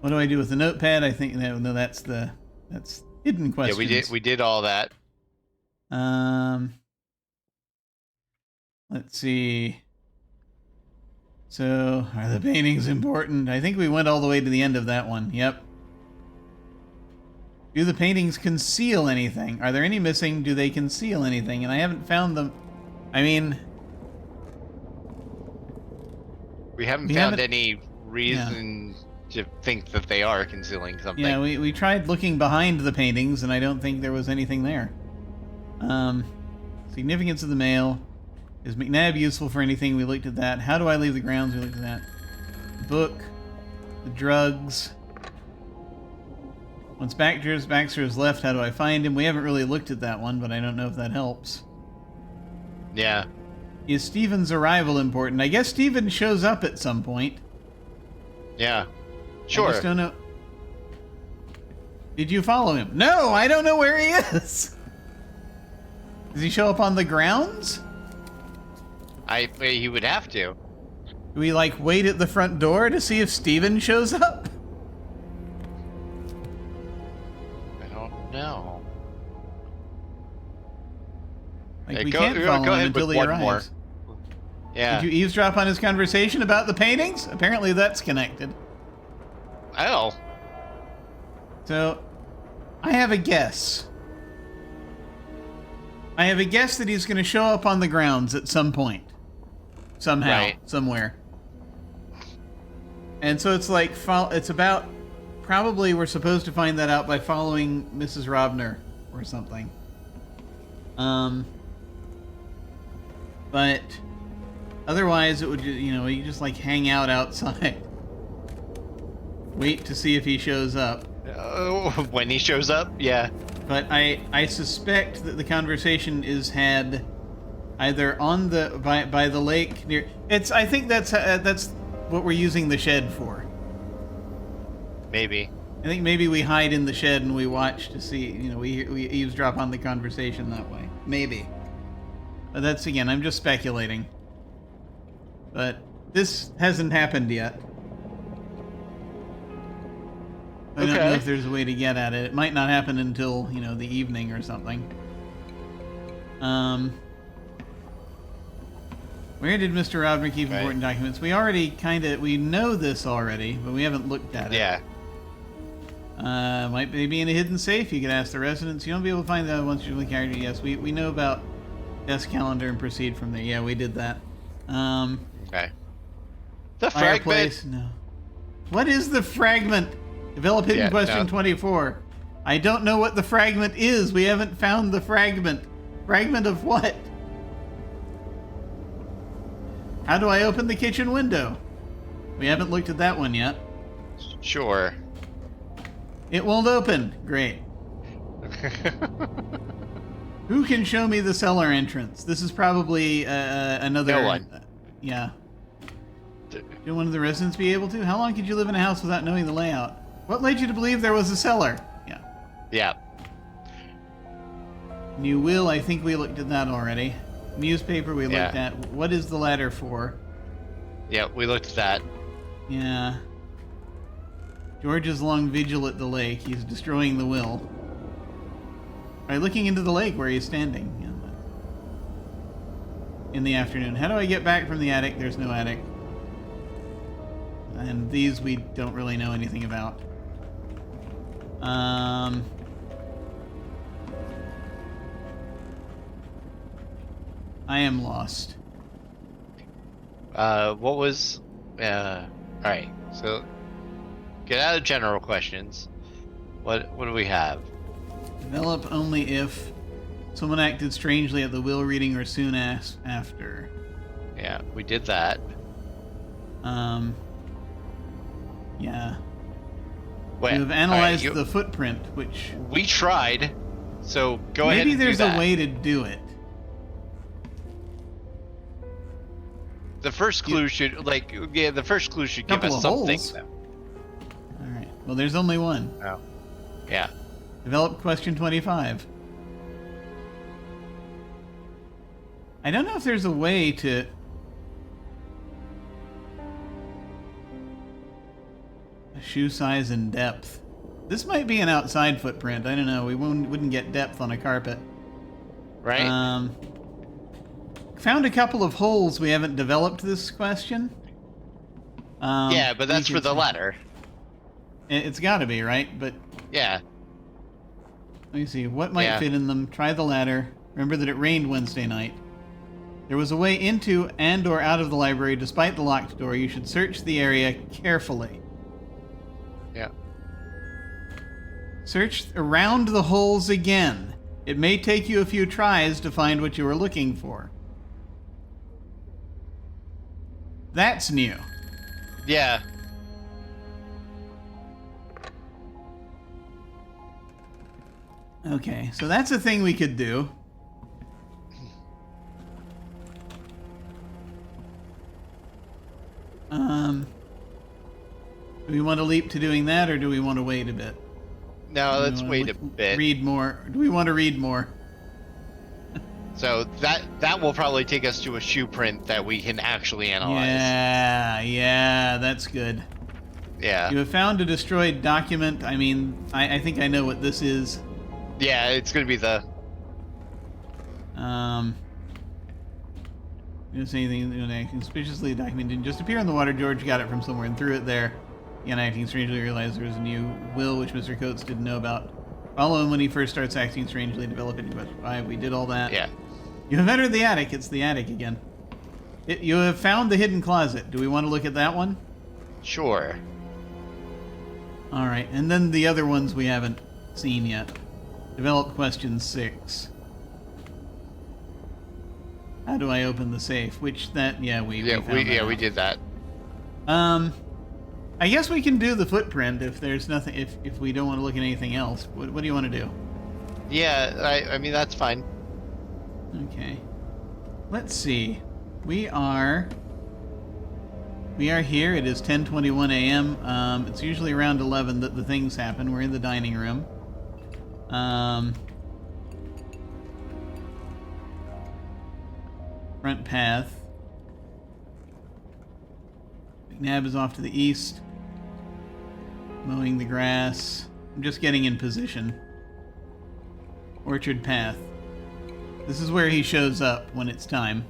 What do I do with the notepad? I think no, that's hidden questions. Yeah, we did all that. Let's see. So, are the paintings important? I think we went all the way to the end of that one. Yep. Do the paintings conceal anything? Are there any missing? Do they conceal anything? And I haven't found them. I mean... We haven't found any reason to think that they are concealing something. Yeah, we tried looking behind the paintings, and I don't think there was anything there. Significance of the mail. Is McNabb useful for anything? We looked at that. How do I leave the grounds? We looked at that. Book. The drugs. Once Baxter is left, how do I find him? We haven't really looked at that one, but I don't know if that helps. Yeah. Is Steven's arrival important? I guess Steven shows up at some point. Yeah. Sure. I just don't know. Did you follow him? No, I don't know where he is. Does he show up on the grounds? He would have to. Do we, like, wait at the front door to see if Steven shows up? I don't know. Like, we can't follow him until he arrives. Yeah. Did you eavesdrop on his conversation about the paintings? Apparently that's connected. Oh. So, I have a guess. I have a guess that he's going to show up on the grounds at some point. Somehow. Right. Somewhere. And so it's like, it's about, probably we're supposed to find that out by following Mrs. Robner or something. But otherwise it would, you just like hang out outside. Wait to see if he shows up. When he shows up, yeah. But I suspect that the conversation is had either on the by the lake near. I think that's what we're using the shed for. Maybe. I think maybe we hide in the shed and we watch to see. We eavesdrop on the conversation that way. Maybe. But that's, again, I'm just speculating. But this hasn't happened yet. I don't know if there's a way to get at it. It might not happen until, the evening or something. Where did Mr. Robner keep important documents? We already we know this already, but we haven't looked at it. Yeah. Might be in a hidden safe. You could ask the residents. You won't be able to find that once you're the character. Yes, we know about desk calendar and proceed from there. Yeah, we did that. Okay. The fireplace? fragment? No. What is the fragment? Develop hidden question 24. I don't know what the fragment is. We haven't found the fragment. Fragment of what? How do I open the kitchen window? We haven't looked at that one yet. Sure. It won't open. Great. Who can show me the cellar entrance? This is probably another... No one. Yeah. Should one of the residents be able to? How long could you live in a house without knowing the layout? What led you to believe there was a cellar? Yeah. Yeah. New will, I think we looked at that already. Newspaper we looked at. What is the ladder for? Yeah, we looked at that. Yeah. George's long vigil at the lake. He's destroying the will. By looking into the lake where he's standing. Yeah. In the afternoon. How do I get back from the attic? There's no attic. And these we don't really know anything about. I am lost. What was... Alright, so... Get out of general questions. What do we have? Develop only if someone acted strangely at the will reading or soon after. Yeah, we did that. Yeah. Wait, You have analyzed alright, the footprint, which... We tried, so go ahead and do that. Maybe there's a way to do it. The first clue should, the first clue should give Couple us of something. holes. Alright, well there's only one. Oh. Yeah. Develop question 25. I don't know if there's a way to... Shoe size and depth. This might be an outside footprint. I don't know. We wouldn't get depth on a carpet. Right? Found a couple of holes. We haven't developed this question. Yeah, but that's for the ladder. It's got to be, right? But Yeah. let me see. What might fit in them? Try the ladder. Remember that it rained Wednesday night. There was a way into and or out of the library despite the locked door. You should search the area carefully. Yeah. Search around the holes again. It may take you a few tries to find what you were looking for. That's new. Yeah. Okay, so that's a thing we could do. Do we want to leap to doing that, or do we want to wait a bit? No, let's wait a bit. Read more. Do we want to read more? So that will probably take us to a shoe print that we can actually analyze. Yeah, that's good. Yeah. You have found a destroyed document. I mean, I think I know what this is. Yeah, it's gonna be the... You say anything conspicuously documented. Just appear in the water. George got it from somewhere and threw it there. Again, acting strangely, realized there was a new will which Mr. Coates didn't know about. Follow him when he first starts acting strangely. Develop it in question 5. We did all that. Yeah. You have entered the attic. It's the attic again. You have found the hidden closet. Do we want to look at that one? Sure. All right, and then the other ones we haven't seen yet. Develop question 6. How do I open the safe? Which that we did that. I guess we can do the footprint if there's nothing. If we don't want to look at anything else. What do you want to do? Yeah, I mean that's fine. Okay. Let's see. We are here. It is 10:21 a.m. It's usually around 11 that the things happen. We're in the dining room. Front path. McNabb is off to the east. Mowing the grass. I'm just getting in position. Orchard path. This is where he shows up when it's time.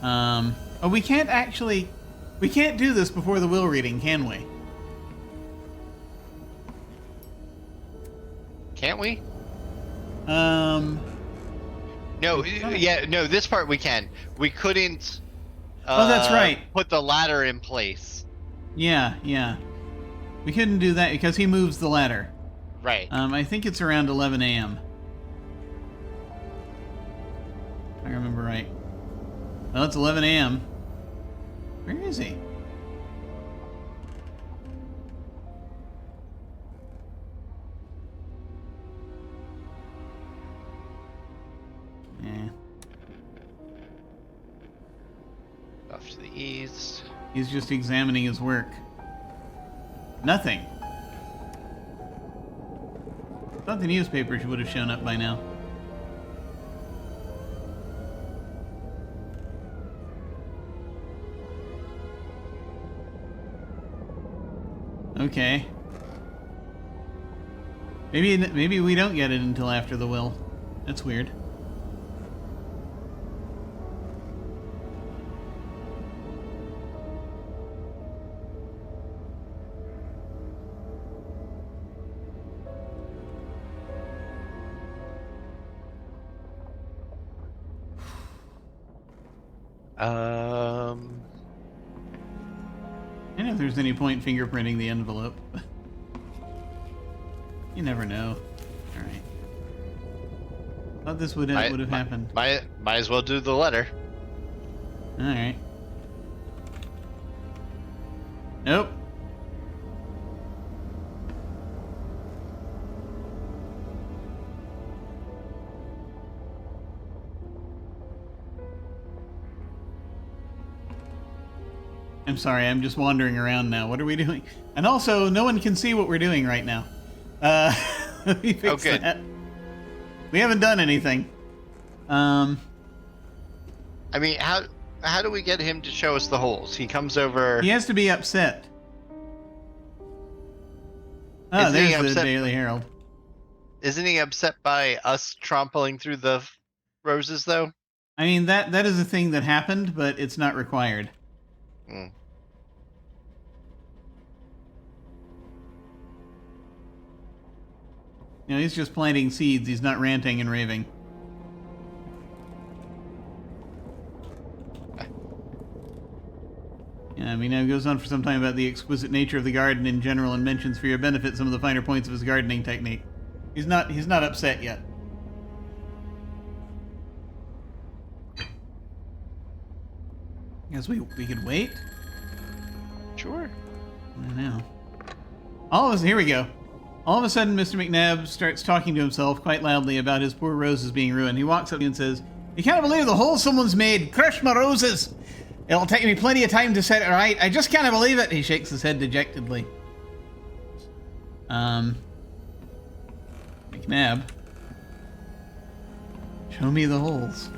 Oh, we can't do this before the will reading, can we? Can't we? No, this part we can. We couldn't... oh, that's right. Put the ladder in place. Yeah. We couldn't do that because he moves the ladder. Right. I think it's around 11 a.m. If I remember right. Well, it's 11 a.m. Where is he? Eh. Off to the east. He's just examining his work. Nothing. Thought the newspapers would have shown up by now. Okay. Maybe we don't get it until after the will. That's weird. I don't know if there's any point fingerprinting the envelope. You never know. All right. Thought this would have happened. Might as well do the letter. All right. Nope. I'm sorry, I'm just wandering around now. What are we doing? And also, no one can see what we're doing right now. Let me fix that. We haven't done anything. I mean, how do we get him to show us the holes? He comes over. He has to be upset. Oh, there's the Daily Herald. Isn't he upset by us trampling through the roses, though? I mean, that is a thing that happened, but it's not required. Mm. You know, he's just planting seeds. He's not ranting and raving. Yeah, I mean, it goes on for some time about the exquisite nature of the garden in general and mentions for your benefit some of the finer points of his gardening technique. He's not upset yet. Guess we could wait? Sure. I know. Here we go. All of a sudden, Mr. McNabb starts talking to himself quite loudly about his poor roses being ruined. He walks up to me and says, "You can't believe the hole someone's made. Crush my roses. It'll take me plenty of time to set it right. I just can't believe it." He shakes his head dejectedly. McNabb. Show me the holes.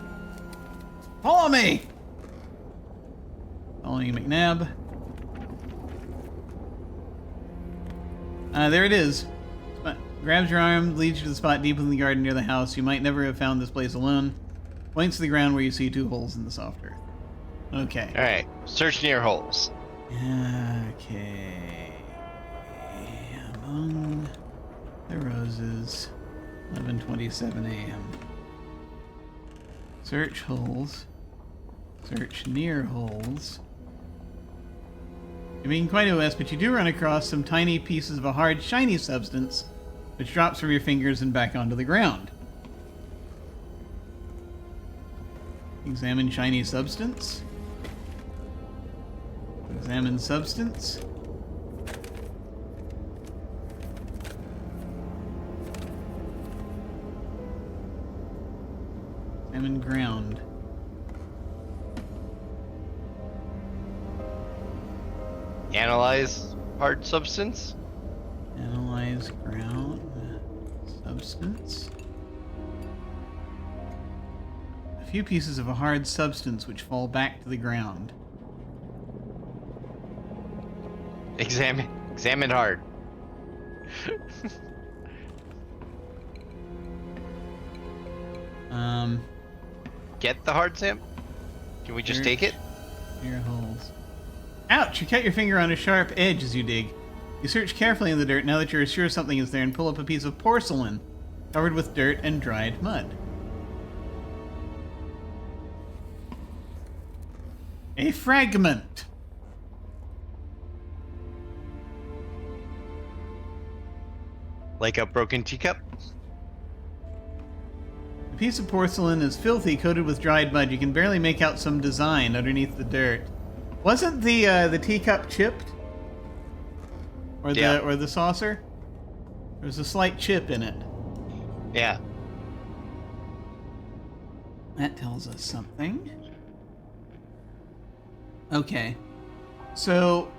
Follow me! Following McNabb. There it is. Grabs your arm, leads you to the spot deep in the garden near the house. You might never have found this place alone. Points to the ground where you see 2 holes in the soft earth. Okay. Alright. Search near holes. Okay. Among the roses. 11:27 a.m. Search holes. Search near holes. You're being quite OS, but you do run across some tiny pieces of a hard, shiny substance which drops from your fingers and back onto the ground. Examine shiny substance. Examine substance. Examine ground. Analyze hard substance. Analyze ground. Substance. A few pieces of a hard substance which fall back to the ground. Examine hard. Get the hard sample? Can we just take it? Near holes. Ouch! You cut your finger on a sharp edge as you dig. You search carefully in the dirt now that you're sure something is there and pull up a piece of porcelain covered with dirt and dried mud. A fragment. Like a broken teacup? The piece of porcelain is filthy, coated with dried mud. You can barely make out some design underneath the dirt. Wasn't the teacup chipped? Or Yeah. the saucer? There's a slight chip in it. Yeah. That tells us something. Okay. So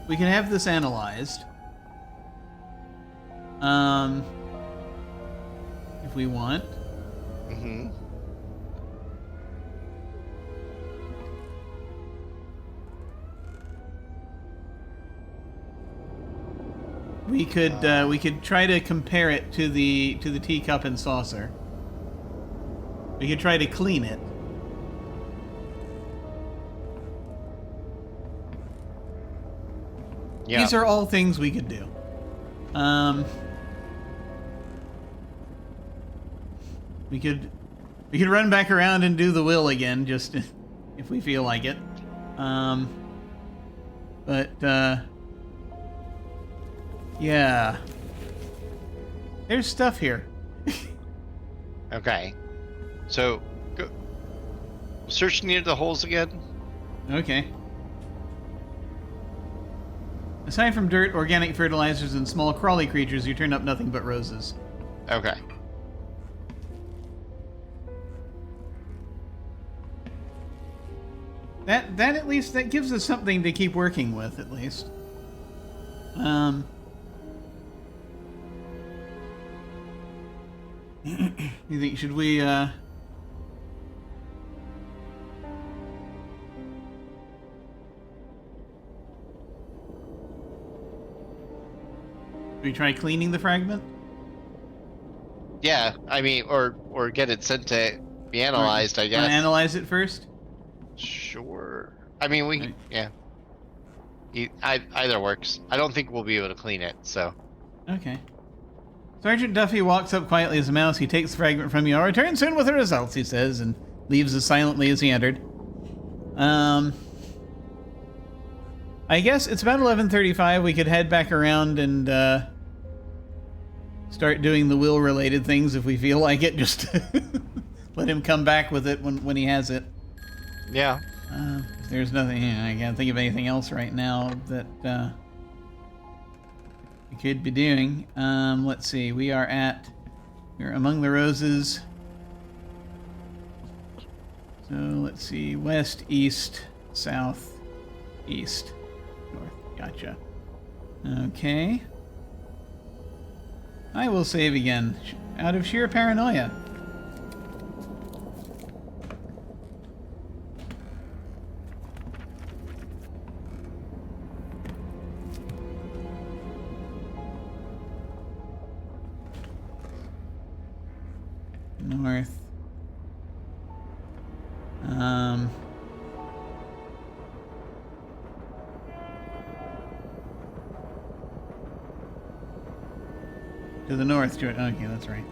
we can have this analyzed. If we want. Mm-hmm. We could try to compare it to the teacup and saucer. We could try to clean it. Yeah. These are all things we could do. We could run back around and do the will again, just if we feel like it. Yeah. There's stuff here. Okay. So, go search near the holes again. Okay. Aside from dirt, organic fertilizers, and small crawly creatures, you turn up nothing but roses. Okay. That at least, that gives us something to keep working with, at least. You think, should we, try cleaning the fragment? Yeah, I mean, or get it sent to be analyzed, I guess. Wanna analyze it first? Sure. I mean, we Right. yeah. Either works. I don't think we'll be able to clean it, so. Okay. Sergeant Duffy walks up quietly as a mouse. He takes the fragment from you. I'll return soon with the results, he says, and leaves as silently as he entered. I guess it's about 11:35. We could head back around and start doing the will-related things if we feel like it. Just let him come back with it when he has it. Yeah. If there's nothing, I can't think of anything else right now that we could be doing. Let's see. We're among the roses. So let's see. West, east, south, east, north. Gotcha. Okay. I will save again, out of sheer paranoia. North. To the north. Okay, that's right.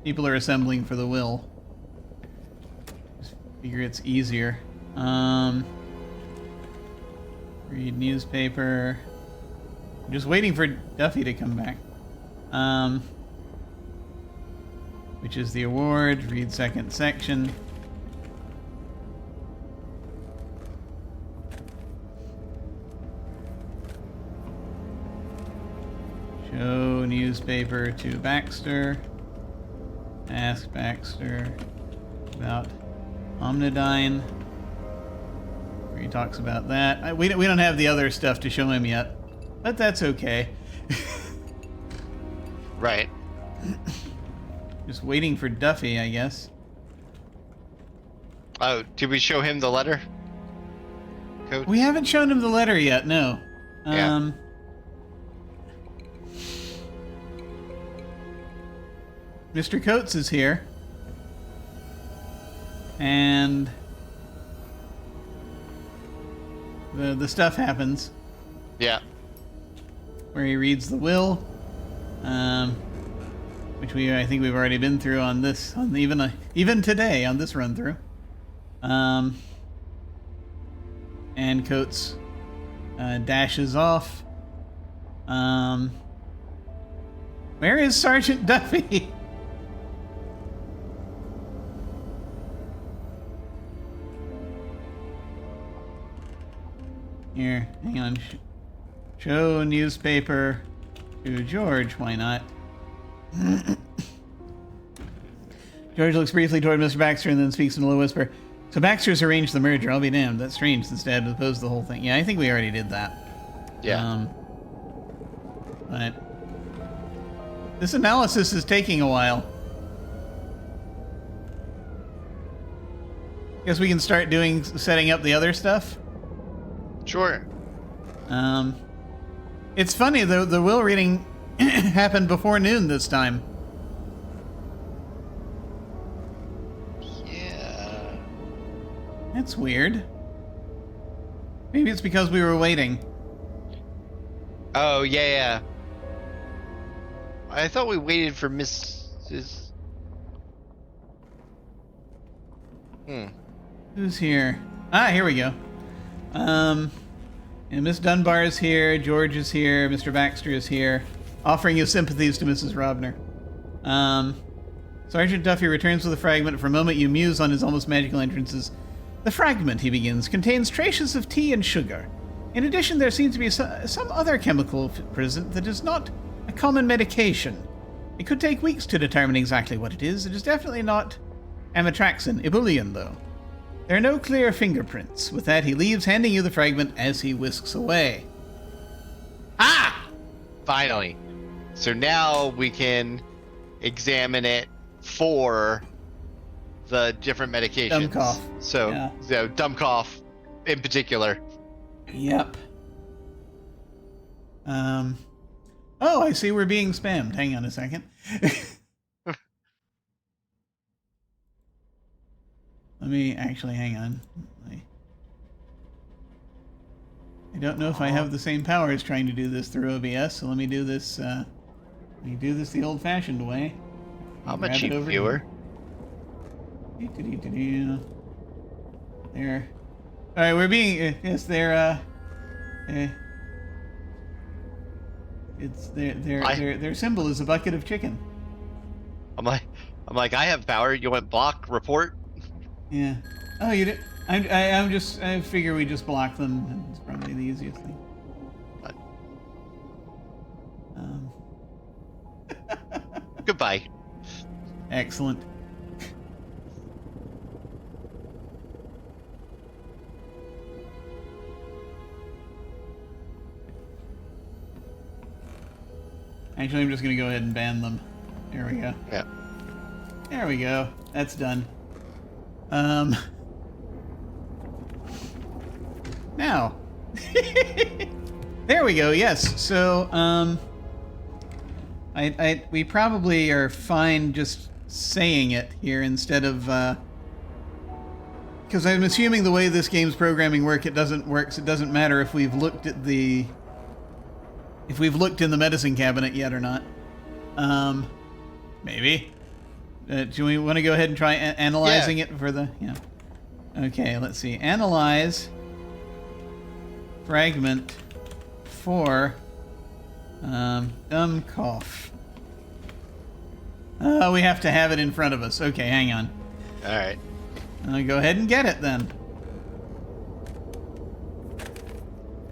People are assembling for the will. Just figure it's easier. Read newspaper. I'm just waiting for Duffy to come back. Which is the award. Read second section. Show newspaper to Baxter. Ask Baxter about Omnidyne. Where he talks about that. We don't have the other stuff to show him yet, but that's okay. Right. Just waiting for Duffy, I guess. Oh, did we show him the letter? Coach? We haven't shown him the letter yet, no. Yeah. Mr. Coates is here. And the stuff happens Yeah. where he reads the will, which I think we've already been through on this, even today on this run through. And Coates dashes off. Where is Sergeant Duffy? Here, hang on. Show newspaper to George. Why not? George looks briefly toward Mr. Baxter and then speaks in a low whisper. So Baxter's arranged the merger. I'll be damned. That's strange since Dad opposed the whole thing. Yeah, I think we already did that. Yeah. But this analysis is taking a while. Guess we can start setting up the other stuff. Sure. It's funny though. The will reading happened before noon this time. Yeah. That's weird. Maybe it's because we were waiting. Oh, yeah. I thought we waited for Mrs. Who's here? Ah, here we go. And Miss Dunbar is here, George is here, Mr. Baxter is here, offering his sympathies to Mrs. Robner. Sergeant Duffy returns with a fragment. For a moment you muse on his almost magical entrances. The fragment, he begins, contains traces of tea and sugar. In addition, there seems to be some other chemical present that is not a common medication. It could take weeks to determine exactly what it is. It is definitely not amitraxin, ebullient though. There are no clear fingerprints. With that, he leaves, handing you the fragment as he whisks away. Ah! Finally. So now we can examine it for the different medications. Dumb cough. So dumb cough in particular. Yep. Oh, I see we're being spammed. Hang on a second. Let me actually hang on. I don't know if I have the same powers trying to do this through OBS, so let me do this. The old-fashioned way. I'm a cheap viewer. There. All right, we're being. Yes, they're. It's their symbol is a bucket of chicken. I'm like, I have power. You want block report? Yeah. Oh, you did. I figure we just block them. It's probably the easiest thing. What? Goodbye. Excellent. Actually, I'm just going to go ahead and ban them. There we go. Yeah. There we go. That's done. Now. There we go. Yes. So, we probably are fine just saying it here instead of, because I'm assuming the way this game's programming works, it doesn't matter if we've looked at if we've looked in the medicine cabinet yet or not. Maybe. Do we want to go ahead and try analyzing it for the... Yeah. Okay, let's see. Analyze fragment for dumb cough. We have to have it in front of us. Okay, hang on. All right. I'll go ahead and get it then.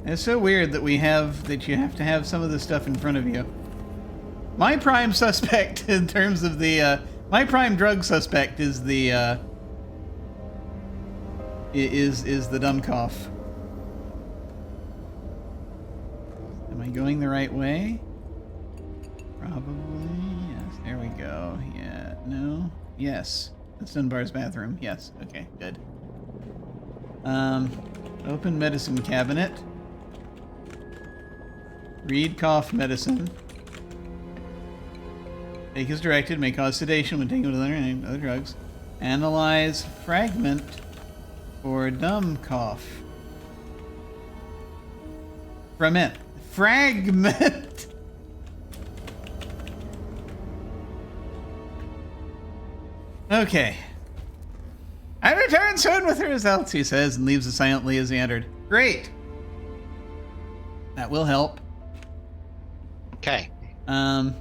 It's so weird that you have to have some of this stuff in front of you. My prime suspect in terms of the my prime drug suspect is the is the dumb cough. Am I going the right way? Probably. Yes. There we go. Yeah. No. Yes. That's Dunbar's bathroom. Yes. Okay. Good. Open medicine cabinet. Read cough medicine. Take as directed. May cause sedation when taken with other drugs. Analyze fragment for dumb cough. Fragment. Okay. I return soon with the results, he says, and leaves as silently as he entered. Great. That will help. Okay. I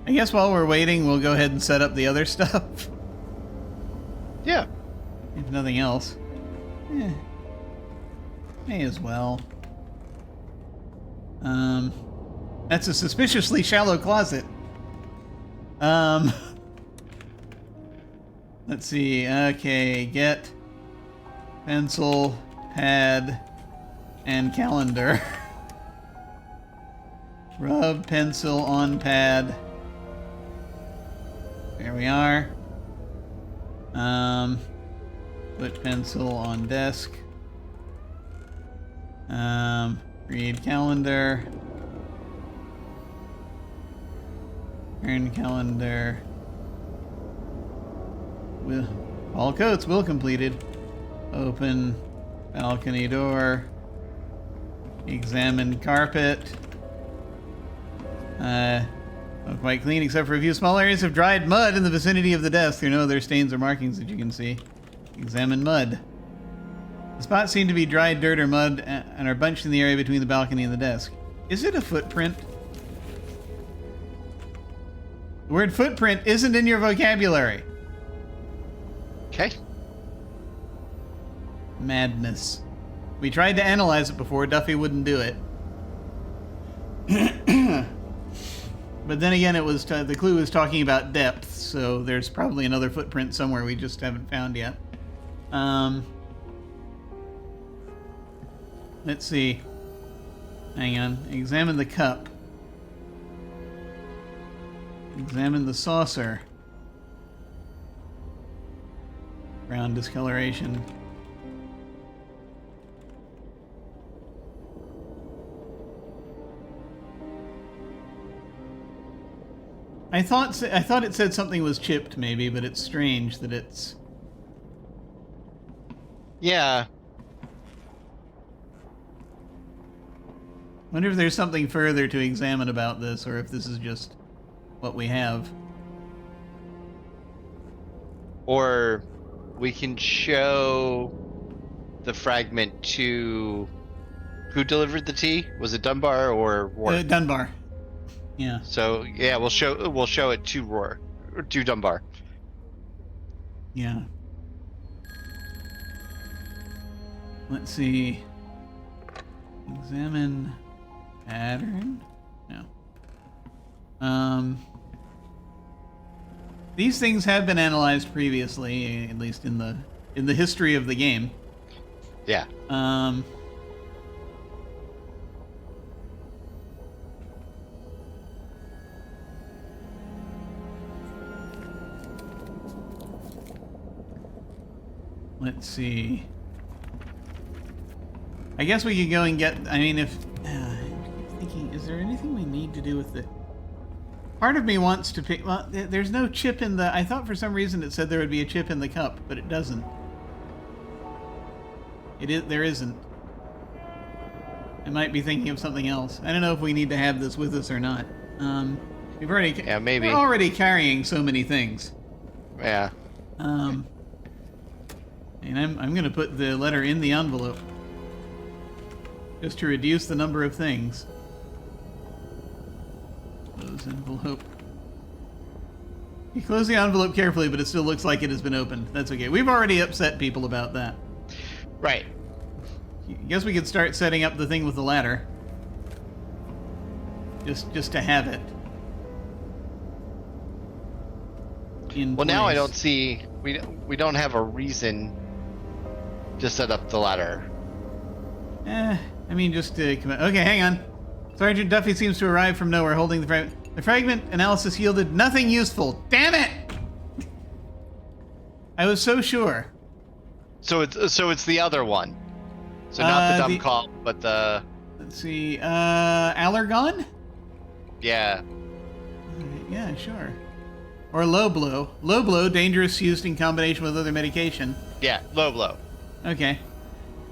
guess while we're waiting, we'll go ahead and set up the other stuff. Yeah. If nothing else. Yeah. May as well. That's a suspiciously shallow closet. Let's see. Okay, get pencil, pad, and calendar. Rub pencil on pad. There we are. Put pencil on desk. Read calendar. Turn calendar. All coats will completed. Open balcony door. Examine carpet. Not quite clean except for a few small areas of dried mud in the vicinity of the desk. There are no other stains or markings that you can see. Examine mud. The spots seem to be dried dirt or mud and are bunched in the area between the balcony and the desk. Is it a footprint? The word footprint isn't in your vocabulary. Okay. Madness. We tried to analyze it before. Duffy wouldn't do it. But then again, it was the clue was talking about depth, so there's probably another footprint somewhere we just haven't found yet. Let's see. Hang on. Examine the cup. Examine the saucer. Brown discoloration. I thought it said something was chipped, maybe, but it's strange that it's... Yeah. Wonder if there's something further to examine about this, or if this is just what we have. Or we can show the fragment to... Who delivered the tea? Was it Dunbar or Rourke? Dunbar. Yeah. So yeah, we'll show it to Rourke, or to Dunbar. Yeah. Let's see. Examine pattern. No. These things have been analyzed previously, at least in the history of the game. Yeah. Let's see. I guess we could go and get... I mean, if... I'm thinking, is there anything we need to do with the... Part of me wants to pick... Well, there's no chip in the... I thought for some reason it said there would be a chip in the cup, but it doesn't. There isn't. I might be thinking of something else. I don't know if we need to have this with us or not. We've already... Yeah, maybe. We're already carrying so many things. Yeah. And I'm going to put the letter in the envelope. Just to reduce the number of things. Close envelope. You close the envelope carefully, but it still looks like it has been opened. That's okay. We've already upset people about that. Right. I guess we could start setting up the thing with the ladder. Just to have it. Well, now I don't see... We don't have a reason to set up the ladder. I mean, just to come out. Okay, hang on. Sergeant Duffy seems to arrive from nowhere holding the fragment. The fragment analysis yielded nothing useful. Damn it! I was so sure. So it's the other one. So not the dumb call, but the... Let's see, Allergon? Yeah. Yeah, sure. Or low blow. Low blow, dangerous, used in combination with other medication. Yeah, low blow. Okay.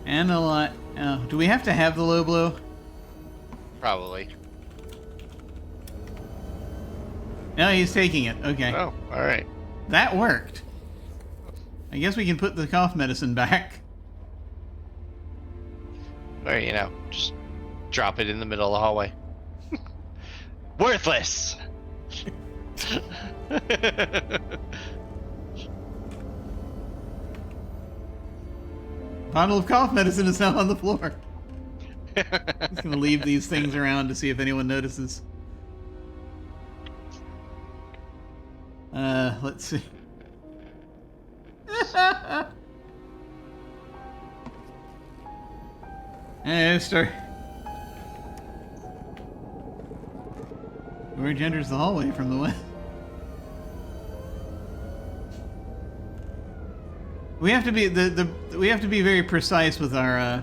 And a lot... do we have to have the low blow? Probably. No, he's taking it. Okay. Oh, alright. That worked. I guess we can put the cough medicine back. Or, just drop it in the middle of the hallway. Worthless! Bottle of cough medicine is now on the floor. Just gonna leave these things around to see if anyone notices. Let's see. Start. George enters the hallway from the west. We have to be we have to be very precise with our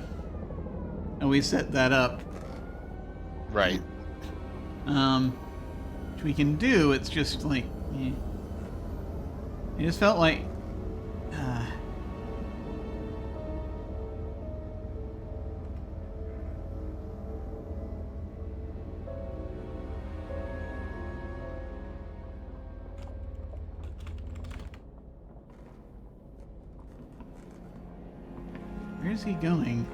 and we set that up. Right. Which we can do. It's just like it just felt like where's he going?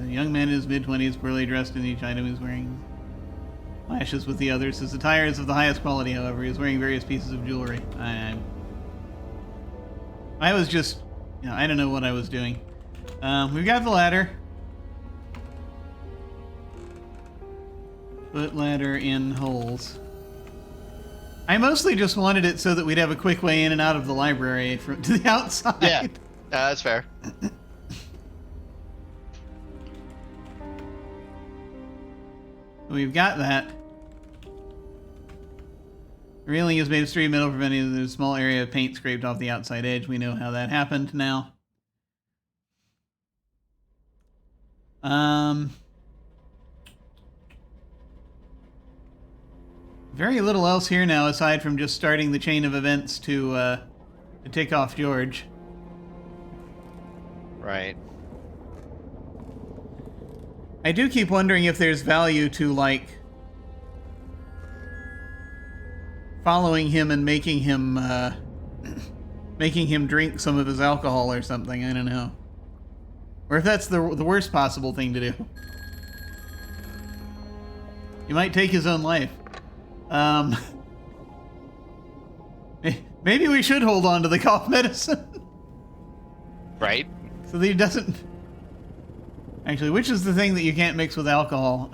A young man in his mid-20s, poorly dressed in each item he's wearing. Lashes with the others. His attire is of the highest quality, however. He's wearing various pieces of jewelry. I was just... You know, I don't know what I was doing. We've got the ladder. Put ladder in holes. I mostly just wanted it so that we'd have a quick way in and out of the library to the outside. Yeah, that's fair. We've got that. The railing is made of straight metal, preventing the small area of paint scraped off the outside edge. We know how that happened now. Very little else here now, aside from just starting the chain of events to tick off George. Right. I do keep wondering if there's value to, like, following him and making him drink some of his alcohol or something. I don't know. Or if that's the worst possible thing to do. He might take his own life. Maybe we should hold on to the cough medicine. Right. So that he doesn't... Actually, which is the thing that you can't mix with alcohol?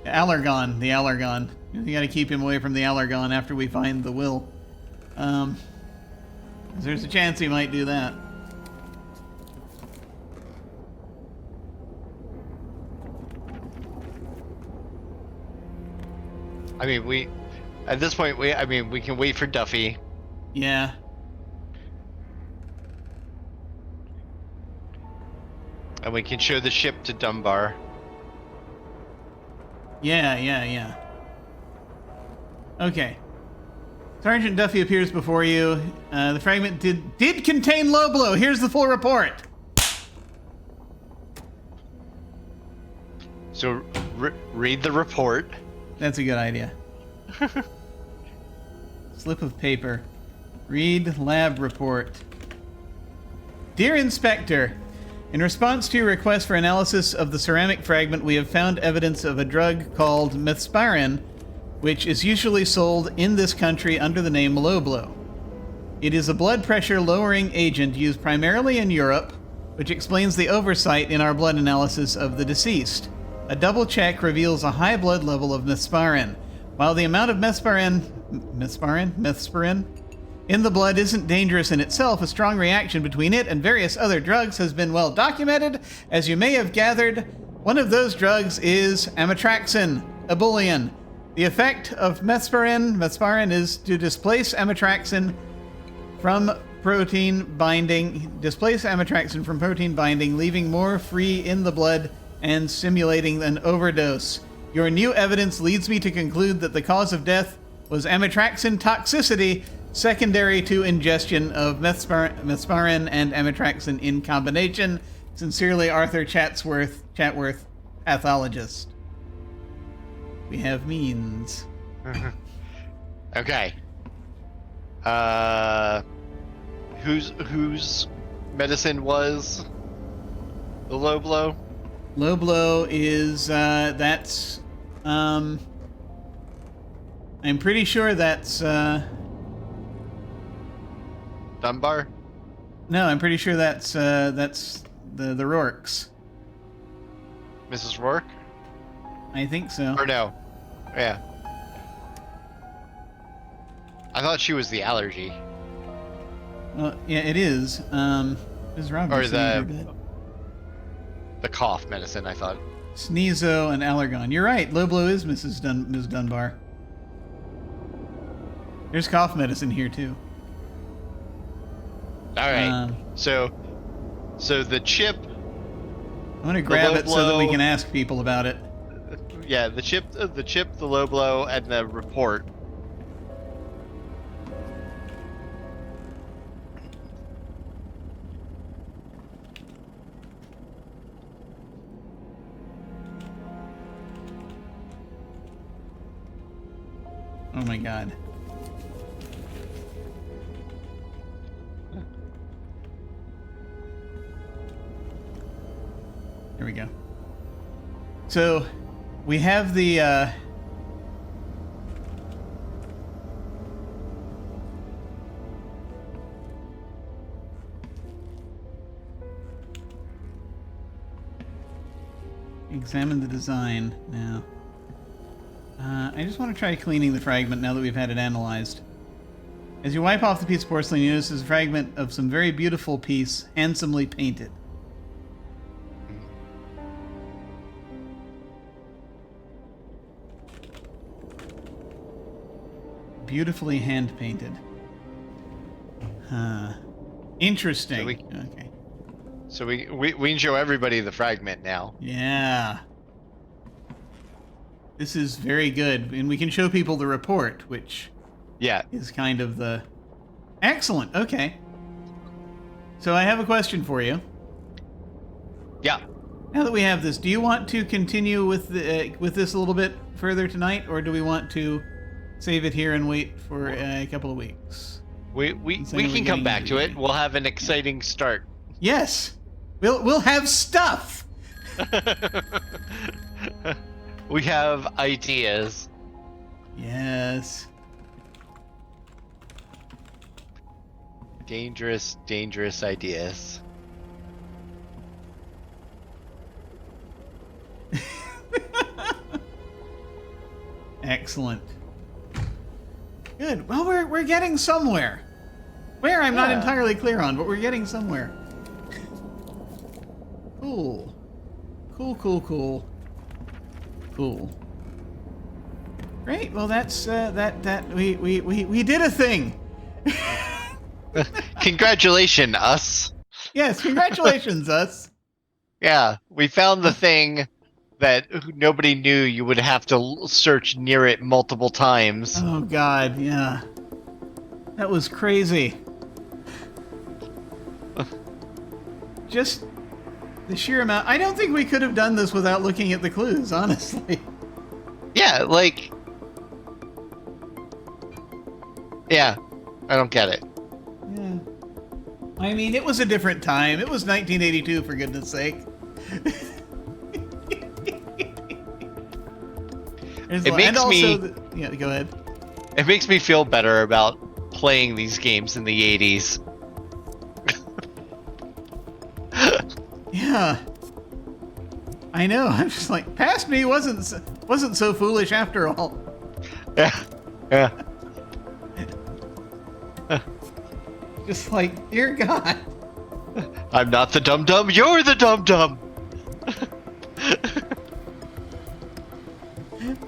Allergon. The Allergon. You gotta keep him away from the Allergon after we find the will. 'Cause there's a chance he might do that. I mean, at this point, we can wait for Duffy. Yeah. And we can show the ship to Dunbar. Yeah. Okay. Sergeant Duffy appears before you. The fragment did contain low blow. Here's the full report. So, read the report. That's a good idea. Slip of paper. Read lab report. Dear Inspector, in response to your request for analysis of the ceramic fragment, we have found evidence of a drug called methspirin, which is usually sold in this country under the name Loblo. It is a blood pressure lowering agent used primarily in Europe, which explains the oversight in our blood analysis of the deceased. A double check reveals a high blood level of methspirin. While the amount of methspirin in the blood isn't dangerous in itself, a strong reaction between it and various other drugs has been well documented. As you may have gathered, one of those drugs is amitriptyline, ebullient. The effect of methspirin is to displace amitriptyline from protein binding, leaving more free in the blood and simulating an overdose. Your new evidence leads me to conclude that the cause of death was amitriptyline toxicity, secondary to ingestion of methspirin and amitriptyline in combination. Sincerely, Arthur Chatworth, pathologist. We have means. Okay. Whose medicine was the low blow? Low blow is that's I'm pretty sure that's Dunbar? no, I'm pretty sure that's the Rourkes. Mrs. Rourke? I think so. Or no? Yeah. I thought she was the allergy. Well, yeah, it is. Ms. Robinson. Or you're good. the cough medicine, I thought. Sneezo and Allergon. You're right. Low blow is Ms. Dunbar. There's cough medicine here too. Alright. So the chip. I'm gonna grab it so that we can ask people about it. Yeah, the chip, the low blow, and the report. Oh my god. Here we go. So, we have the, examine the design now. I just want to try cleaning the fragment now that we've had it analyzed. As you wipe off the piece of porcelain, you notice there's a fragment of some very beautiful piece, handsomely painted. Beautifully hand-painted. Interesting. Okay. So we can show everybody the fragment now. Yeah. This is very good. And we can show people the report, which is kind of the... Excellent. Okay. So I have a question for you. Yeah. Now that we have this, do you want to continue with this a little bit further tonight, or do we want to save it here and wait for a couple of weeks? We can come back to it. We'll have an exciting start. Yes. We'll have stuff. We have ideas. Yes. Dangerous, dangerous ideas. Excellent. Good. Well, we're getting somewhere. Where I'm not entirely clear on, but we're getting somewhere. Cool. Cool. Great. Well, that's we did a thing. Congratulations, us. Yes, congratulations, us. Yeah, we found the thing that nobody knew you would have to search near it multiple times. Oh god, yeah. That was crazy. Just the sheer amount. I don't think we could have done this without looking at the clues, honestly. Yeah, like... Yeah, I don't get it. Yeah. I mean, it was a different time. It was 1982, for goodness sake. It makes me... yeah, go ahead. It makes me feel better about playing these games in the 80s. Yeah. I know. I'm just like, past me wasn't so foolish after all. Yeah. Just like, dear God. I'm not the dum-dum, you're the dum-dum!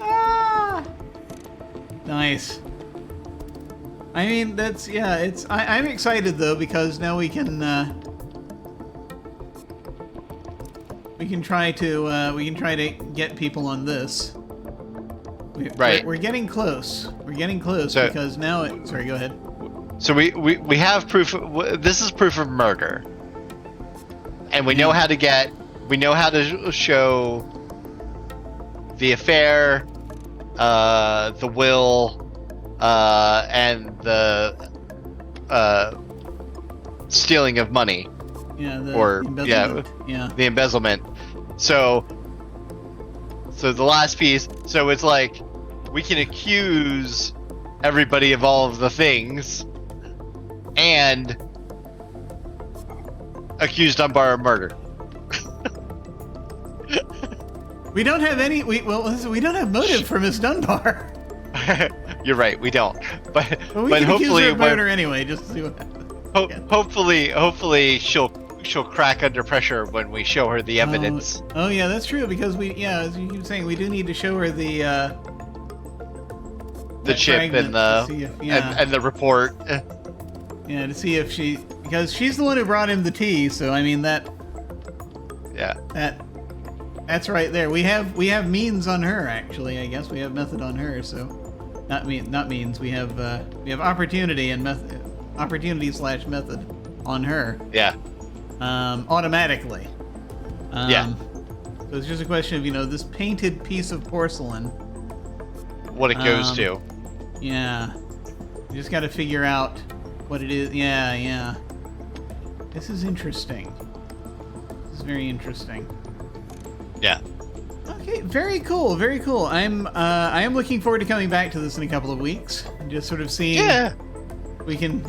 Ah! Nice. I mean, that's, yeah, it's, I'm excited though, because now we can try to get people on this. Right. We're getting close. We're getting close because now it, sorry, go ahead. So we have proof, this is proof of murder. And we know how to show the affair, the will, and the stealing of money. Yeah, the embezzlement. So the last piece. So it's like we can accuse everybody of all of the things, and accuse Dunbar of murder. We don't have any. We don't have motive for Miss Dunbar. You're right, we don't. But we can accuse hopefully, her of murder anyway, just to see what happens. hopefully she'll crack under pressure when we show her the evidence. Oh yeah, that's true, because as you keep saying, we do need to show her the chip and and the report. Yeah, to see if because she's the one who brought him the tea. So I mean that's right there. We have means on her, actually. I guess we have method on her. So not means. We have opportunity and method. Opportunity/method on her. Yeah. Automatically. Yeah. So it's just a question of this painted piece of porcelain. What it goes to. Yeah. You just got to figure out what it is. Yeah. This is interesting. This is very interesting. Yeah. Okay, very cool, very cool. I am looking forward to coming back to this in a couple of weeks and just sort of seeing we can,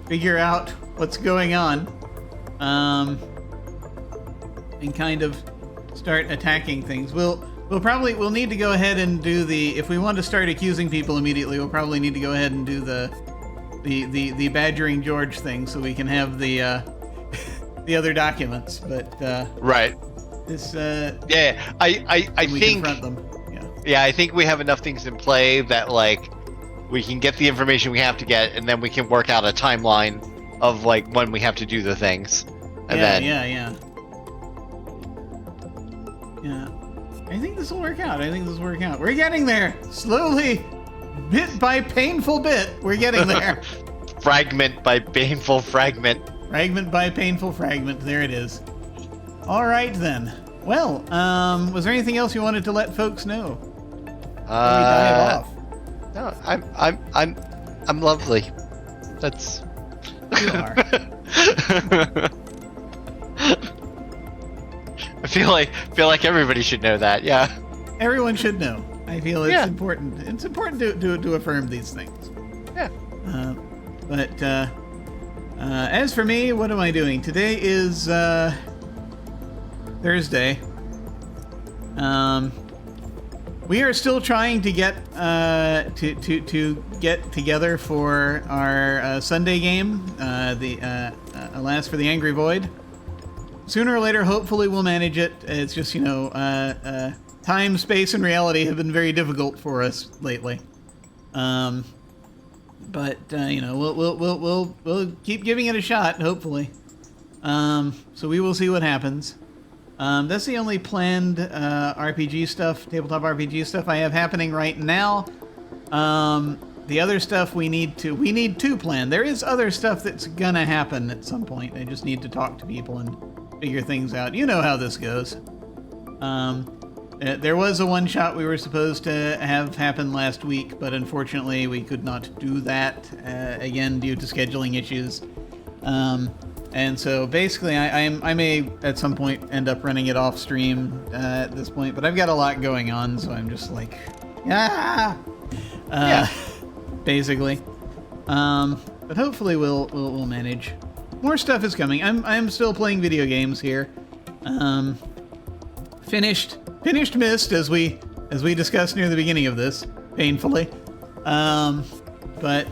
figure out what's going on. And kind of start attacking things. We'll need to go ahead and do if we want to start accusing people immediately, we'll probably need to go ahead and do the badgering George thing so we can have the other documents. But right. This I think confront them. Yeah, I think we have enough things in play that we can get the information we have to get, and then we can work out a timeline of when we have to do the things. And Yeah. I think this will work out. We're getting there. Slowly, bit by painful bit, we're getting there. Fragment by painful fragment. Fragment by painful fragment. There it is. All right then. Well, was there anything else you wanted to let folks know? Before we dive off? No, I'm lovely. That's. You are. I feel like everybody should know that. Yeah. Everyone should know. I feel it's important. It's important to affirm these things. Yeah. But as for me, what am I doing? Today is Thursday. We are still trying to get to get together for our Sunday game. Alas for the Angry Void. Sooner or later, hopefully, we'll manage it. It's just time, space, and reality have been very difficult for us lately. But we'll keep giving it a shot. Hopefully. So we will see what happens. That's the only planned RPG stuff, tabletop RPG stuff I have happening right now. The other stuff we need to plan. There is other stuff that's gonna happen at some point. I just need to talk to people and figure things out. You know how this goes. There was a one-shot we were supposed to have happen last week, but unfortunately we could not do that, again, due to scheduling issues. And so basically I may at some point end up running it off stream at this point, but I've got a lot going on, so I'm just basically. But hopefully we'll manage. More stuff is coming. I'm still playing video games here. Finished Myst as we discussed near the beginning of this, painfully. But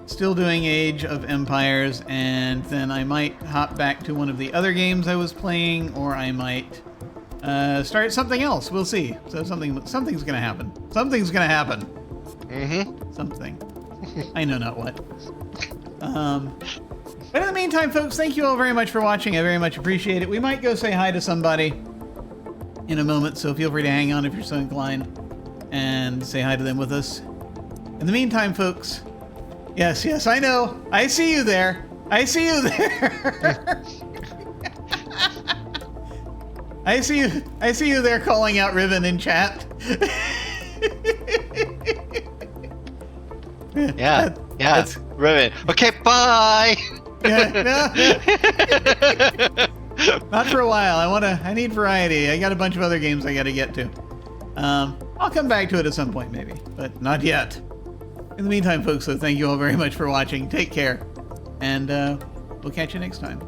still doing Age of Empires, and then I might hop back to one of the other games I was playing, or I might start something else. We'll see. So something's gonna happen. Something's gonna happen. Mm-hmm. Something. I know not what. But in the meantime, folks, thank you all very much for watching. I very much appreciate it. We might go say hi to somebody in a moment, so feel free to hang on if you're so inclined and say hi to them with us. In the meantime, folks, yes, I know. I see you there. I see you there calling out Riven in chat. Yeah, Riven. Okay, bye. Not for a while. I need variety. I got a bunch of other games I got to get to. All I'll come back to it at some point maybe, but not yet. In the meantime, folks, so thank you all very much for watching. Take care, and we'll catch you next time.